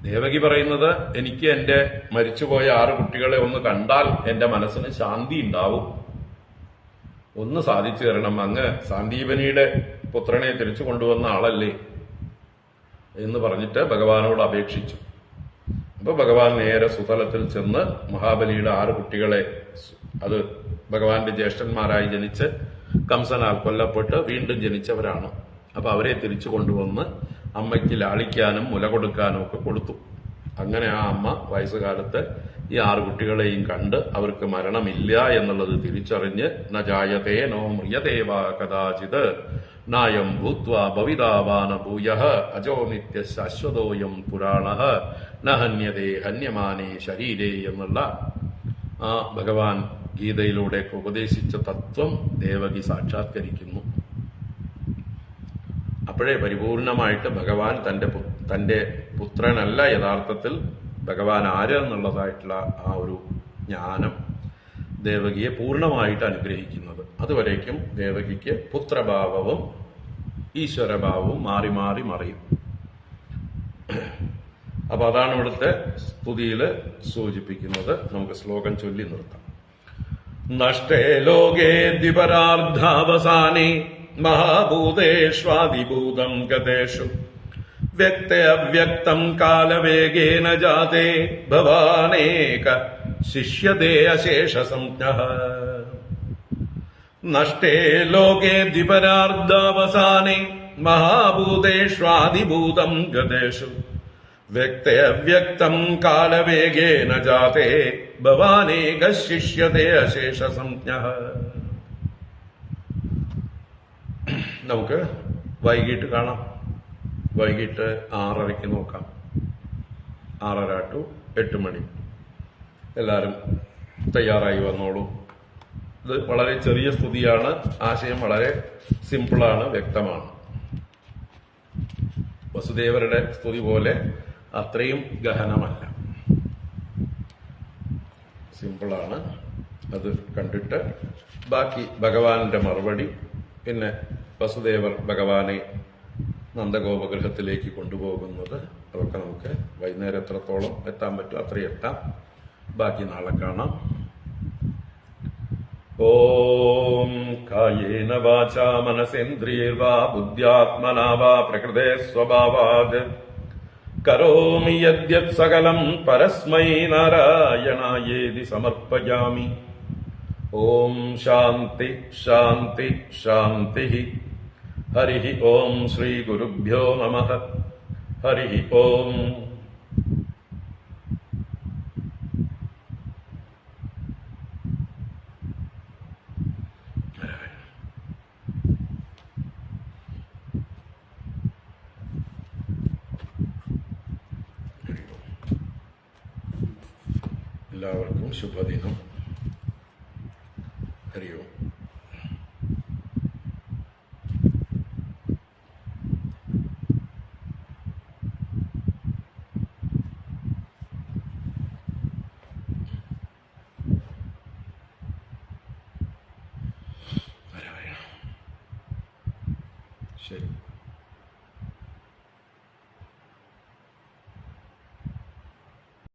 ദേവകി പറയുന്നത്, എനിക്ക് എന്റെ മരിച്ചുപോയ 6 കുട്ടികളെ ഒന്ന് കണ്ടാൽ എന്റെ മനസ്സിന് ശാന്തി ഉണ്ടാവും, ഒന്ന് സാധിച്ചു തരണം, അങ്ങ് സാന്ദീപനിയുടെ പുത്രനെ തിരിച്ചു കൊണ്ടുവന്ന ആളല്ലേ എന്ന് പറഞ്ഞിട്ട് ഭഗവാനോട് അപേക്ഷിച്ചു. അപ്പൊ ഭഗവാൻ നേരെ സുതലത്തിൽ ചെന്ന് മഹാബലിയുടെ 6 കുട്ടികളെ, അത് ഭഗവാന്റെ ജ്യേഷ്ഠന്മാരായി ജനിച്ച് കംസനാൽ കൊല്ലപ്പെട്ട് വീണ്ടും ജനിച്ചവരാണ്, അപ്പൊ അവരെ തിരിച്ചു കൊണ്ടുവന്ന് അമ്മയ്ക്ക് ലാളിക്കാനും മുല കൊടുക്കാനും ഒക്കെ കൊടുത്തു. അങ്ങനെ ആ അമ്മ വയസ്സുകാലത്ത് ഈ 6 കുട്ടികളെയും കണ്ട് അവർക്ക് മരണമില്ല എന്നുള്ളത് തിരിച്ചറിഞ്ഞ് ന ജായതേ നോ മ്രിയതേവാ കഥാചിത് നായം ഭൂത്വാ ഭവിതാവാന ഭൂയഃ അജോ നിത്യ ശാശ്വതോയം പുരാണഃ ന ഹന്യതേ ഹന്യമാനേ ശരീരേ എന്നുള്ള ആ ഭഗവാൻ ഗീതയിലൂടെ ഉപദേശിച്ച തത്വം ദേവകി സാക്ഷാത്കരിക്കുന്നു. അപ്പോഴേ പരിപൂർണമായിട്ട് ഭഗവാൻ തന്റെ പുത്രനല്ല, യഥാർത്ഥത്തിൽ ഭഗവാൻ ആര് എന്നുള്ളതായിട്ടുള്ള ആ ഒരു ജ്ഞാനം ദേവകിയെ പൂർണ്ണമായിട്ട് അനുഗ്രഹിക്കുന്നത്. അതുവരേക്കും ദേവകിക്ക് പുത്രഭാവവും ഈശ്വരഭാവവും മാറി മാറി മറിയും. അപ്പൊ അതാണ് ഇവിടുത്തെ സ്തുതിയിൽ സൂചിപ്പിക്കുന്നത്. നമുക്ക് ശ്ലോകം ചൊല്ലി നിർത്താം. നഷ്ടേ ലോകേ ദ്വിപരാർദ്ധാവസാനേ മഹാഭൂതേഷ്വാദിഭൂതം ഗതേഷു വ്യക്തേ അവ്യക്തം കാലവേഗേന ജാതേ ഭവാനേക ശിഷ്യതേ അശേഷ സംജ്ഞഃ. നഷ്ടേ ലോകേ ദ്വിപരാർദ്ധാവസാനേ മഹാഭൂതേഷ്വാദിഭൂതം ഗതേഷു വ്യക്തേ അവ്യക്തം കാലവേഗേന ജാതേ ഭവാനേക ശിഷ്യതേ അശേഷ സംജ്ഞഃ. നമുക്ക് വൈകിട്ട് കാണാം. വൈകിട്ട് 6:30 നോക്കാം. 6:30 to 8 മണി. എല്ലാവരും തയ്യാറായി വന്നോളൂ. ഇത് വളരെ ചെറിയ സ്തുതിയാണ്. ആശയം വളരെ സിമ്പിളാണ്, വ്യക്തമാണ്. വസുദേവരുടെ സ്തുതി പോലെ അത്രയും ഗഹനമല്ല, സിമ്പിളാണ്. അത് കണ്ടിട്ട് ബാക്കി ഭഗവാന്റെ മറുപടി, പിന്നെ വസുദേവർ ഭഗവാനെ നന്ദഗോപഗൃഹത്തിലേക്ക് കൊണ്ടുപോകുന്നത്, അതൊക്കെ നമുക്ക് വൈകുന്നേരം എത്രത്തോളം എത്താൻ പറ്റും അത്രയും എത്താം. ബാക്കി നാളെ കാണാം. ഓം കായേന വാചാ മനസേന്ദ്രിയൈർവാ ബുദ്ധ്യാത്മനാ വാ പ്രകൃതേ സ്വഭാവാത് കരോമി യദ്യത് സകലം പരസ്മൈ നാരായണായേതി സമർപ്പയാമി. ഓം ശാന്തി ശാന്തി ശാന്തി. ഹരി ഓം ശ്രീ ഗുരുഭ്യോ നമഃ. ഹരി ഓം. എല്ലാവർക്കും ശുഭദിനം. ഹരി ഓം. ശരി.